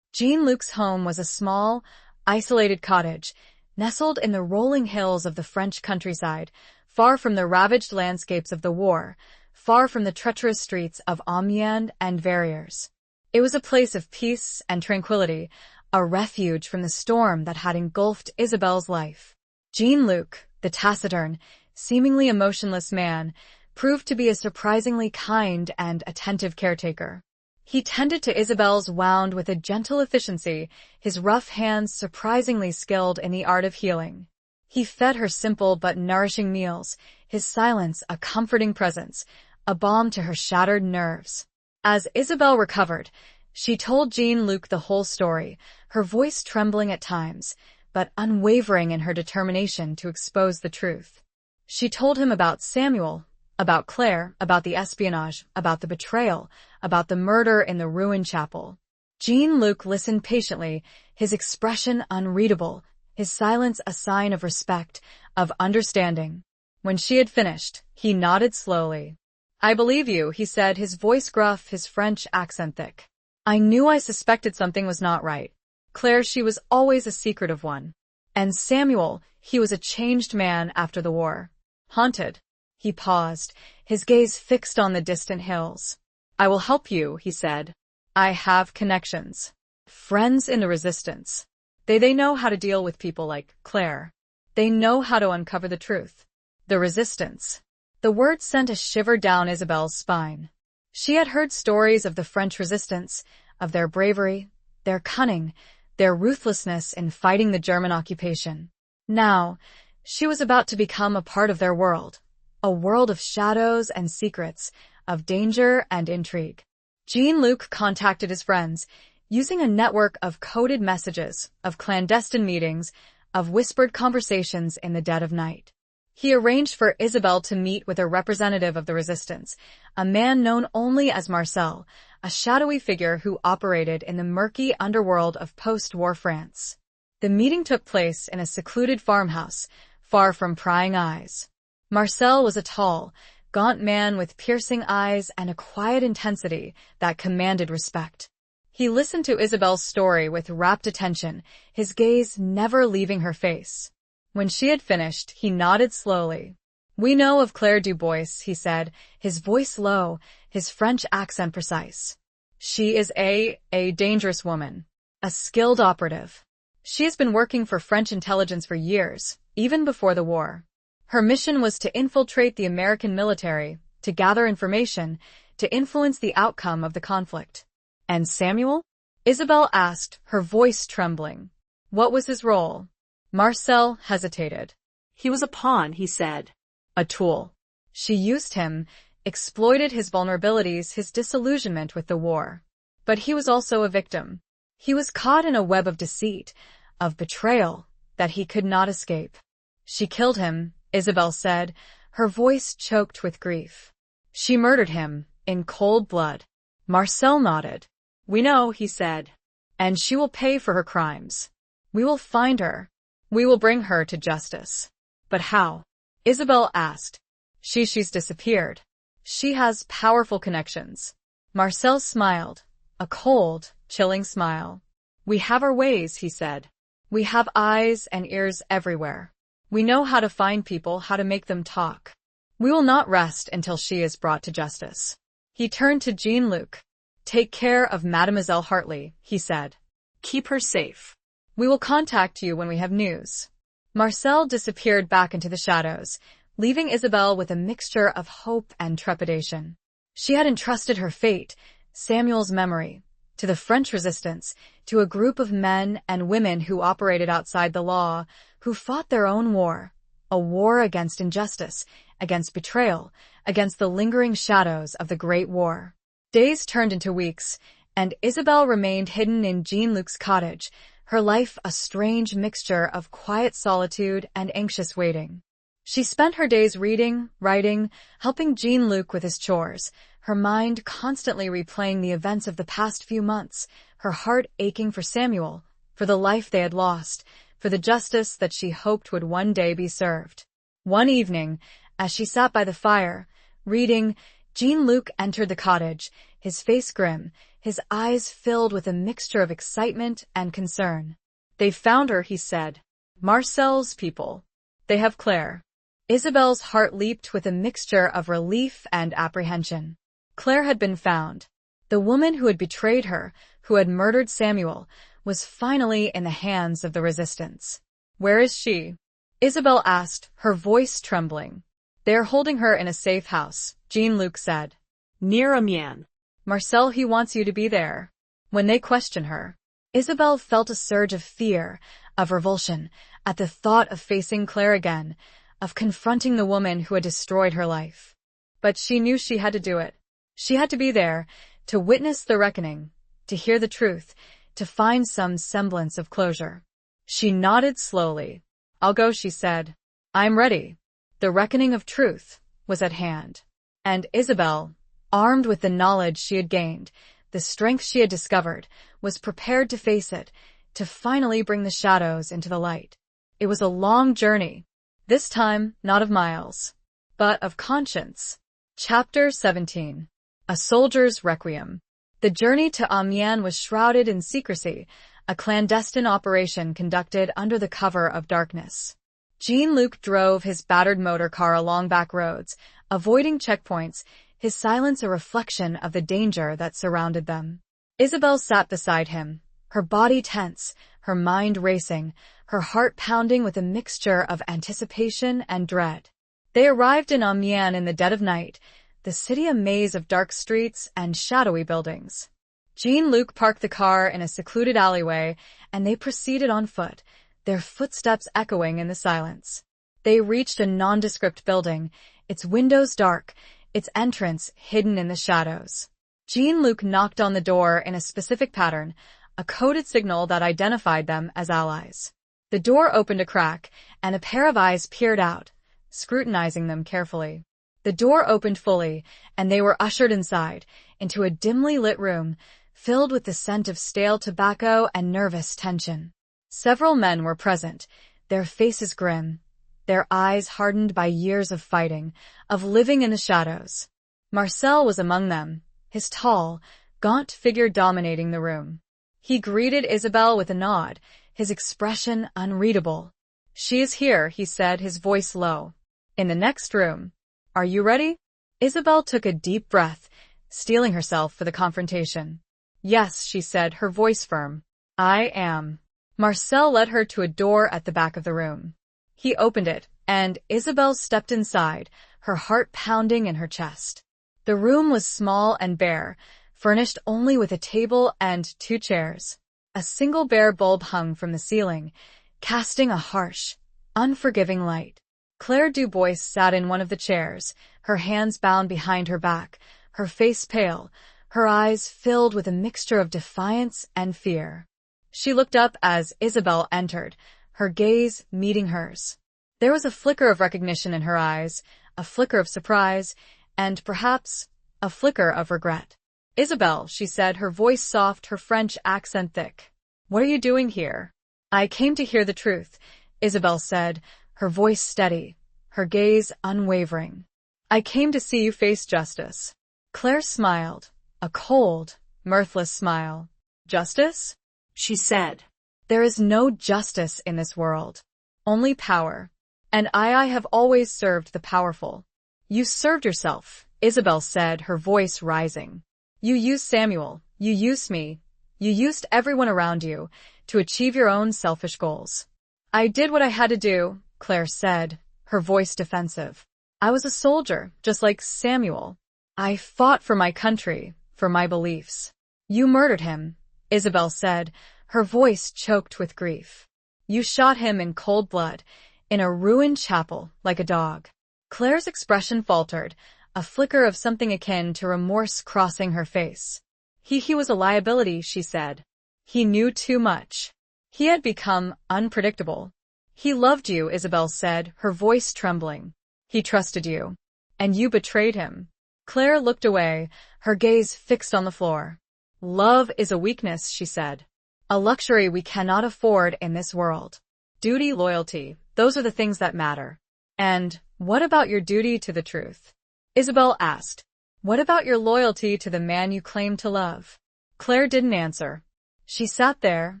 Jean-Luc's home was a small, isolated cottage, nestled in the rolling hills of the French countryside, far from the ravaged landscapes of the war, far from the treacherous streets of Amiens and Verrières. It was a place of peace and tranquility, a refuge from the storm that had engulfed Isabelle's life. Jean-Luc, the taciturn, seemingly emotionless man, proved to be a surprisingly kind and attentive caretaker. He tended to Isabelle's wound with a gentle efficiency, his rough hands surprisingly skilled in the art of healing. He fed her simple but nourishing meals, his silence a comforting presence, a balm to her shattered nerves. As Isabelle recovered, she told Jean-Luc the whole story, her voice trembling at times, but unwavering in her determination to expose the truth. She told him about Samuel, about Claire, about the espionage, about the betrayal, about the murder in the ruined chapel. Jean-Luc listened patiently, his expression unreadable, his silence a sign of respect, of understanding. When she had finished, he nodded slowly. "I believe you," he said, his voice gruff, his French accent thick. "I knew I suspected something was not right. Claire, she was always a secretive one. And Samuel, he was a changed man after the war. Haunted." He paused, his gaze fixed on the distant hills. "I will help you," he said. "I have connections. Friends in the resistance. They know how to deal with people like Claire. They know how to uncover the truth." The resistance. The word sent a shiver down Isabelle's spine. She had heard stories of the French resistance, of their bravery, their cunning, their ruthlessness in fighting the German occupation. Now, she was about to become a part of their world. A world of shadows and secrets, of danger and intrigue. Jean-Luc contacted his friends, using a network of coded messages, of clandestine meetings, of whispered conversations in the dead of night. He arranged for Isabelle to meet with a representative of the resistance, a man known only as Marcel, a shadowy figure who operated in the murky underworld of post-war France. The meeting took place in a secluded farmhouse, far from prying eyes. Marcel was a tall, gaunt man with piercing eyes and a quiet intensity that commanded respect. He listened to Isabelle's story with rapt attention, his gaze never leaving her face. When she had finished, he nodded slowly. "We know of Claire Dubois," he said, his voice low, his French accent precise. "She is a dangerous woman, a skilled operative. She has been working for French intelligence for years, even before the war. Her mission was to infiltrate the American military, to gather information, to influence the outcome of the conflict." "And Samuel?" Isabelle asked, her voice trembling. "What was his role?" Marcel hesitated. "He was a pawn," he said. "A tool. She used him, exploited his vulnerabilities, his disillusionment with the war. But he was also a victim. He was caught in a web of deceit, of betrayal, that he could not escape." "She killed him," Isabelle said, her voice choked with grief. "She murdered him, in cold blood." Marcel nodded. "We know," he said. "And she will pay for her crimes. We will find her. We will bring her to justice." "But how?" Isabel asked. She's disappeared. She has powerful connections. Marcel smiled, a cold, chilling smile. We have our ways, he said. We have eyes and ears everywhere. We know how to find people, how to make them talk. We will not rest until she is brought to justice. He turned to Jean-Luc. Take care of Mademoiselle Hartley, he said. Keep her safe. We will contact you when we have news. Marcel disappeared back into the shadows, leaving Isabel with a mixture of hope and trepidation. She had entrusted her fate, Samuel's memory, to the French resistance, to a group of men and women who operated outside the law, who fought their own war, a war against injustice, against betrayal, against the lingering shadows of the Great War. Days turned into weeks, and Isabel remained hidden in Jean-Luc's cottage, her life a strange mixture of quiet solitude and anxious waiting. She spent her days reading, writing, helping Jean-Luc with his chores, her mind constantly replaying the events of the past few months, her heart aching for Samuel, for the life they had lost, for the justice that she hoped would one day be served. One evening, as she sat by the fire, reading, Jean-Luc entered the cottage, his face grim, his eyes filled with a mixture of excitement and concern. They found her, he said. Marcel's people. They have Claire. Isabel's heart leaped with a mixture of relief and apprehension. Claire had been found. The woman who had betrayed her, who had murdered Samuel, was finally in the hands of the resistance. Where is she? Isabel asked, her voice trembling. They are holding her in a safe house, Jean-Luc said. Near Amiens. Marcel, he wants you to be there. When they questioned her, Isabel felt a surge of fear, of revulsion, at the thought of facing Claire again, of confronting the woman who had destroyed her life. But she knew she had to do it. She had to be there, to witness the reckoning, to hear the truth, to find some semblance of closure. She nodded slowly. I'll go, she said. I'm ready. The reckoning of truth was at hand. And Isabel, armed with the knowledge she had gained, the strength she had discovered, was prepared to face it, to finally bring the shadows into the light. It was a long journey. This time, not of miles, but of conscience. Chapter 17. A Soldier's Requiem. The journey to Amiens was shrouded in secrecy, a clandestine operation conducted under the cover of darkness. Jean-Luc drove his battered motor car along back roads, avoiding checkpoints, his silence a reflection of the danger that surrounded them. Isabel sat beside him, her body tense, her mind racing, her heart pounding with a mixture of anticipation and dread. They arrived in Amiens in the dead of night, the city a maze of dark streets and shadowy buildings. Jean-Luc parked the car in a secluded alleyway, and they proceeded on foot, their footsteps echoing in the silence. They reached a nondescript building, its windows dark, its entrance hidden in the shadows. Jean-Luc knocked on the door in a specific pattern, a coded signal that identified them as allies. The door opened a crack, and a pair of eyes peered out, scrutinizing them carefully. The door opened fully, and they were ushered inside, into a dimly lit room, filled with the scent of stale tobacco and nervous tension. Several men were present, their faces grim, their eyes hardened by years of fighting, of living in the shadows. Marcel was among them, his tall, gaunt figure dominating the room. He greeted Isabel with a nod, his expression unreadable. She is here, he said, his voice low. In the next room. Are you ready? Isabel took a deep breath, steeling herself for the confrontation. Yes, she said, her voice firm. I am. Marcel led her to a door at the back of the room. He opened it, and Isabel stepped inside, her heart pounding in her chest. The room was small and bare, furnished only with a table and 2 chairs. A single bare bulb hung from the ceiling, casting a harsh, unforgiving light. Claire Dubois sat in one of the chairs, her hands bound behind her back, her face pale, her eyes filled with a mixture of defiance and fear. She looked up as Isabel entered, her gaze meeting hers. There was a flicker of recognition in her eyes, a flicker of surprise, and perhaps a flicker of regret. Isabel, she said, her voice soft, her French accent thick. What are you doing here? I came to hear the truth, Isabel said, her voice steady, her gaze unwavering. "I came to see you face justice." Claire smiled, a cold, mirthless smile. "Justice?" she said. "There is no justice in this world. Only power. And I have always served the powerful." "You served yourself," Isabel said, her voice rising. "You used Samuel, you used me, you used everyone around you to achieve your own selfish goals." "I did what I had to do," Claire said, her voice defensive. "I was a soldier, just like Samuel. I fought for my country, for my beliefs." "You murdered him," Isabel said, her voice choked with grief. "You shot him in cold blood, in a ruined chapel, like a dog." Claire's expression faltered, a flicker of something akin to remorse crossing her face. He was a liability," she said. "He knew too much. He had become unpredictable." "He loved you," Isabel said, her voice trembling. "He trusted you. And you betrayed him." Claire looked away, her gaze fixed on the floor. "Love is a weakness," she said. "A luxury we cannot afford in this world. Duty, loyalty, those are the things that matter." "And what about your duty to the truth?" Isabel asked. "What about your loyalty to the man you claim to love?" Claire didn't answer. She sat there,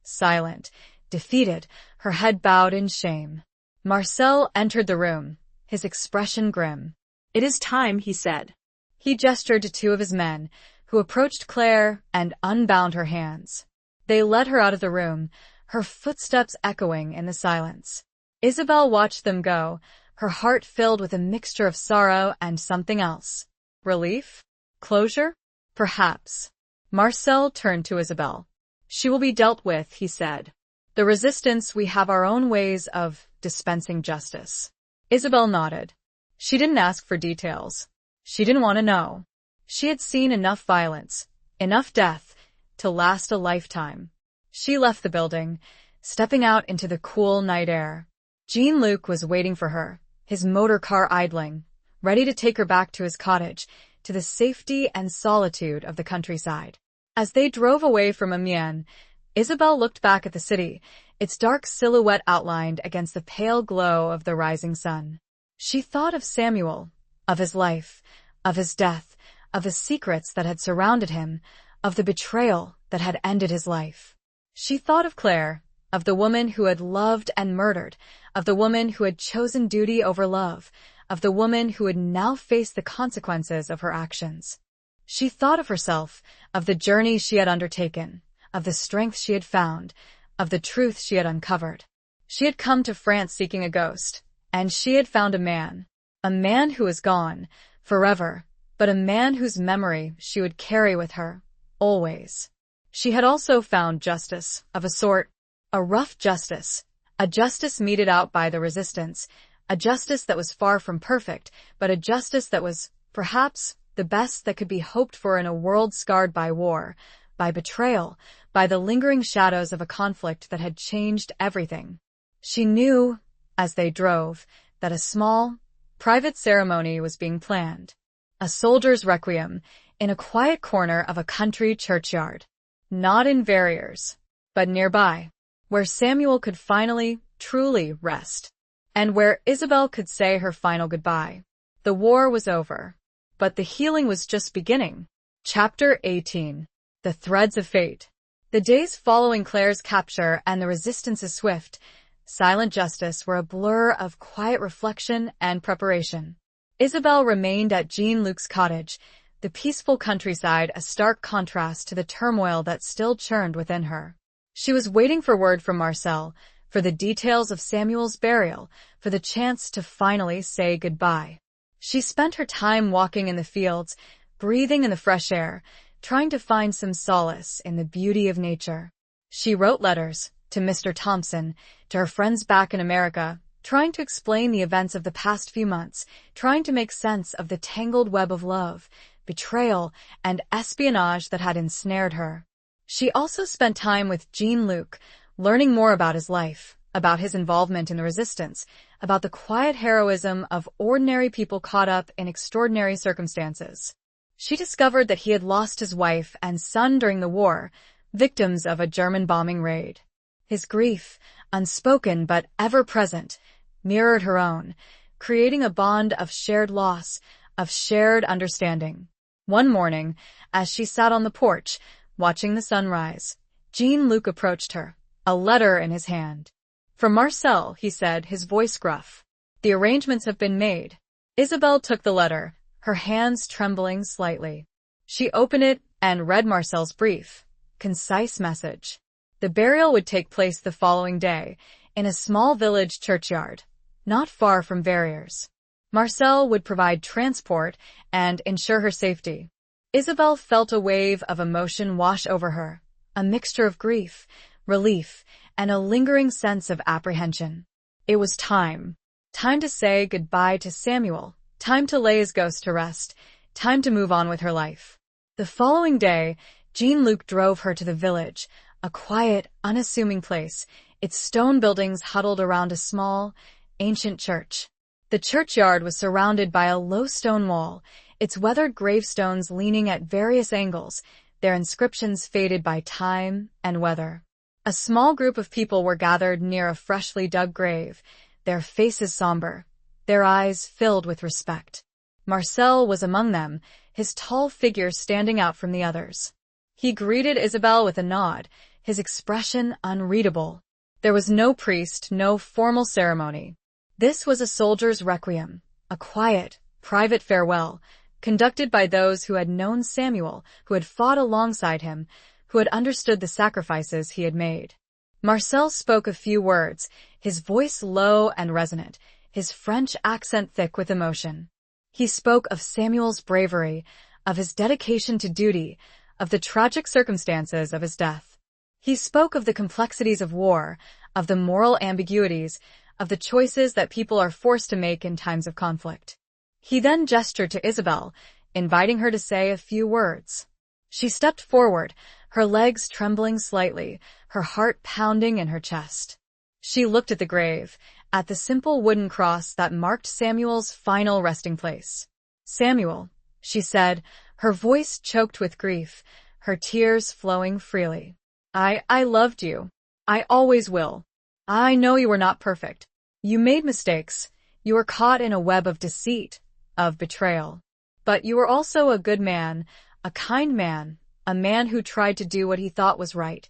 silent, defeated, her head bowed in shame. Marcel entered the room, his expression grim. "It is time," he said. He gestured to two of his men, who approached Claire and unbound her hands. They led her out of the room, her footsteps echoing in the silence. Isabel watched them go, her heart filled with a mixture of sorrow and something else. Relief? Closure? Perhaps. Marcel turned to Isabel. "She will be dealt with," he said. "The resistance, we have our own ways of dispensing justice." Isabel nodded. She didn't ask for details. She didn't want to know. She had seen enough violence, enough death, to last a lifetime. She left the building, stepping out into the cool night air. Jean-Luc was waiting for her, his motor car idling, ready to take her back to his cottage, to the safety and solitude of the countryside. As they drove away from Amiens, Isabel looked back at the city, its dark silhouette outlined against the pale glow of the rising sun. She thought of Samuel, of his life, of his death, of the secrets that had surrounded him, of the betrayal that had ended his life. She thought of Claire, of the woman who had loved and murdered, of the woman who had chosen duty over love, of the woman who would now face the consequences of her actions. She thought of herself, of the journey she had undertaken, of the strength she had found, of the truth she had uncovered. She had come to France seeking a ghost, and she had found a man who was gone, forever, but a man whose memory she would carry with her, always. She had also found justice, of a sort, a rough justice, a justice meted out by the resistance, a justice that was far from perfect, but a justice that was, perhaps, the best that could be hoped for in a world scarred by war, by betrayal, by the lingering shadows of a conflict that had changed everything. She knew, as they drove, that a small, private ceremony was being planned. A soldier's requiem in a quiet corner of a country churchyard. Not in Verrières, but nearby, where Samuel could finally, truly rest, and where Isabel could say her final goodbye. The war was over, but the healing was just beginning. Chapter 18. The Threads of Fate. The days following Claire's capture and the resistance's swift, silent justice were a blur of quiet reflection and preparation. Isabel remained at Jean-Luc's cottage, the peaceful countryside a stark contrast to the turmoil that still churned within her. She was waiting for word from Marcel, for the details of Samuel's burial, for the chance to finally say goodbye. She spent her time walking in the fields, breathing in the fresh air, trying to find some solace in the beauty of nature. She wrote letters to Mr. Thompson, to her friends back in America, trying to explain the events of the past few months, trying to make sense of the tangled web of love, betrayal, and espionage that had ensnared her. She also spent time with Jean-Luc, learning more about his life, about his involvement in the resistance, about the quiet heroism of ordinary people caught up in extraordinary circumstances. She discovered that he had lost his wife and son during the war, victims of a German bombing raid. His grief, unspoken but ever present, mirrored her own, creating a bond of shared loss, of shared understanding. One morning, as she sat on the porch, watching the sunrise, Jean-Luc approached her, a letter in his hand. "From Marcel," he said, his voice gruff. "The arrangements have been made." Isabelle took the letter, her hands trembling slightly. She opened it and read Marcel's brief, concise message. The burial would take place the following day, in a small village churchyard, not far from Verrières. Marcel would provide transport and ensure her safety. Isabelle felt a wave of emotion wash over her, a mixture of grief, relief, and a lingering sense of apprehension. It was time. Time to say goodbye to Samuel, time to lay his ghost to rest, time to move on with her life. The following day, Jean-Luc drove her to the village, a quiet, unassuming place, its stone buildings huddled around a small, ancient church. The churchyard was surrounded by a low stone wall, its weathered gravestones leaning at various angles, their inscriptions faded by time and weather. A small group of people were gathered near a freshly dug grave, their faces somber, their eyes filled with respect. Marcel was among them, his tall figure standing out from the others. He greeted Isabelle with a nod, his expression unreadable. There was no priest, no formal ceremony. This was a soldier's requiem, a quiet, private farewell, conducted by those who had known Samuel, who had fought alongside him, who had understood the sacrifices he had made. Marcel spoke a few words, his voice low and resonant, his French accent thick with emotion. He spoke of Samuel's bravery, of his dedication to duty, of the tragic circumstances of his death. He spoke of the complexities of war, of the moral ambiguities, of the choices that people are forced to make in times of conflict. He then gestured to Isabelle, inviting her to say a few words. She stepped forward, her legs trembling slightly, her heart pounding in her chest. She looked at the grave, at the simple wooden cross that marked Samuel's final resting place. "Samuel," she said, her voice choked with grief, her tears flowing freely. I loved you. I always will. I know you were not perfect. You made mistakes. You were caught in a web of deceit, of betrayal. But you were also a good man, a kind man, a man who tried to do what he thought was right,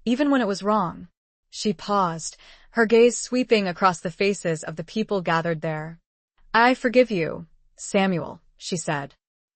even when it was wrong." She paused, her gaze sweeping across the faces of the people gathered there. "I forgive you, Samuel," she said.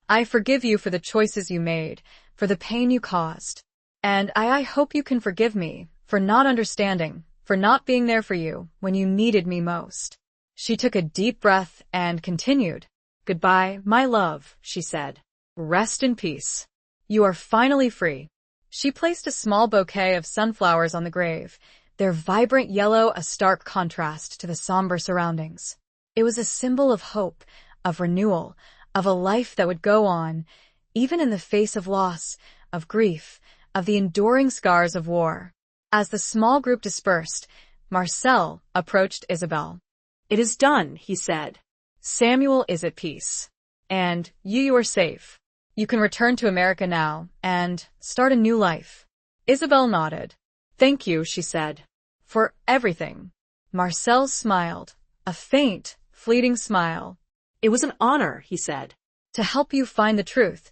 "I forgive you for the choices you made, for the pain you caused. And I hope you can forgive me for not understanding, for not being there for you when you needed me most." She took a deep breath and continued. "Goodbye, my love," she said. "Rest in peace. You are finally free." She placed a small bouquet of sunflowers on the grave, their vibrant yellow a stark contrast to the somber surroundings. It was a symbol of hope, of renewal, of a life that would go on, even in the face of loss, of grief, of the enduring scars of war. As the small group dispersed, Marcel approached Isabelle. "It is done," he said. "Samuel is at peace. And you are safe. You can return to America now and start a new life." Isabelle nodded. "Thank you," she said, "for everything." Marcel smiled, a faint, fleeting smile. "It was an honor," he said. "To help you find the truth,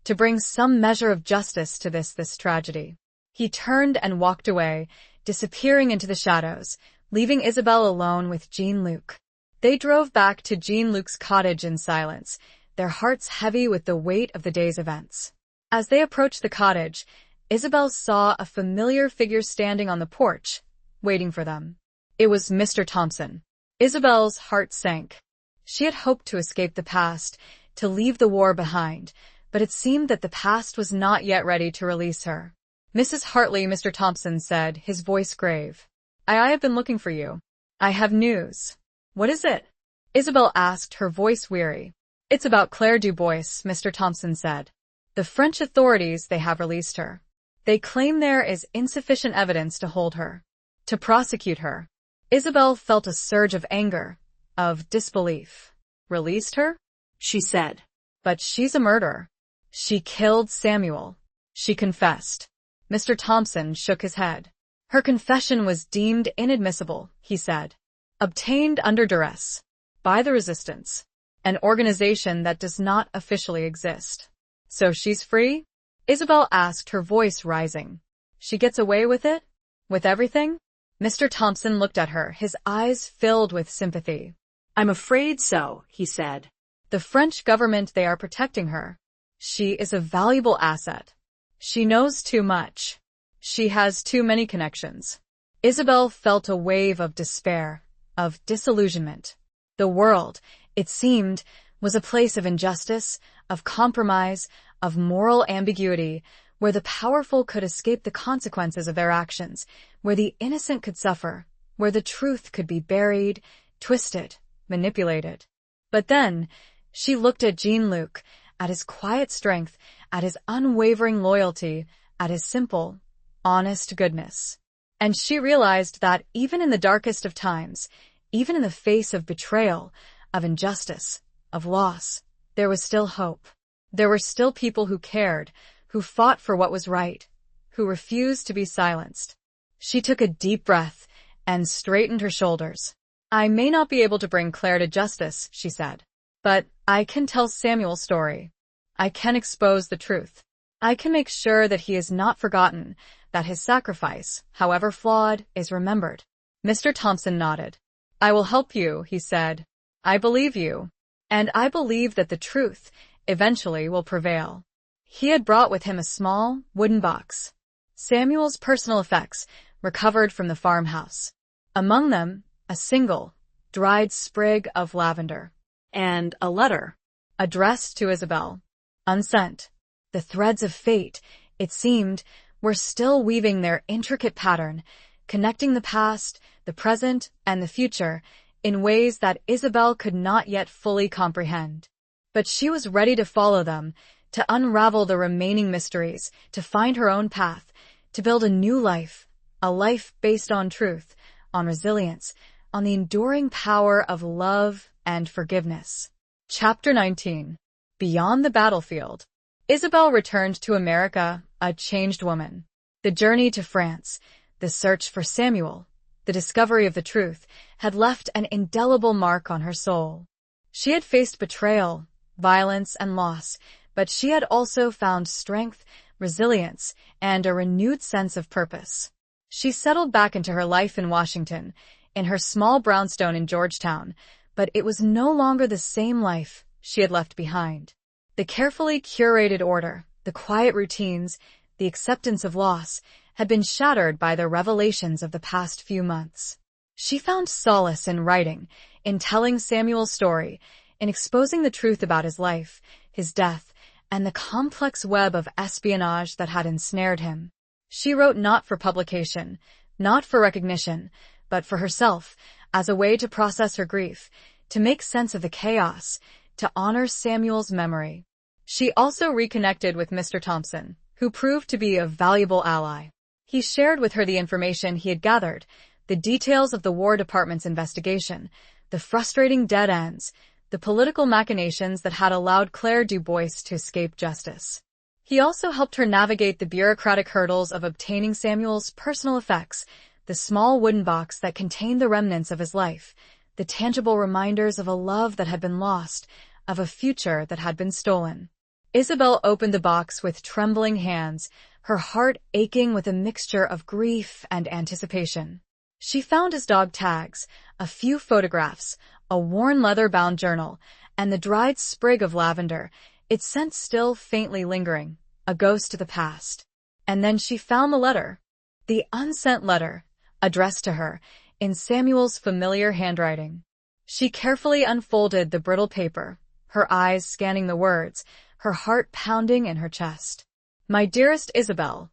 to bring some measure of justice to this tragedy." He turned and walked away, disappearing into the shadows, leaving Isabelle alone with Jean-Luc. They drove back to Jean-Luc's cottage in silence, their hearts heavy with the weight of the day's events. As they approached the cottage, Isabelle saw a familiar figure standing on the porch, waiting for them. It was Mr. Thompson. Isabelle's heart sank. She had hoped to escape the past, to leave the war behind, but it seemed that the past was not yet ready to release her. "Mrs. Hartley," Mr. Thompson said, his voice grave. I have been looking for you. I have news." "What is it?" Isabelle asked, her voice weary. "It's about Claire Dubois," Mr. Thompson said. "The French authorities, they have released her. They claim there is insufficient evidence to hold her, to prosecute her." Isabelle felt a surge of anger, of disbelief. "Released her?" she said. "But she's a murderer. She killed Samuel. She confessed." Mr. Thompson shook his head. "Her confession was deemed inadmissible," he said. "Obtained under duress." by the resistance, an organization that does not officially exist. So she's free? Isabel asked, her voice rising. She gets away with it? With everything? Mr. Thompson looked at her, his eyes filled with sympathy. I'm afraid so, he said. The French government, they are protecting her. She is a valuable asset. She knows too much. She has too many connections. Isabel felt a wave of despair, of disillusionment. The world, it seemed, was a place of injustice, of compromise, of moral ambiguity, where the powerful could escape the consequences of their actions, where the innocent could suffer, where the truth could be buried, twisted, manipulated. But then, she looked at Jean-Luc, at his quiet strength, at his unwavering loyalty, at his simple, honest goodness. And she realized that even in the darkest of times, even in the face of betrayal, of injustice, of loss, there was still hope. There were still people who cared, who fought for what was right, who refused to be silenced. She took a deep breath and straightened her shoulders. I may not be able to bring Claire to justice, she said, but I can tell Samuel's story. I can expose the truth. I can make sure that he is not forgotten, that his sacrifice, however flawed, is remembered. Mr. Thompson nodded. I will help you, he said. I believe you. And I believe that the truth, eventually, will prevail. He had brought with him a small, wooden box. Samuel's personal effects, recovered from the farmhouse. Among them, a single, dried sprig of lavender. And a letter. Addressed to Isabel. Unsent. The threads of fate, it seemed, were still weaving their intricate pattern, connecting the past, the present, and the future in ways that Isabel could not yet fully comprehend. But she was ready to follow them, to unravel the remaining mysteries, to find her own path, to build a new life, a life based on truth, on resilience, on the enduring power of love and forgiveness. Chapter 19. Beyond the battlefield. Isabel returned to America, a changed woman. The journey to France, the search for Samuel, the discovery of the truth, had left an indelible mark on her soul. She had faced betrayal, violence, and loss, but she had also found strength, resilience, and a renewed sense of purpose. She settled back into her life in Washington, in her small brownstone in Georgetown, but it was no longer the same life she had left behind. The carefully curated order, the quiet routines, the acceptance of loss, had been shattered by the revelations of the past few months. She found solace in writing, in telling Samuel's story, in exposing the truth about his life, his death, and the complex web of espionage that had ensnared him. She wrote not for publication, not for recognition, but for herself, as a way to process her grief, to make sense of the chaos, to honor Samuel's memory. She also reconnected with Mr. Thompson, who proved to be a valuable ally. He shared with her the information he had gathered, the details of the War Department's investigation, the frustrating dead ends, the political machinations that had allowed Claire Dubois to escape justice. He also helped her navigate the bureaucratic hurdles of obtaining Samuel's personal effects, the small wooden box that contained the remnants of his life, the tangible reminders of a love that had been lost, of a future that had been stolen. Isabel opened the box with trembling hands, her heart aching with a mixture of grief and anticipation. She found his dog tags, a few photographs, a worn leather-bound journal, and the dried sprig of lavender, its scent still faintly lingering, a ghost to the past. And then she found the letter. The unsent letter, addressed to her, in Samuel's familiar handwriting. She carefully unfolded the brittle paper, her eyes scanning the words, her heart pounding in her chest. My dearest Isabel,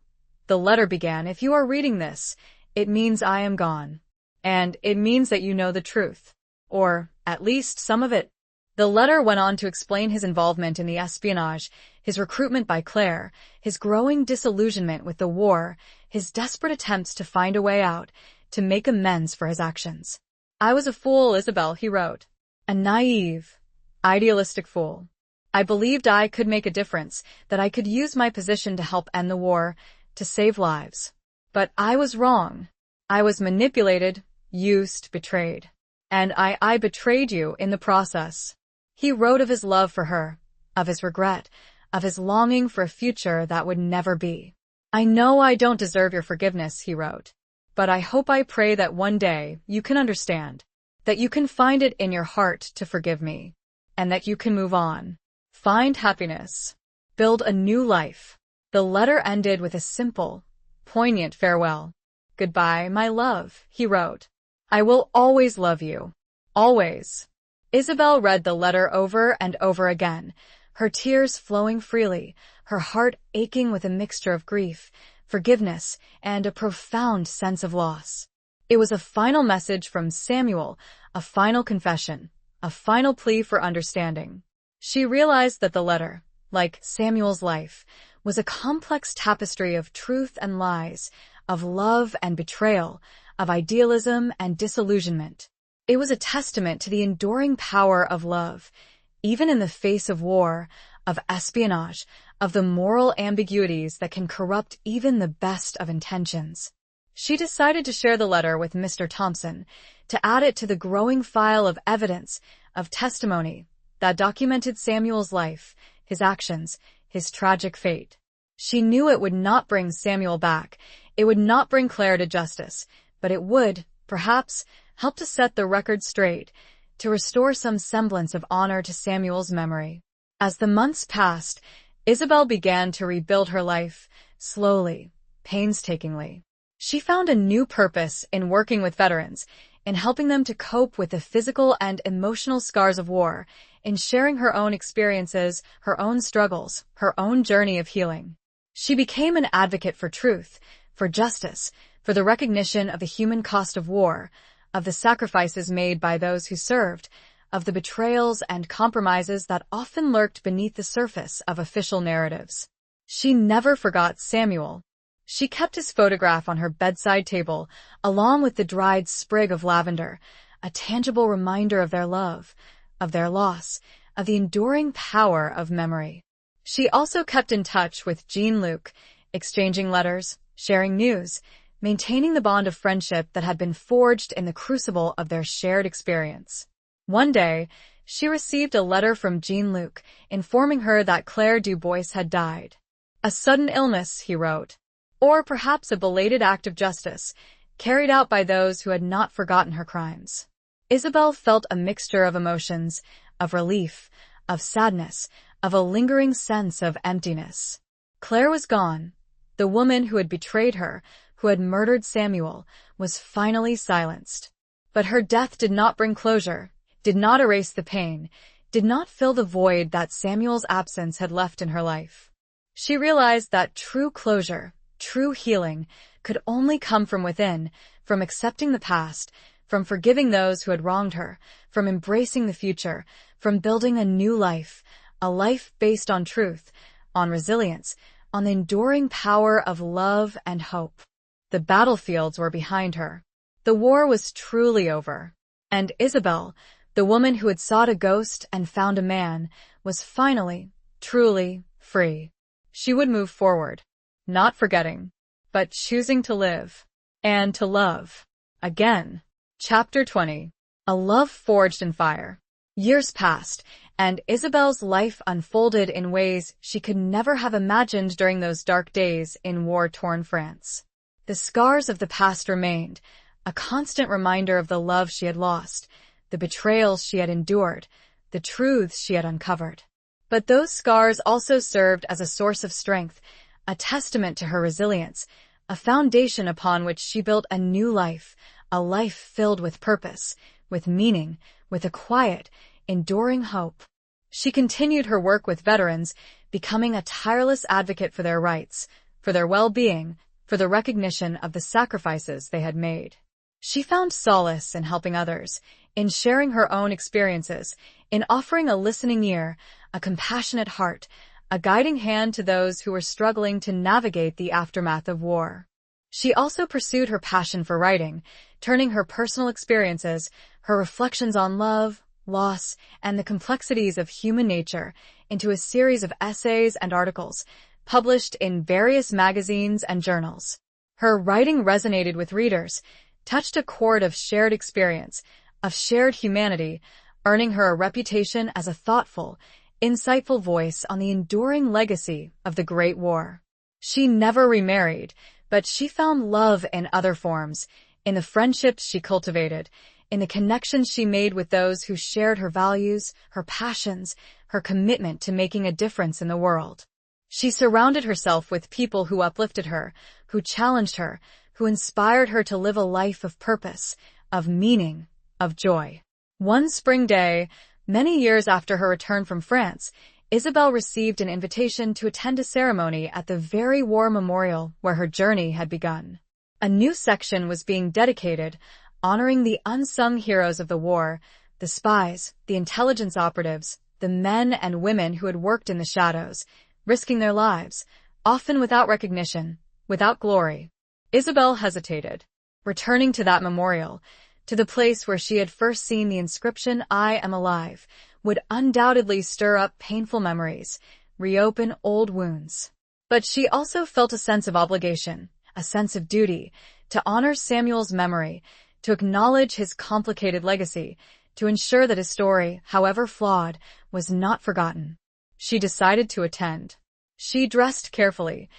the letter began, if you are reading this, it means I am gone. And it means that you know the truth. Or, at least, some of it. The letter went on to explain his involvement in the espionage, his recruitment by Claire, his growing disillusionment with the war, his desperate attempts to find a way out, to make amends for his actions. I was a fool, Isabel, he wrote. A naive, idealistic fool. I believed I could make a difference, that I could use my position to help end the war, to save lives. But I was wrong. I was manipulated, used, betrayed. And I betrayed you in the process. He wrote of his love for her, of his regret, of his longing for a future that would never be. I know I don't deserve your forgiveness, he wrote. But I pray that one day you can understand, that you can find it in your heart to forgive me, and that you can move on. Find happiness. Build a new life. The letter ended with a simple, poignant farewell. Goodbye, my love, he wrote. I will always love you. Always. Isabel read the letter over and over again, her tears flowing freely, her heart aching with a mixture of grief, forgiveness, and a profound sense of loss. It was a final message from Samuel, a final confession, a final plea for understanding. She realized that the letter, like Samuel's life, was a complex tapestry of truth and lies, of love and betrayal, of idealism and disillusionment. It was a testament to the enduring power of love, even in the face of war, of espionage, of the moral ambiguities that can corrupt even the best of intentions. She decided to share the letter with Mr. Thompson, to add it to the growing file of evidence, of testimony, that documented Samuel's life, his actions, his tragic fate. She knew it would not bring Samuel back, it would not bring Claire to justice, but it would, perhaps, help to set the record straight, to restore some semblance of honor to Samuel's memory. As the months passed, Isabel began to rebuild her life, slowly, painstakingly. She found a new purpose in working with veterans, in helping them to cope with the physical and emotional scars of war, in sharing her own experiences, her own struggles, her own journey of healing. She became an advocate for truth, for justice, for the recognition of the human cost of war, of the sacrifices made by those who served, of the betrayals and compromises that often lurked beneath the surface of official narratives. She never forgot Samuel. She kept his photograph on her bedside table, along with the dried sprig of lavender, a tangible reminder of their love, of their loss, of the enduring power of memory. She also kept in touch with Jean-Luc, exchanging letters, sharing news, maintaining the bond of friendship that had been forged in the crucible of their shared experience. One day, she received a letter from Jean-Luc informing her that Claire Dubois had died. A sudden illness, he wrote, or perhaps a belated act of justice, carried out by those who had not forgotten her crimes. Isabel felt a mixture of emotions, of relief, of sadness, of a lingering sense of emptiness. Claire was gone. The woman who had betrayed her, who had murdered Samuel, was finally silenced. But her death did not bring closure, did not erase the pain, did not fill the void that Samuel's absence had left in her life. She realized that true closure, true healing, could only come from within, from accepting the past, from forgiving those who had wronged her, from embracing the future, from building a new life, a life based on truth, on resilience, on the enduring power of love and hope. The battlefields were behind her. The war was truly over. And Isabel, the woman who had sought a ghost and found a man, was finally, truly, free. She would move forward, not forgetting, but choosing to live, and to love. Again. Chapter 20. A Love Forged in Fire. Years passed, and Isabel's life unfolded in ways she could never have imagined during those dark days in war-torn France. The scars of the past remained, a constant reminder of the love she had lost, the betrayals she had endured, the truths she had uncovered. But those scars also served as a source of strength, a testament to her resilience, a foundation upon which she built a new life, a life filled with purpose, with meaning, with a quiet, enduring hope. She continued her work with veterans, becoming a tireless advocate for their rights, for their well-being, for the recognition of the sacrifices they had made. She found solace in helping others, in sharing her own experiences, in offering a listening ear, a compassionate heart, a guiding hand to those who were struggling to navigate the aftermath of war. She also pursued her passion for writing, turning her personal experiences, her reflections on love, loss, and the complexities of human nature into a series of essays and articles, published in various magazines and journals. Her writing resonated with readers, touched a chord of shared experience, of shared humanity, earning her a reputation as a thoughtful, insightful voice on the enduring legacy of the Great War. She never remarried, but she found love in other forms, in the friendships she cultivated, in the connections she made with those who shared her values, her passions, her commitment to making a difference in the world. She surrounded herself with people who uplifted her, who challenged her, who inspired her to live a life of purpose, of meaning, of joy. One spring day, many years after her return from France, Isabel received an invitation to attend a ceremony at the very war memorial where her journey had begun. A new section was being dedicated, honoring the unsung heroes of the war, the spies, the intelligence operatives, the men and women who had worked in the shadows, risking their lives, often without recognition, without glory. Isabel hesitated, returning to that memorial, to the place where she had first seen the inscription, "I am alive," would undoubtedly stir up painful memories, reopen old wounds. But she also felt a sense of obligation, a sense of duty, to honor Samuel's memory, to acknowledge his complicated legacy, to ensure that his story, however flawed, was not forgotten. She decided to attend. She dressed carefully,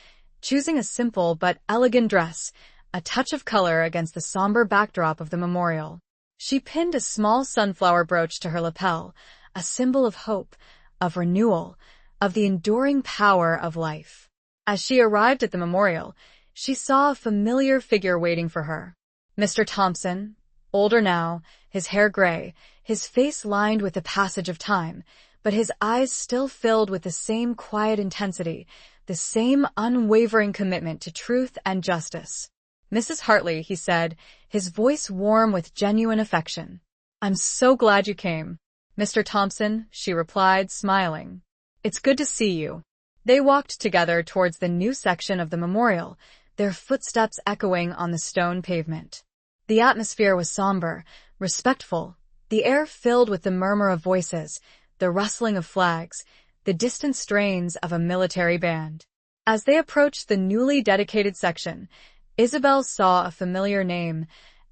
choosing a simple but elegant dress, a touch of color against the somber backdrop of the memorial. She pinned a small sunflower brooch to her lapel, a symbol of hope, of renewal, of the enduring power of life. As she arrived at the memorial, she saw a familiar figure waiting for her. Mr. Thompson, older now, his hair gray, his face lined with the passage of time, but his eyes still filled with the same quiet intensity, the same unwavering commitment to truth and justice. "Mrs. Hartley," he said, his voice warm with genuine affection. "I'm so glad you came." "Mr. Thompson," she replied, smiling. "It's good to see you." They walked together towards the new section of the memorial, their footsteps echoing on the stone pavement. The atmosphere was somber, respectful, the air filled with the murmur of voices, the rustling of flags, the distant strains of a military band. As they approached the newly dedicated section, Isabel saw a familiar name,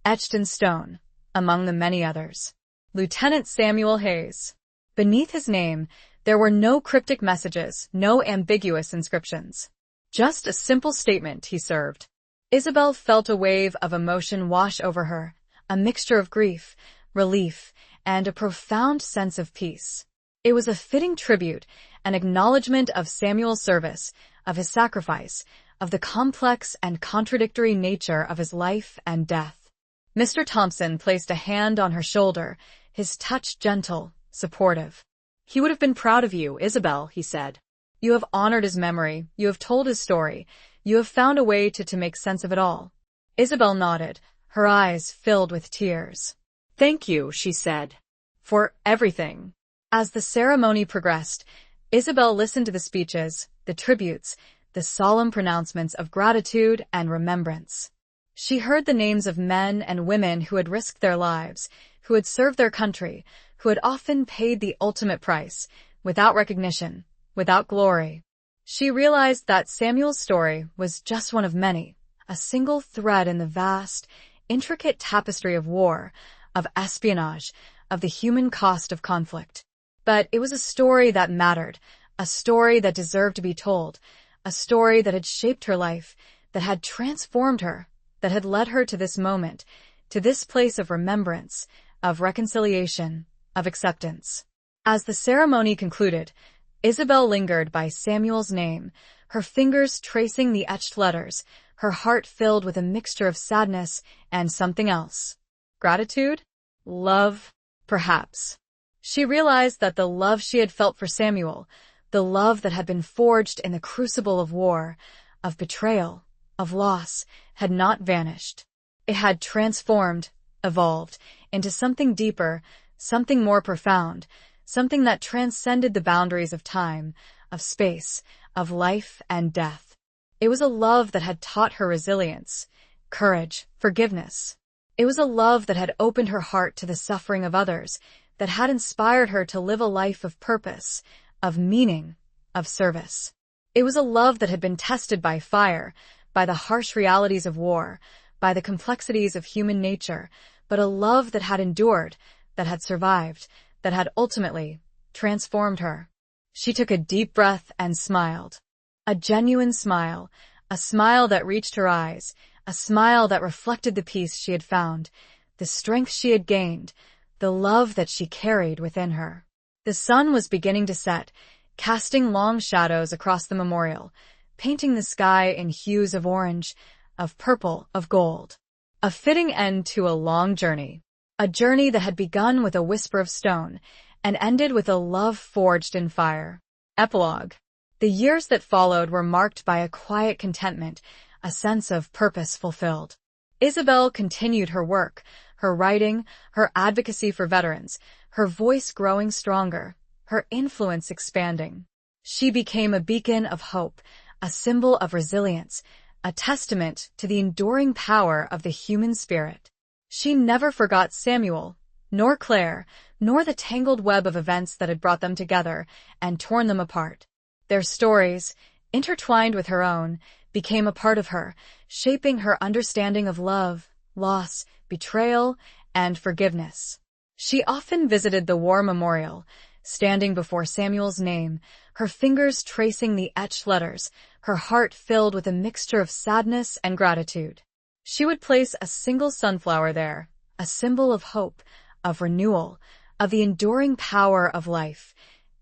etched in stone, among the many others. Lieutenant Samuel Hayes. Beneath his name, there were no cryptic messages, no ambiguous inscriptions. Just a simple statement, he served. Isabel felt a wave of emotion wash over her, a mixture of grief, relief, and a profound sense of peace. It was a fitting tribute, an acknowledgement of Samuel's service, of his sacrifice, of the complex and contradictory nature of his life and death. Mr. Thompson placed a hand on her shoulder, his touch gentle, supportive. "He would have been proud of you, Isabel," he said. "You have honored his memory, you have told his story, you have found a way to make sense of it all." Isabel nodded, her eyes filled with tears. "Thank you," she said. "For everything." As the ceremony progressed, Isabel listened to the speeches, the tributes, the solemn pronouncements of gratitude and remembrance. She heard the names of men and women who had risked their lives, who had served their country, who had often paid the ultimate price, without recognition, without glory. She realized that Samuel's story was just one of many, a single thread in the vast, intricate tapestry of war, of espionage, of the human cost of conflict. But it was a story that mattered, a story that deserved to be told, a story that had shaped her life, that had transformed her, that had led her to this moment, to this place of remembrance, of reconciliation, of acceptance. As the ceremony concluded, Isabel lingered by Samuel's name, her fingers tracing the etched letters, her heart filled with a mixture of sadness and something else. Gratitude? Love? Perhaps. She realized that the love she had felt for Samuel, the love that had been forged in the crucible of war, of betrayal, of loss, had not vanished. It had transformed, evolved, into something deeper, something more profound, something that transcended the boundaries of time, of space, of life and death. It was a love that had taught her resilience, courage, forgiveness. It was a love that had opened her heart to the suffering of others, that had inspired her to live a life of purpose, of meaning, of service. It was a love that had been tested by fire, by the harsh realities of war, by the complexities of human nature, but a love that had endured, that had survived, that had ultimately transformed her. She took a deep breath and smiled. A genuine smile, a smile that reached her eyes, a smile that reflected the peace she had found, the strength she had gained, the love that she carried within her. The sun was beginning to set, casting long shadows across the memorial, painting the sky in hues of orange, of purple, of gold. A fitting end to a long journey. A journey that had begun with a whisper of stone and ended with a love forged in fire. Epilogue. The years that followed were marked by a quiet contentment, a sense of purpose fulfilled. Isabel continued her work, her writing, her advocacy for veterans, her voice growing stronger, her influence expanding. She became a beacon of hope, a symbol of resilience, a testament to the enduring power of the human spirit. She never forgot Samuel, nor Claire, nor the tangled web of events that had brought them together and torn them apart. Their stories, intertwined with her own, became a part of her, shaping her understanding of love, loss, betrayal, and forgiveness. She often visited the war memorial, standing before Samuel's name, her fingers tracing the etched letters, her heart filled with a mixture of sadness and gratitude. She would place a single sunflower there, a symbol of hope, of renewal, of the enduring power of life,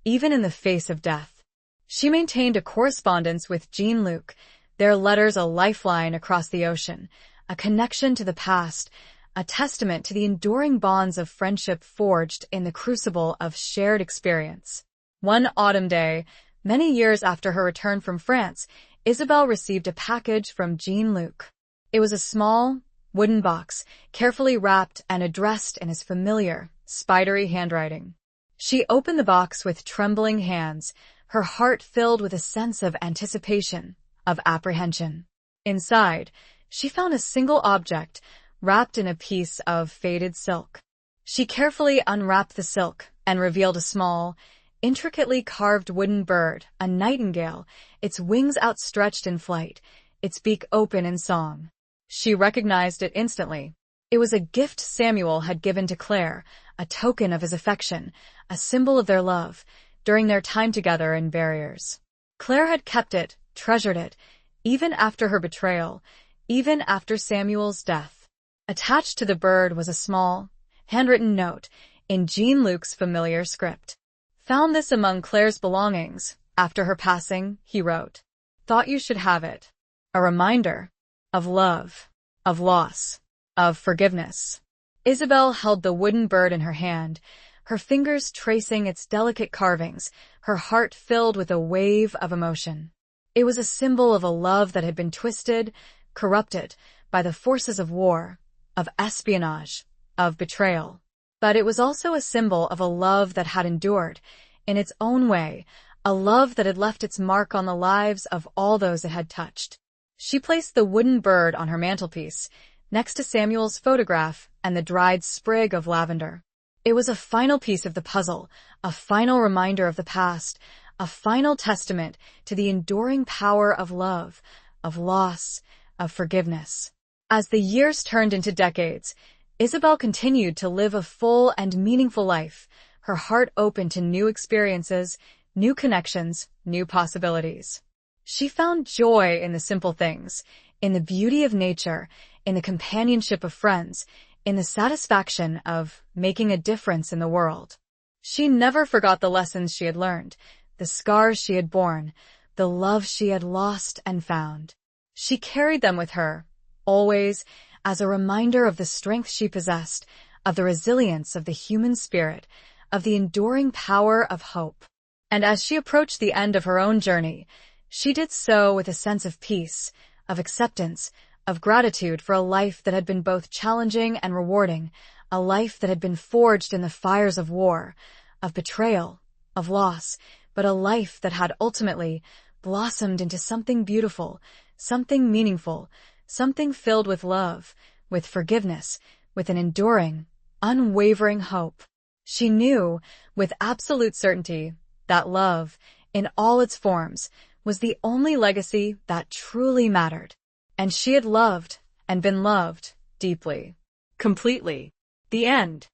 even in the face of death. She maintained a correspondence with Jean-Luc, their letters a lifeline across the ocean, a connection to the past, a testament to the enduring bonds of friendship forged in the crucible of shared experience. One autumn day, many years after her return from France, Isabel received a package from Jean-Luc. It was a small, wooden box, carefully wrapped and addressed in his familiar, spidery handwriting. She opened the box with trembling hands, her heart filled with a sense of anticipation, of apprehension. Inside, she found a single object, wrapped in a piece of faded silk. She carefully unwrapped the silk and revealed a small, intricately carved wooden bird, a nightingale, its wings outstretched in flight, its beak open in song. She recognized it instantly. It was a gift Samuel had given to Claire, a token of his affection, a symbol of their love, during their time together in barriers. Claire had kept it, treasured it, even after her betrayal, even after Samuel's death. Attached to the bird was a small, handwritten note in Jean-Luc's familiar script. Found this among Claire's belongings. After her passing, he wrote, "Thought you should have it. A reminder of love, of loss, of forgiveness." Isabel held the wooden bird in her hand, her fingers tracing its delicate carvings, her heart filled with a wave of emotion. It was a symbol of a love that had been twisted, corrupted by the forces of war, of espionage, of betrayal. But it was also a symbol of a love that had endured, in its own way, a love that had left its mark on the lives of all those it had touched. She placed the wooden bird on her mantelpiece, next to Samuel's photograph and the dried sprig of lavender. It was a final piece of the puzzle, a final reminder of the past, a final testament to the enduring power of love, of loss, of forgiveness. As the years turned into decades, Isabel continued to live a full and meaningful life, her heart open to new experiences, new connections, new possibilities. She found joy in the simple things, in the beauty of nature, in the companionship of friends, in the satisfaction of making a difference in the world. She never forgot the lessons she had learned, the scars she had borne, the love she had lost and found. She carried them with her, always, as a reminder of the strength she possessed, of the resilience of the human spirit, of the enduring power of hope. And as she approached the end of her own journey, she did so with a sense of peace, of acceptance, of gratitude for a life that had been both challenging and rewarding, a life that had been forged in the fires of war, of betrayal, of loss, but a life that had ultimately blossomed into something beautiful, something meaningful, something filled with love, with forgiveness, with an enduring, unwavering hope. She knew, with absolute certainty, that love, in all its forms, was the only legacy that truly mattered. And she had loved and been loved deeply, completely. The end.